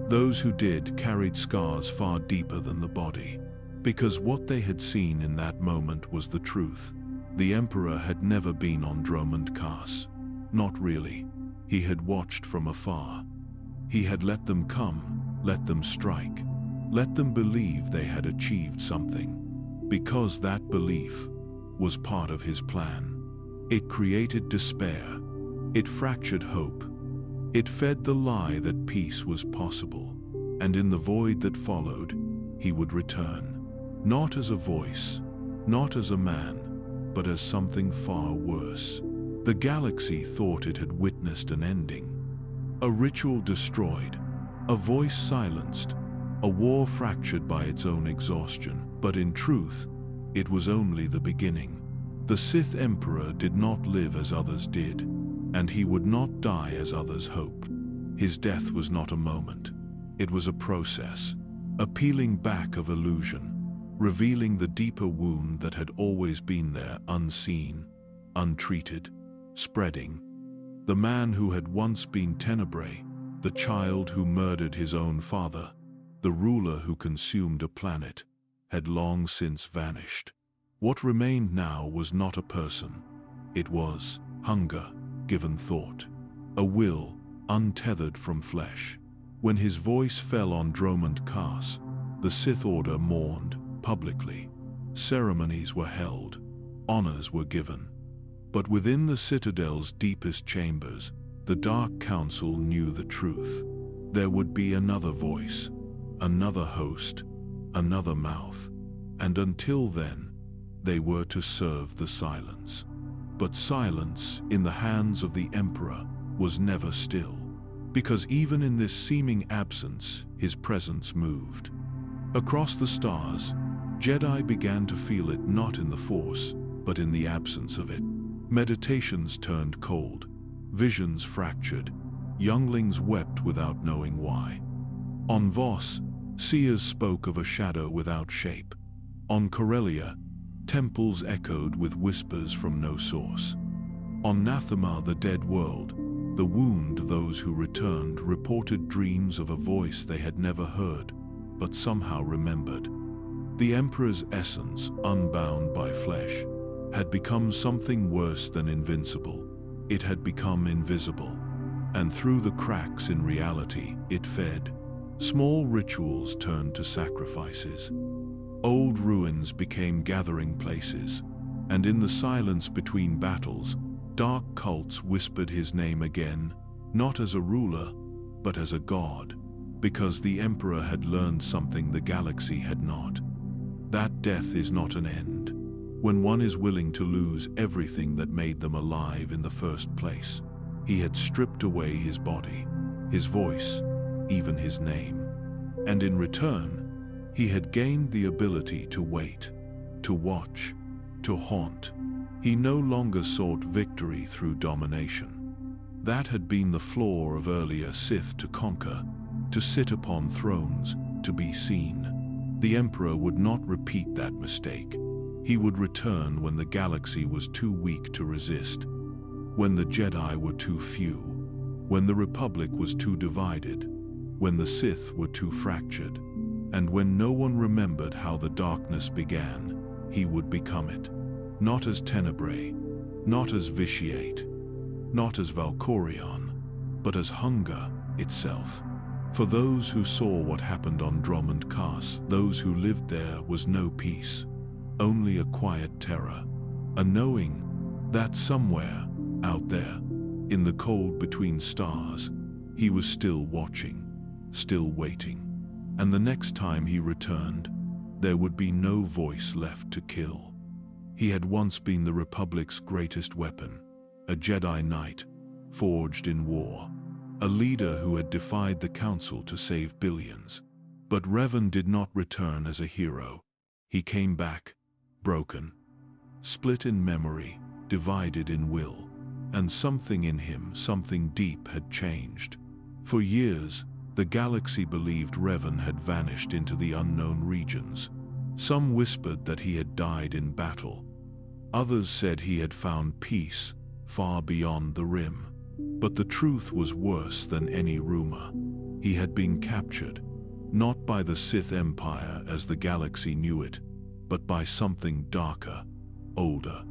Speaker 1: Those who did carried scars far deeper than the body, because what they had seen in that moment was the truth. The Emperor had never been on Dromund Kaas. Not really. He had watched from afar. He had let them come, let them strike, let them believe they had achieved something. Because that belief was part of his plan. It created despair. It fractured hope. It fed the lie that peace was possible. And in the void that followed, he would return. Not as a voice, not as a man, but as something far worse. The galaxy thought it had witnessed an ending. A ritual destroyed, a voice silenced, a war fractured by its own exhaustion. But in truth, it was only the beginning. The Sith Emperor did not live as others did, and he would not die as others hoped. His death was not a moment. It was a process, a peeling back of illusion, revealing the deeper wound that had always been there, unseen, untreated, spreading. The man who had once been Tenebrae, the child who murdered his own father, the ruler who consumed a planet, had long since vanished. What remained now was not a person. It was hunger, given thought. A will, untethered from flesh. When his voice fell on Dromund Kaas, the Sith Order mourned publicly. Ceremonies were held. Honors were given. But within the Citadel's deepest chambers, the Dark Council knew the truth. There would be another voice, another host, another mouth, and until then, they were to serve the silence. But silence, in the hands of the Emperor, was never still, because even in this seeming absence, his presence moved. Across the stars, Jedi began to feel it not in the Force, but in the absence of it. Meditations turned cold, visions fractured, younglings wept without knowing why. On Voss, seers spoke of a shadow without shape. On Corellia, temples echoed with whispers from no source. On Nathema, the dead world, the wound those who returned reported dreams of a voice they had never heard, but somehow remembered. The Emperor's essence, unbound by flesh, had become something worse than invincible. It had become invisible, and through the cracks in reality, it fed. Small rituals turned to sacrifices. Old ruins became gathering places, and in the silence between battles, dark cults whispered his name again, not as a ruler, but as a god, because the Emperor had learned something the galaxy had not. That death is not an end. When one is willing to lose everything that made them alive in the first place, he had stripped away his body, his voice, even his name. And in return, he had gained the ability to wait, to watch, to haunt. He no longer sought victory through domination. That had been the flaw of earlier Sith: to conquer, to sit upon thrones, to be seen. The Emperor would not repeat that mistake. He would return when the galaxy was too weak to resist, when the Jedi were too few, when the Republic was too divided, when the Sith were too fractured, and when no one remembered how the darkness began. He would become it. Not as Tenebrae, not as Vitiate, not as Valkorion, but as hunger itself. For those who saw what happened on Dromund Kaas, those who lived there, was no peace, only a quiet terror, a knowing that somewhere, out there, in the cold between stars, he was still watching, still waiting, and the next time he returned, there would be no voice left to kill. He had once been the Republic's greatest weapon, a Jedi Knight, forged in war, a leader who had defied the Council to save billions. But Revan did not return as a hero. He came back, broken, split in memory, divided in will, and something in him, something deep, had changed. For years, the galaxy believed Revan had vanished into the unknown regions. Some whispered that he had died in battle. Others said he had found peace far beyond the rim. But the truth was worse than any rumor. He had been captured, not by the Sith Empire as the galaxy knew it, but by something darker, older.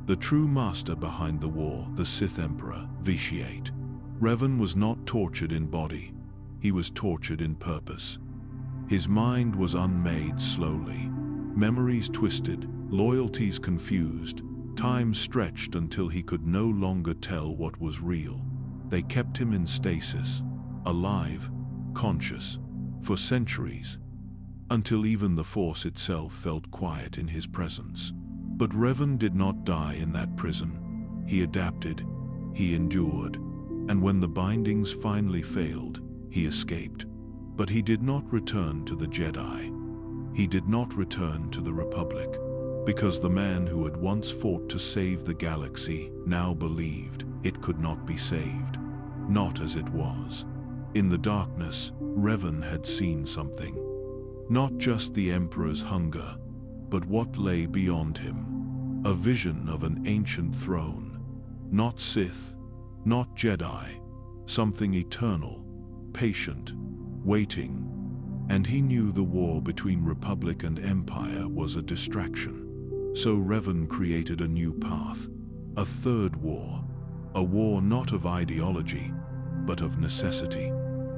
Speaker 1: The true master behind the war, the Sith Emperor, Vitiate. Revan was not tortured in body. He was tortured in purpose. His mind was unmade slowly, memories twisted, loyalties confused, time stretched until he could no longer tell what was real. They kept him in stasis, alive, conscious, for centuries, until even the Force itself felt quiet in his presence. But Revan did not die in that prison. He adapted, he endured, and when the bindings finally failed, he escaped. But he did not return to the Jedi. He did not return to the Republic, because the man who had once fought to save the galaxy now believed it could not be saved, not as it was. In the darkness, Revan had seen something. Not just the Emperor's hunger, but what lay beyond him. A vision of an ancient throne. Not Sith, not Jedi. Something eternal, patient, waiting. And he knew the war between Republic and Empire was a distraction. So Revan created a new path, a third war, a war not of ideology, but of necessity.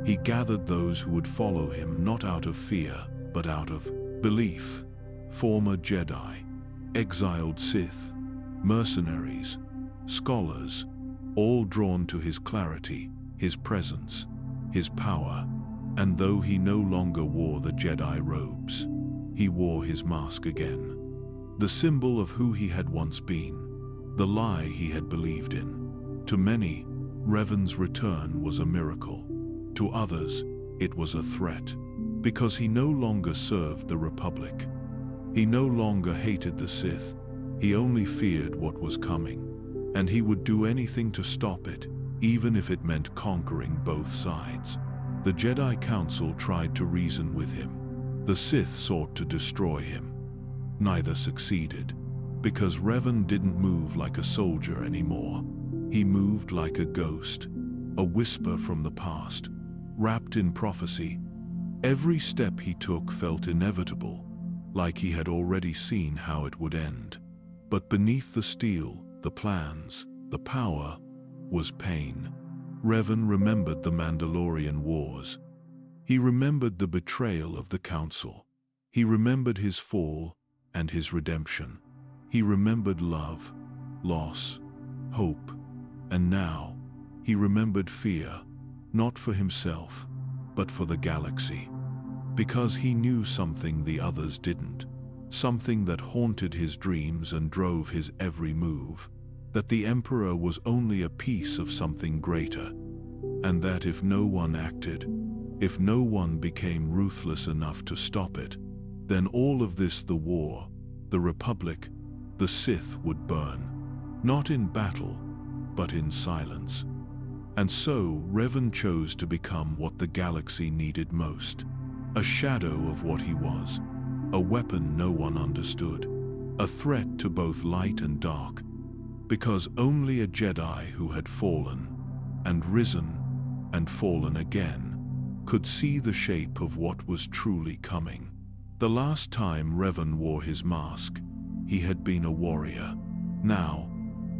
Speaker 1: He gathered those who would follow him not out of fear, but out of belief. Former Jedi, exiled Sith, mercenaries, scholars, all drawn to his clarity, his presence, his power. And though he no longer wore the Jedi robes, he wore his mask again. The symbol of who he had once been, the lie he had believed in. To many, Revan's return was a miracle. To others, it was a threat, because he no longer served the Republic. He no longer hated the Sith, he only feared what was coming. And he would do anything to stop it, even if it meant conquering both sides. The Jedi Council tried to reason with him. The Sith sought to destroy him. Neither succeeded, because Revan didn't move like a soldier anymore. He moved like a ghost, a whisper from the past, wrapped in prophecy. Every step he took felt inevitable, like he had already seen how it would end. But beneath the steel, the plans, the power, was pain. Revan remembered the Mandalorian Wars. He remembered the betrayal of the Council. He remembered his fall and his redemption. He remembered love, loss, hope, and now he remembered fear, not for himself, but for the galaxy. Because he knew something the others didn't, something that haunted his dreams and drove his every move. That the Emperor was only a piece of something greater, and that if no one acted, if no one became ruthless enough to stop it, then all of this, the war, the Republic, the Sith, would burn, not in battle, but in silence. And so Revan chose to become what the galaxy needed most, a shadow of what he was, a weapon no one understood, a threat to both light and dark. Because only a Jedi who had fallen, and risen, and fallen again, could see the shape of what was truly coming. The last time Revan wore his mask, he had been a warrior. Now,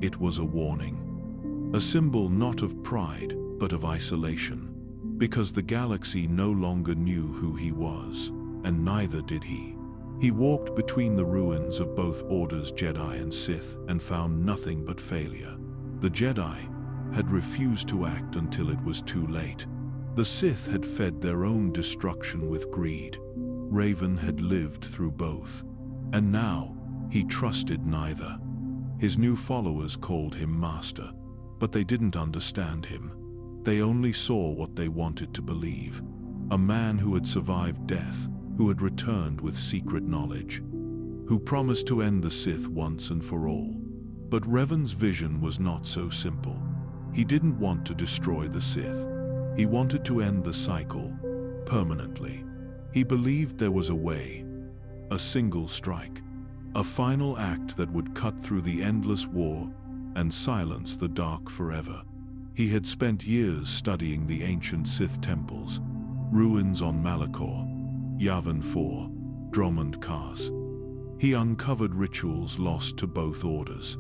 Speaker 1: it was a warning. A symbol not of pride, but of isolation. Because the galaxy no longer knew who he was, and neither did he. He walked between the ruins of both orders, Jedi and Sith, and found nothing but failure. The Jedi had refused to act until it was too late. The Sith had fed their own destruction with greed. Revan had lived through both. And now, he trusted neither. His new followers called him Master, but they didn't understand him. They only saw what they wanted to believe. A man who had survived death, who had returned with secret knowledge, who promised to end the Sith once and for all. But Revan's vision was not so simple. He didn't want to destroy the Sith. He wanted to end the cycle, permanently. He believed there was a way, a single strike, a final act that would cut through the endless war and silence the dark forever. He had spent years studying the ancient Sith temples, ruins on Malachor, Yavin 4, Dromund Kaas. He uncovered rituals lost to both orders.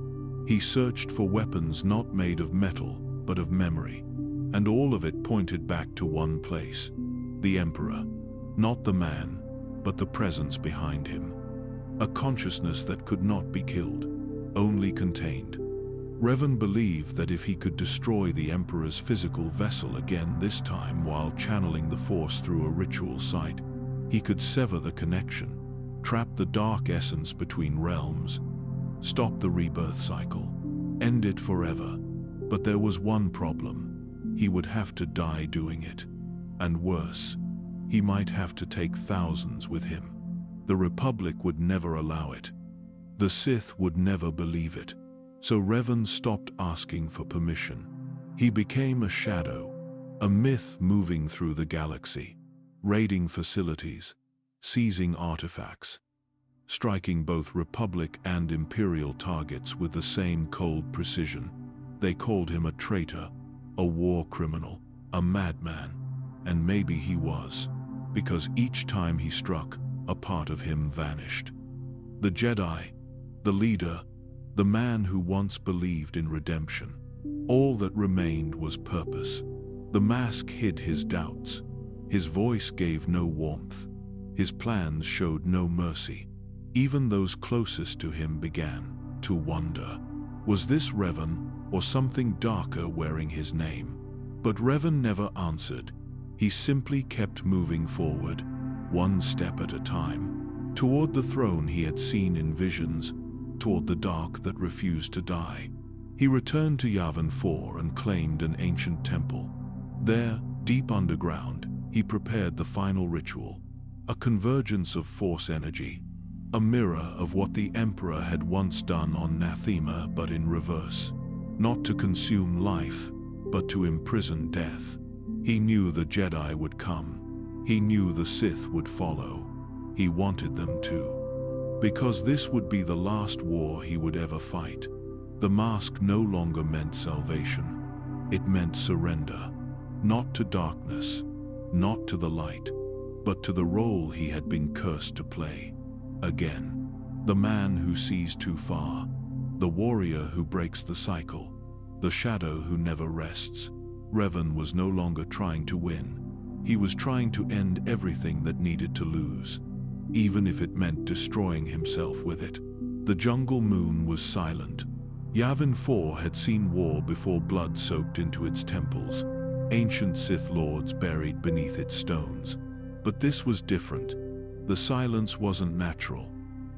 Speaker 1: He searched for weapons not made of metal, but of memory. And all of it pointed back to one place, the Emperor. Not the man, but the presence behind him. A consciousness that could not be killed, only contained. Revan believed that if he could destroy the Emperor's physical vessel again, this time while channeling the Force through a ritual site, he could sever the connection, trap the dark essence between realms, stop the rebirth cycle, end it forever. But there was one problem. He would have to die doing it. And worse, he might have to take thousands with him. The Republic would never allow it. The Sith would never believe it. So Revan stopped asking for permission. He became a shadow, a myth moving through the galaxy, raiding facilities, seizing artifacts, striking both Republic and Imperial targets with the same cold precision. They called him a traitor, a war criminal, a madman, and maybe he was. because each time he struck, a part of him vanished. The Jedi, the leader, the man who once believed in redemption. All that remained was purpose. The mask hid his doubts. His voice gave no warmth. His plans showed no mercy. Even those closest to him began to wonder. Was this Revan, or something darker wearing his name? But Revan never answered. He simply kept moving forward, one step at a time, toward the throne he had seen in visions, toward the dark that refused to die. He returned to Yavin 4 and claimed an ancient temple. There, deep underground, he prepared the final ritual, a convergence of force energy, a mirror of what the Emperor had once done on Nathema, but in reverse. Not to consume life, but to imprison death. He knew the Jedi would come. He knew the Sith would follow. He wanted them to. Because this would be the last war he would ever fight. The mask no longer meant salvation. It meant surrender. Not to darkness, not to the light, but to the role he had been cursed to play. Again, the man who sees too far, the warrior who breaks the cycle, the shadow who never rests. Revan was no longer trying to win. He was trying to end everything that needed to lose, even if it meant destroying himself with it. The jungle moon was silent. Yavin 4 had seen war before blood soaked into its temples, ancient Sith lords buried beneath its stones. But this was different. The silence wasn't natural.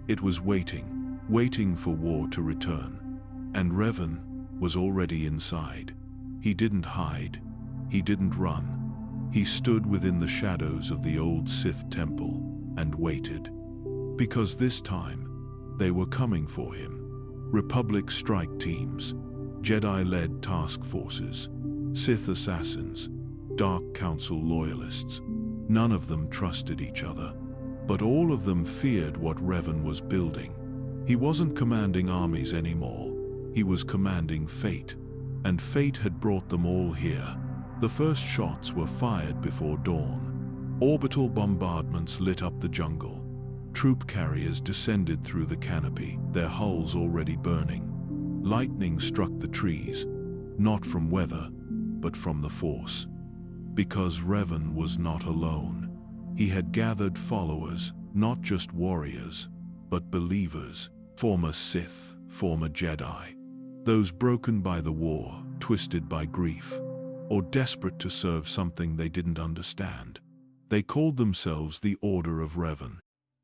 Speaker 1: It was waiting for war to return. And Revan was already inside. He didn't hide. He didn't run. He stood within the shadows of the old Sith temple and waited. Because this time, they were coming for him. Republic strike teams, Jedi-led task forces, Sith assassins, Dark Council loyalists. None of them trusted each other, but all of them feared what Revan was building. He wasn't commanding armies anymore. He was commanding fate, and fate had brought them all here. The first shots were fired before dawn. Orbital bombardments lit up the jungle. Troop carriers descended through the canopy, their hulls already burning. Lightning struck the trees, not from weather, but from the Force. Because Revan was not alone. He had gathered followers, not just warriors, but believers, former Sith, former Jedi. Those broken by the war, twisted by grief, or desperate to serve something they didn't understand. They called themselves the Order of Revan.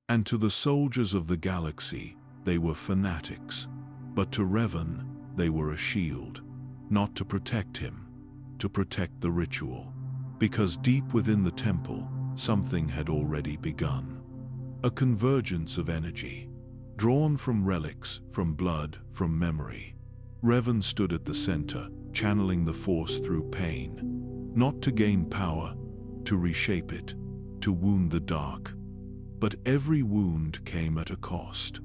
Speaker 1: And to the soldiers of the galaxy, they were fanatics. But to Revan, they were a shield. Not to protect him, to protect the ritual. Because deep within the temple, something had already begun. A convergence of energy, drawn from relics, from blood, from memory. Revan stood at the center, channeling the Force through pain. Not to gain power, to reshape it, to wound the dark. But every wound came at a cost.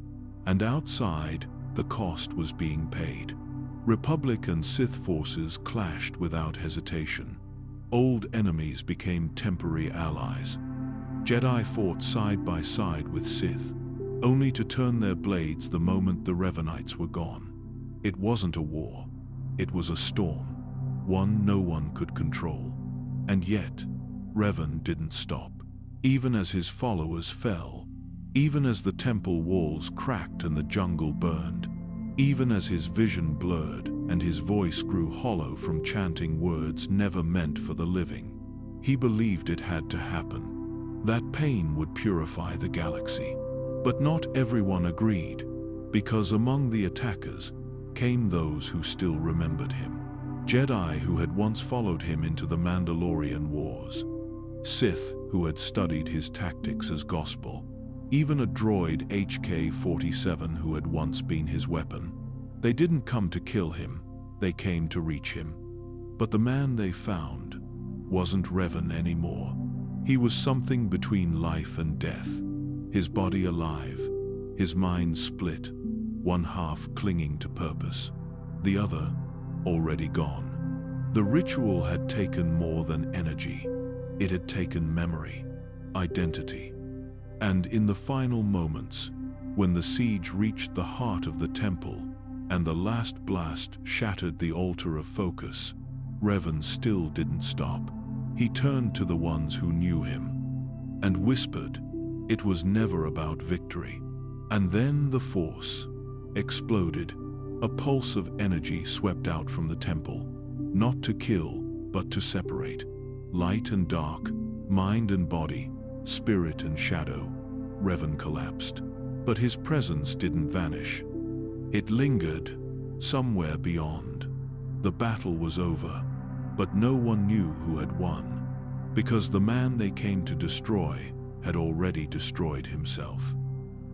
Speaker 1: And outside, the cost was being paid. Republic and Sith forces clashed without hesitation. Old enemies became temporary allies. Jedi fought side by side with Sith, only to turn their blades the moment the Revanites were gone. It wasn't a war. It was a storm, one no one could control. And yet, Revan didn't stop. Even as his followers fell, even as the temple walls cracked and the jungle burned, even as his vision blurred and his voice grew hollow from chanting words never meant for the living, he believed it had to happen. That pain would purify the galaxy. But not everyone agreed, because among the attackers came those who still remembered him. Jedi who had once followed him into the Mandalorian Wars. Sith who had studied his tactics as gospel. Even a droid HK-47 who had once been his weapon. They didn't come to kill him, they came to reach him. But the man they found wasn't Revan anymore. He was something between life and death. His body alive, his mind split, one half clinging to purpose, the other already gone. The ritual had taken more than energy. It had taken memory. identity. And in the final moments, when the siege reached the heart of the temple, and the last blast shattered the altar of focus, Revan still didn't stop. He turned to the ones who knew him and whispered, "It was never about victory." And then the Force exploded. A pulse of energy swept out from the temple, not to kill, but to separate. Light and dark, mind and body, spirit and shadow. Revan collapsed. But his presence didn't vanish. It lingered, somewhere beyond. The battle was over, but no one knew who had won, because the man they came to destroy had already destroyed himself.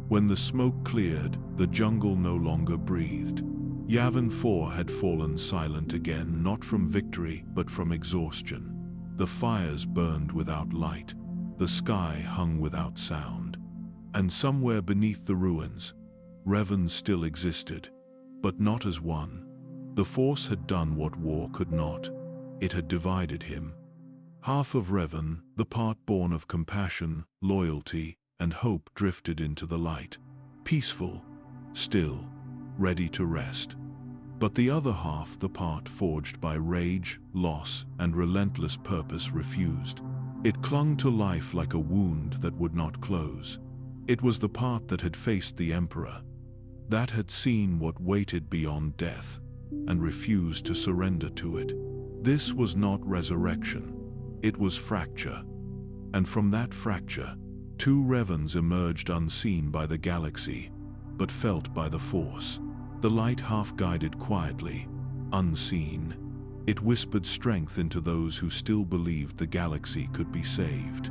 Speaker 1: When the smoke cleared, the jungle no longer breathed. Yavin 4 had fallen silent again, not from victory, but from exhaustion. The fires burned without light. The sky hung without sound. And somewhere beneath the ruins, Revan still existed, but not as one. The Force had done what war could not. It had divided him. Half of Revan, the part born of compassion, loyalty, and hope, drifted into the light, peaceful, still, ready to rest. But the other half, the part forged by rage, loss, and relentless purpose, refused. It clung to life like a wound that would not close. It was the part that had faced the Emperor, that had seen what waited beyond death, and refused to surrender to it. This was not resurrection. It was fracture. And from that fracture, two Revans emerged, unseen by the galaxy, but felt by the Force. The light half guided quietly, unseen. It whispered strength into those who still believed the galaxy could be saved.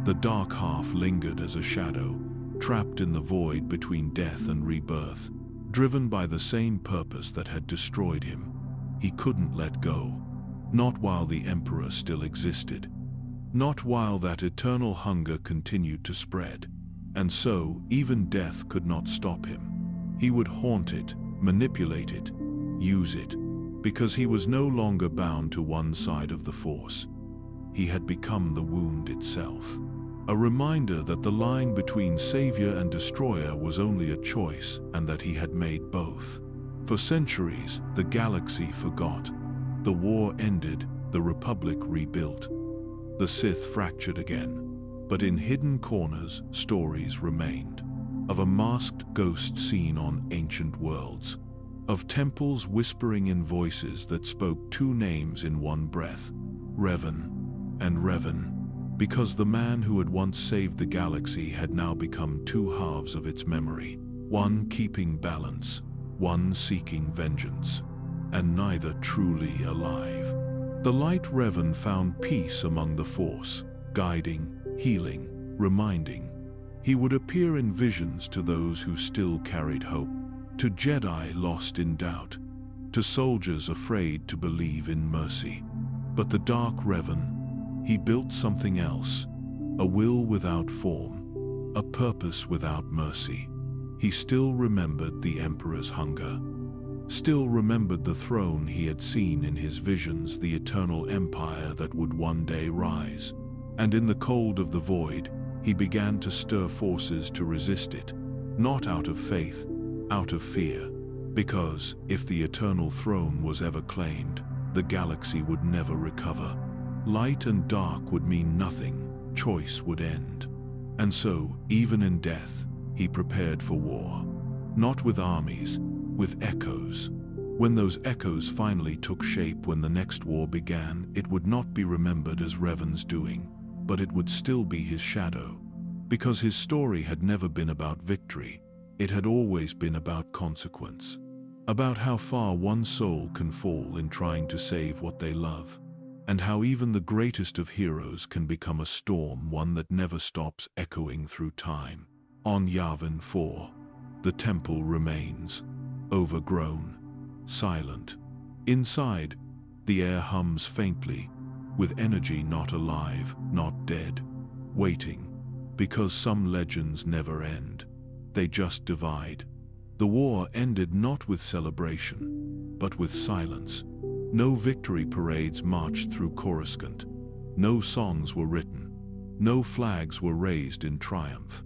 Speaker 1: The dark half lingered as a shadow, trapped in the void between death and rebirth, driven by the same purpose that had destroyed him. He couldn't let go. Not while the Emperor still existed. Not while that eternal hunger continued to spread. And so, even death could not stop him. He would haunt it, manipulate it, use it, because he was no longer bound to one side of the Force. He had become the wound itself. A reminder that the line between savior and destroyer was only a choice, and that he had made both. For centuries, the galaxy forgot. The war ended, the Republic rebuilt. The Sith fractured again. But in hidden corners, stories remained. Of a masked ghost seen on ancient worlds. Of temples whispering in voices that spoke two names in one breath. Revan and Revan. Because the man who had once saved the galaxy had now become two halves of its memory. One keeping balance, one seeking vengeance. And neither truly alive. The light Revan found peace among the Force, guiding, healing, reminding. He would appear in visions to those who still carried hope, to Jedi lost in doubt, to soldiers afraid to believe in mercy. But the dark Revan, he built something else, a will without form, a purpose without mercy. He still remembered the Emperor's hunger, still remembered the throne he had seen in his visions, the eternal empire that would one day rise. And in the cold of the void, he began to stir forces to resist it, not out of faith, out of fear, because if the eternal throne was ever claimed, the galaxy would never recover. Light and dark would mean nothing, choice would end. And so, even in death, he prepared for war. Not with armies, with echoes. When those echoes finally took shape, when the next war began, it would not be remembered as Revan's doing, but it would still be his shadow. Because his story had never been about victory, it had always been about consequence. About how far one soul can fall in trying to save what they love. And how even the greatest of heroes can become a storm, one that never stops echoing through time. On Yavin 4, the temple remains, overgrown, silent. Inside, the air hums faintly, with energy not alive, not dead, waiting, because some legends never end. They just divide. The war ended not with celebration, but with silence. No victory parades marched through Coruscant. No songs were written. No flags were raised in triumph.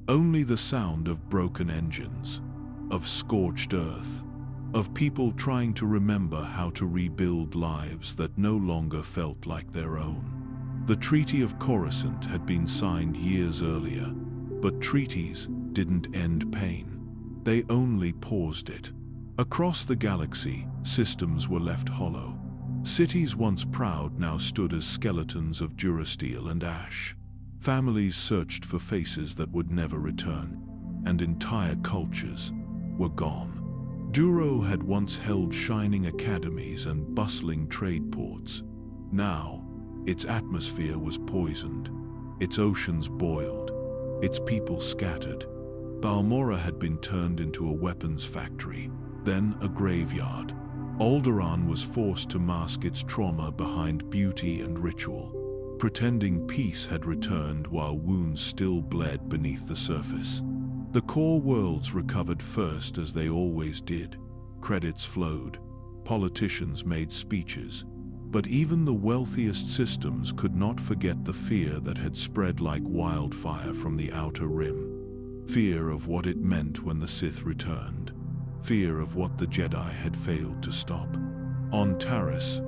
Speaker 1: Only the sound of broken engines, of scorched earth, of people trying to remember how to rebuild lives that no longer felt like their own. The Treaty of Coruscant had been signed years earlier, but treaties didn't end pain. They only paused it. Across the galaxy, systems were left hollow. Cities once proud now stood as skeletons of durasteel and ash. Families searched for faces that would never return, and entire cultures were gone. Duro had once held shining academies and bustling trade ports. Now, its atmosphere was poisoned, its oceans boiled, its people scattered. Balmorra had been turned into a weapons factory, then a graveyard. Alderaan was forced to mask its trauma behind beauty and ritual, pretending peace had returned while wounds still bled beneath the surface. The core worlds recovered first, as they always did. Credits flowed, politicians made speeches, but even the wealthiest systems could not forget the fear that had spread like wildfire from the outer rim. Fear of what it meant when the Sith returned. Fear of what the Jedi had failed to stop. On Taris,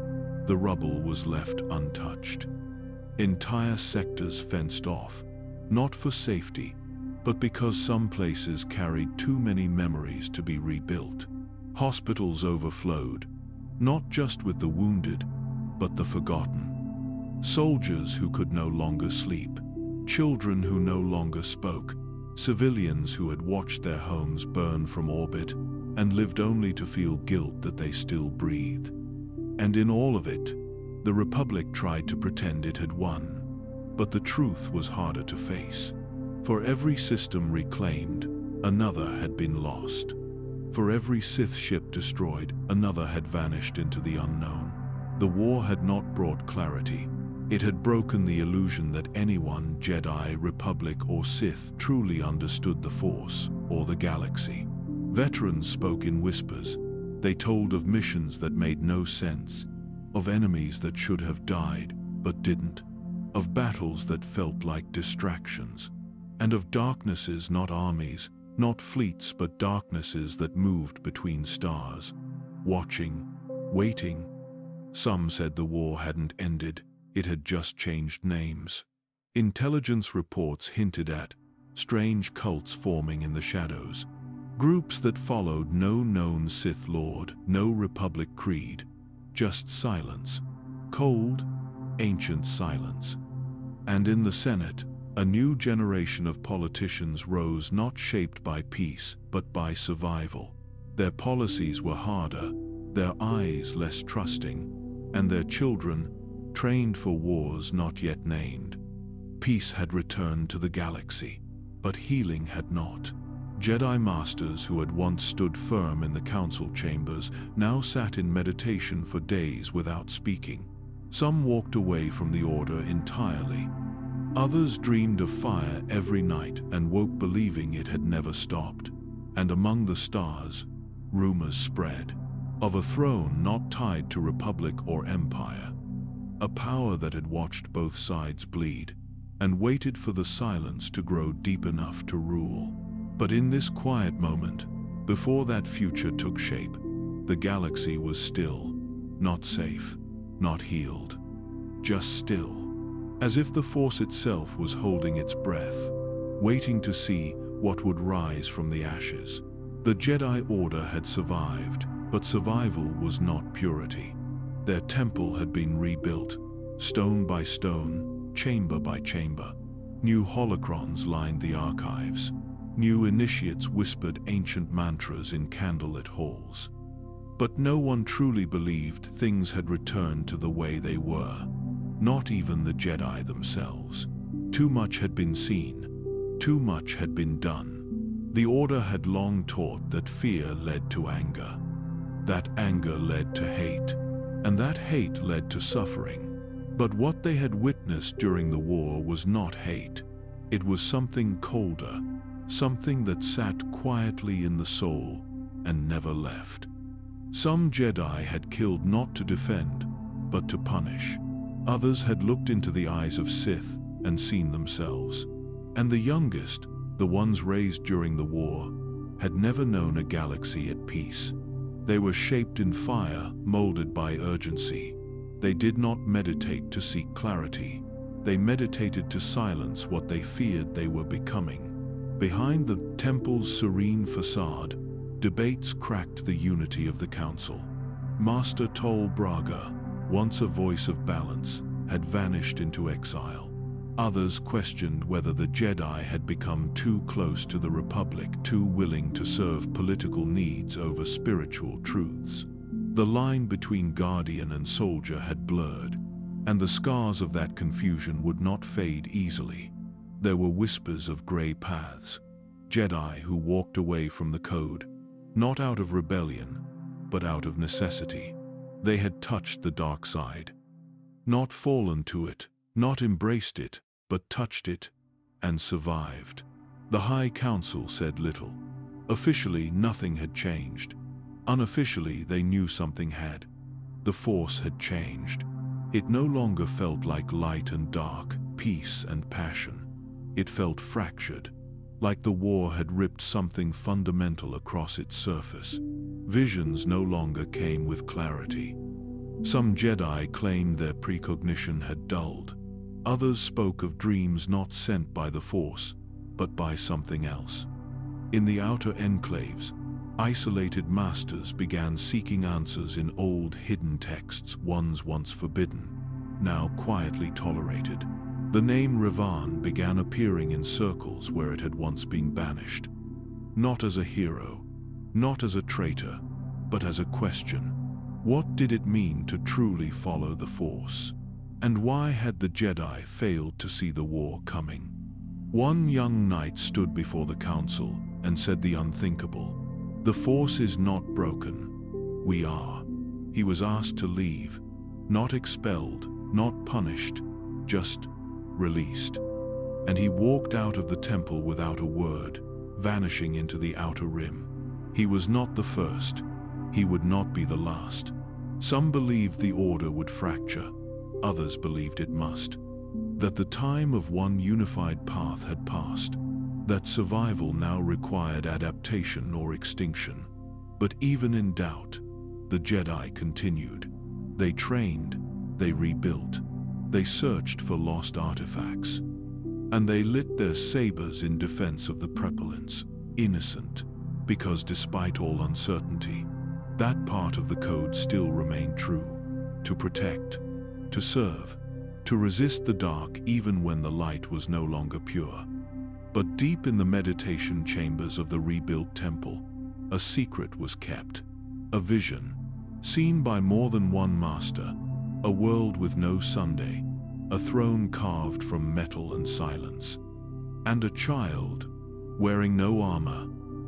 Speaker 1: the rubble was left untouched. Entire sectors fenced off, not for safety, but because some places carried too many memories to be rebuilt. Hospitals overflowed, not just with the wounded, but the forgotten. Soldiers who could no longer sleep, children who no longer spoke, civilians who had watched their homes burn from orbit and lived only to feel guilt that they still breathed. And in all of it, the Republic tried to pretend it had won. But the truth was harder to face. For every system reclaimed, another had been lost. For every Sith ship destroyed, another had vanished into the unknown. The war had not brought clarity. It had broken the illusion that anyone, Jedi, Republic, or Sith, truly understood the Force or the galaxy. Veterans spoke in whispers. They told of missions that made no sense, of enemies that should have died but didn't, of battles that felt like distractions, and of darknesses, not armies, not fleets, but darknesses that moved between stars, watching, waiting. Some said the war hadn't ended, it had just changed names. Intelligence reports hinted at strange cults forming in the shadows, groups that followed no known Sith Lord, no Republic creed, just silence, cold, ancient silence. And in the Senate, a new generation of politicians rose, not shaped by peace, but by survival. Their policies were harder, their eyes less trusting, and their children trained for wars not yet named. Peace had returned to the galaxy, but healing had not. Jedi Masters who had once stood firm in the council chambers now sat in meditation for days without speaking. Some walked away from the Order entirely. Others dreamed of fire every night and woke believing it had never stopped. And among the stars, rumors spread of a throne not tied to Republic or Empire. A power that had watched both sides bleed and waited for the silence to grow deep enough to rule. But in this quiet moment, before that future took shape, the galaxy was still, not safe, not healed, just still. As if the Force itself was holding its breath, waiting to see what would rise from the ashes. The Jedi Order had survived, but survival was not purity. Their temple had been rebuilt, stone by stone, chamber by chamber. New holocrons lined the archives. New initiates whispered ancient mantras in candlelit halls. But no one truly believed things had returned to the way they were. Not even the Jedi themselves. Too much had been seen. Too much had been done. The Order had long taught that fear led to anger. That anger led to hate. And that hate led to suffering. But what they had witnessed during the war was not hate. It was something colder. Something that sat quietly in the soul and never left. Some Jedi had killed not to defend, but to punish. Others had looked into the eyes of Sith, and seen themselves. And the youngest, the ones raised during the war, had never known a galaxy at peace. They were shaped in fire, molded by urgency. They did not meditate to seek clarity. They meditated to silence what they feared they were becoming. Behind the temple's serene facade, debates cracked the unity of the council. Master Tol Braga, once a voice of balance, had vanished into exile. Others questioned whether the Jedi had become too close to the Republic, too willing to serve political needs over spiritual truths. The line between guardian and soldier had blurred, and the scars of that confusion would not fade easily. There were whispers of gray paths, Jedi who walked away from the code, not out of rebellion, but out of necessity. They had touched the dark side, not fallen to it, not embraced it, but touched it and survived. The High Council said little. Officially, nothing had changed. Unofficially, they knew something had. The Force had changed. It no longer felt like light and dark, peace and passion. It felt fractured, like the war had ripped something fundamental across its surface. Visions no longer came with clarity. Some Jedi claimed their precognition had dulled. Others spoke of dreams not sent by the Force, but by something else. In the outer enclaves, isolated masters began seeking answers in old hidden texts, ones once forbidden, now quietly tolerated. The name Revan began appearing in circles where it had once been banished. Not as a hero, not as a traitor, but as a question. What did it mean to truly follow the Force? And why had the Jedi failed to see the war coming? One young knight stood before the council and said the unthinkable. The Force is not broken. We are. He was asked to leave, not expelled, not punished, just released. And he walked out of the temple without a word, vanishing into the outer rim. He was not the first. He would not be the last. Some believed the order would fracture. Others believed it must. That the time of one unified path had passed. That survival now required adaptation or extinction. But even in doubt, the Jedi continued. They trained, they rebuilt, they searched for lost artifacts. And they lit their sabers in defense of the Prepolence, innocent, because despite all uncertainty, that part of the code still remained true. To protect, to serve, to resist the dark even when the light was no longer pure. But deep in the meditation chambers of the rebuilt temple, a secret was kept. A vision, seen by more than one master, a world with no Sunday, a throne carved from metal and silence, and a child, wearing no armor,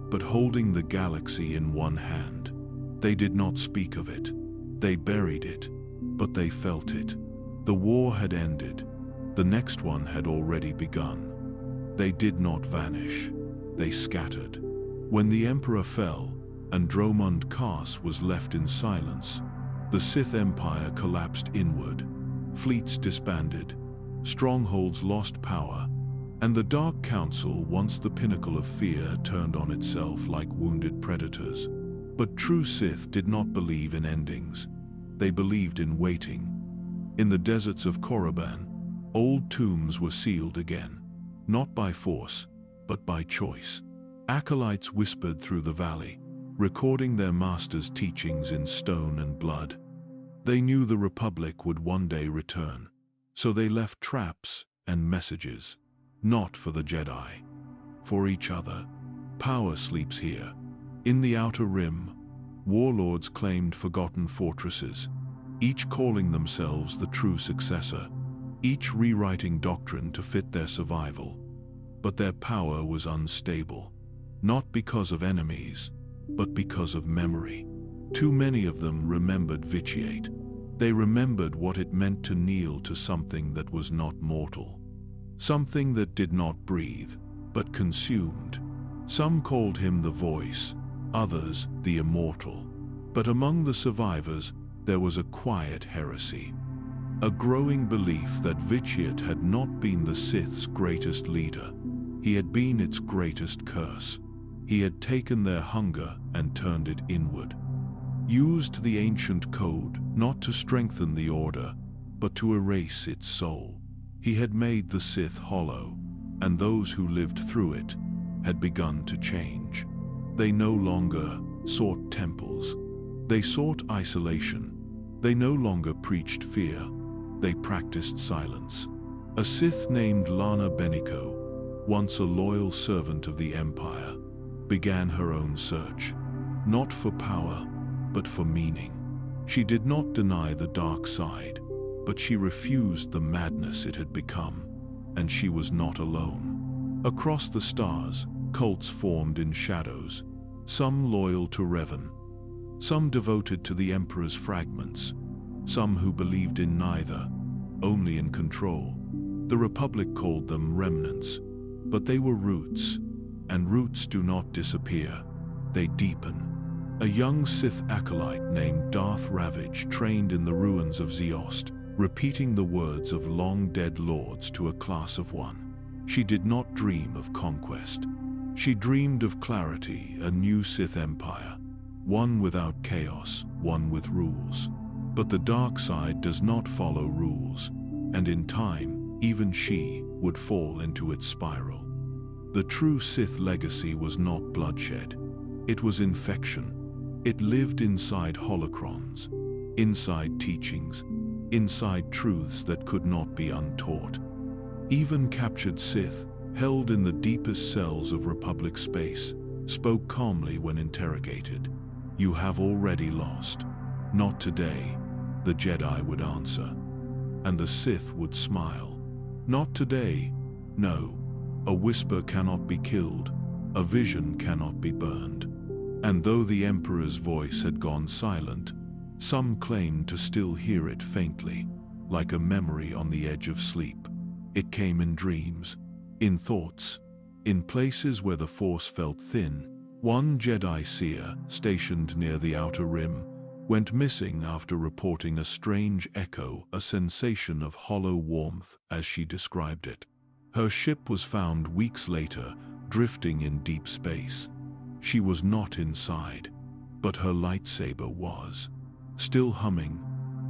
Speaker 1: but holding the galaxy in one hand. They did not speak of it. They buried it, but they felt it. The war had ended. The next one had already begun. They did not vanish. They scattered. When the Emperor fell, and Dromund Kaas was left in silence, the Sith Empire collapsed inward. Fleets disbanded. Strongholds lost power. And the Dark Council, once the pinnacle of fear, turned on itself like wounded predators. But true Sith did not believe in endings. They believed in waiting. In the deserts of Korriban, old tombs were sealed again. Not by force, but by choice. Acolytes whispered through the valley, recording their master's teachings in stone and blood. They knew the Republic would one day return, so they left traps and messages, not for the Jedi, for each other. Power sleeps here. In the Outer Rim, warlords claimed forgotten fortresses, each calling themselves the true successor, each rewriting doctrine to fit their survival. But their power was unstable, not because of enemies, but because of memory. Too many of them remembered vitiate. They remembered what it meant to kneel to something that was not mortal, something that did not breathe, but consumed. Some called him the voice, others the immortal. But among the survivors, there was a quiet heresy. A growing belief that Vitiate had not been the Sith's greatest leader. He had been its greatest curse. He had taken their hunger and turned it inward. Used the ancient code not to strengthen the order, but to erase its soul. He had made the Sith hollow, and those who lived through it had begun to change. They no longer sought temples. They sought isolation. They no longer preached fear. They practiced silence. A Sith named Lana Beniko, once a loyal servant of the Empire, began her own search, not for power, but for meaning. She did not deny the dark side, but she refused the madness it had become, and she was not alone. Across the stars, cults formed in shadows, some loyal to Revan, some devoted to the Emperor's fragments, some who believed in neither, only in control. The Republic called them remnants, but they were roots, and roots do not disappear, they deepen. A young Sith acolyte named Darth Ravage trained in the ruins of Zeost, repeating the words of long-dead lords to a class of one. She did not dream of conquest. She dreamed of clarity, a new Sith empire, one without chaos, one with rules. But the dark side does not follow rules, and in time, even she would fall into its spiral. The true Sith legacy was not bloodshed. It was infection. It lived inside holocrons, inside teachings, inside truths that could not be untaught. Even captured Sith, held in the deepest cells of Republic space, spoke calmly when interrogated. "You have already lost." "Not today," the Jedi would answer. And the Sith would smile. "Not today. No. A whisper cannot be killed. A vision cannot be burned." And though the Emperor's voice had gone silent, some claimed to still hear it faintly, like a memory on the edge of sleep. It came in dreams, in thoughts, in places where the Force felt thin. One Jedi seer, stationed near the Outer Rim, went missing after reporting a strange echo, a sensation of hollow warmth, as she described it. Her ship was found weeks later, drifting in deep space. She was not inside, but her lightsaber was. Still humming,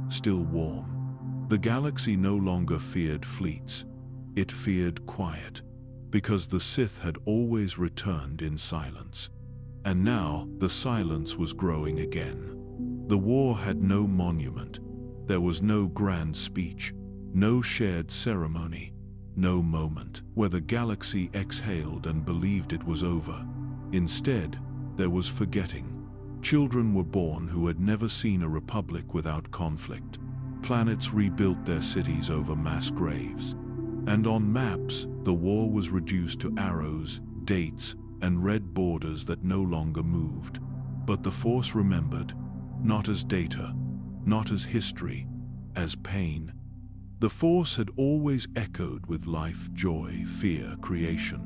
Speaker 1: still warm. The galaxy no longer feared fleets. It feared quiet, because the Sith had always returned in silence. And now, the silence was growing again. The war had no monument. There was no grand speech, no shared ceremony, no moment where the galaxy exhaled and believed it was over. Instead, there was forgetting. Children were born who had never seen a republic without conflict. Planets rebuilt their cities over mass graves. And on maps, the war was reduced to arrows, dates, and red borders that no longer moved. But the Force remembered, not as data, not as history, as pain. The Force had always echoed with life, joy, fear, creation.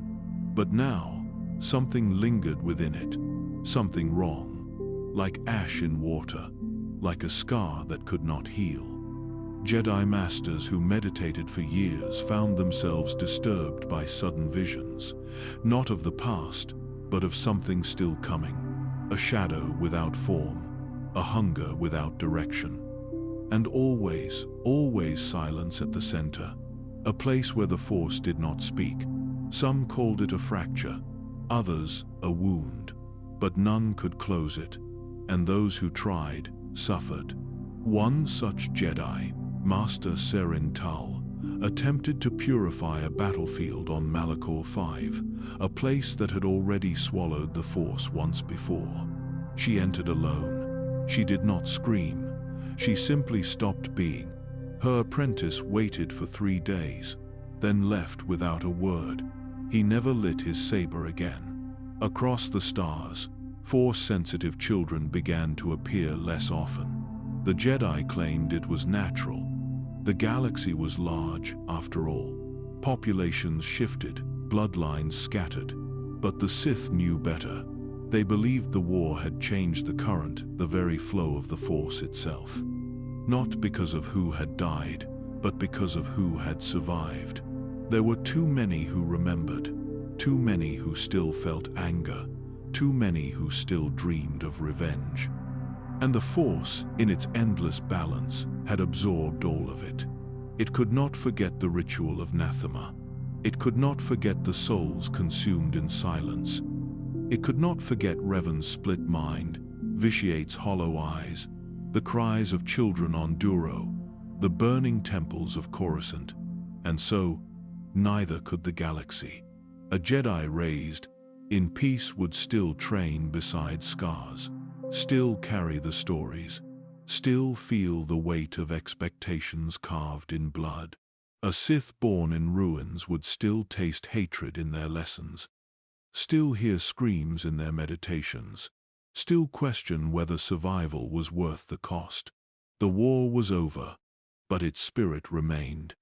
Speaker 1: But now, something lingered within it, something wrong, like ash in water, like a scar that could not heal. Jedi masters who meditated for years found themselves disturbed by sudden visions, not of the past, but of something still coming, a shadow without form, a hunger without direction. And always, always silence at the center, a place where the Force did not speak. Some called it a fracture, others a wound, but none could close it, and those who tried suffered. One such Jedi, Master Serin Tal, attempted to purify a battlefield on Malachor V, a place that had already swallowed the Force once before. She entered alone. She did not scream. She simply stopped being. Her apprentice waited for 3 days, then left without a word. He never lit his saber again. Across the stars, Force-sensitive children began to appear less often. The Jedi claimed it was natural. The galaxy was large, after all. Populations shifted, bloodlines scattered. But the Sith knew better. They believed the war had changed the current, the very flow of the Force itself. Not because of who had died, but because of who had survived. There were too many who remembered, too many who still felt anger, too many who still dreamed of revenge. And the Force, in its endless balance, had absorbed all of it. It could not forget the ritual of anathema. It could not forget the souls consumed in silence. It could not forget Revan's split mind, Vitiate's hollow eyes, the cries of children on Duro, the burning temples of Coruscant. And so, neither could the galaxy. A Jedi raised in peace would still train beside scars, still carry the stories, still feel the weight of expectations carved in blood. A Sith born in ruins would still taste hatred in their lessons, still hear screams in their meditations, still question whether survival was worth the cost. The war was over, but its spirit remained.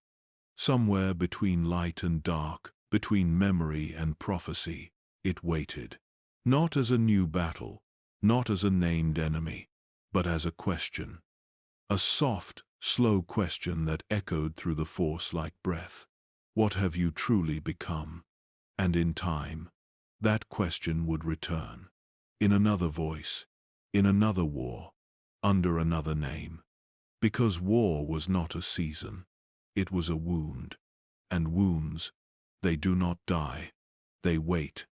Speaker 1: Somewhere between light and dark, between memory and prophecy, it waited. Not as a new battle, not as a named enemy, but as a question. A soft, slow question that echoed through the Force like breath. What have you truly become? And in time, that question would return. In another voice, in another war, under another name. Because war was not a season, it was a wound. And wounds, they do not die, they wait.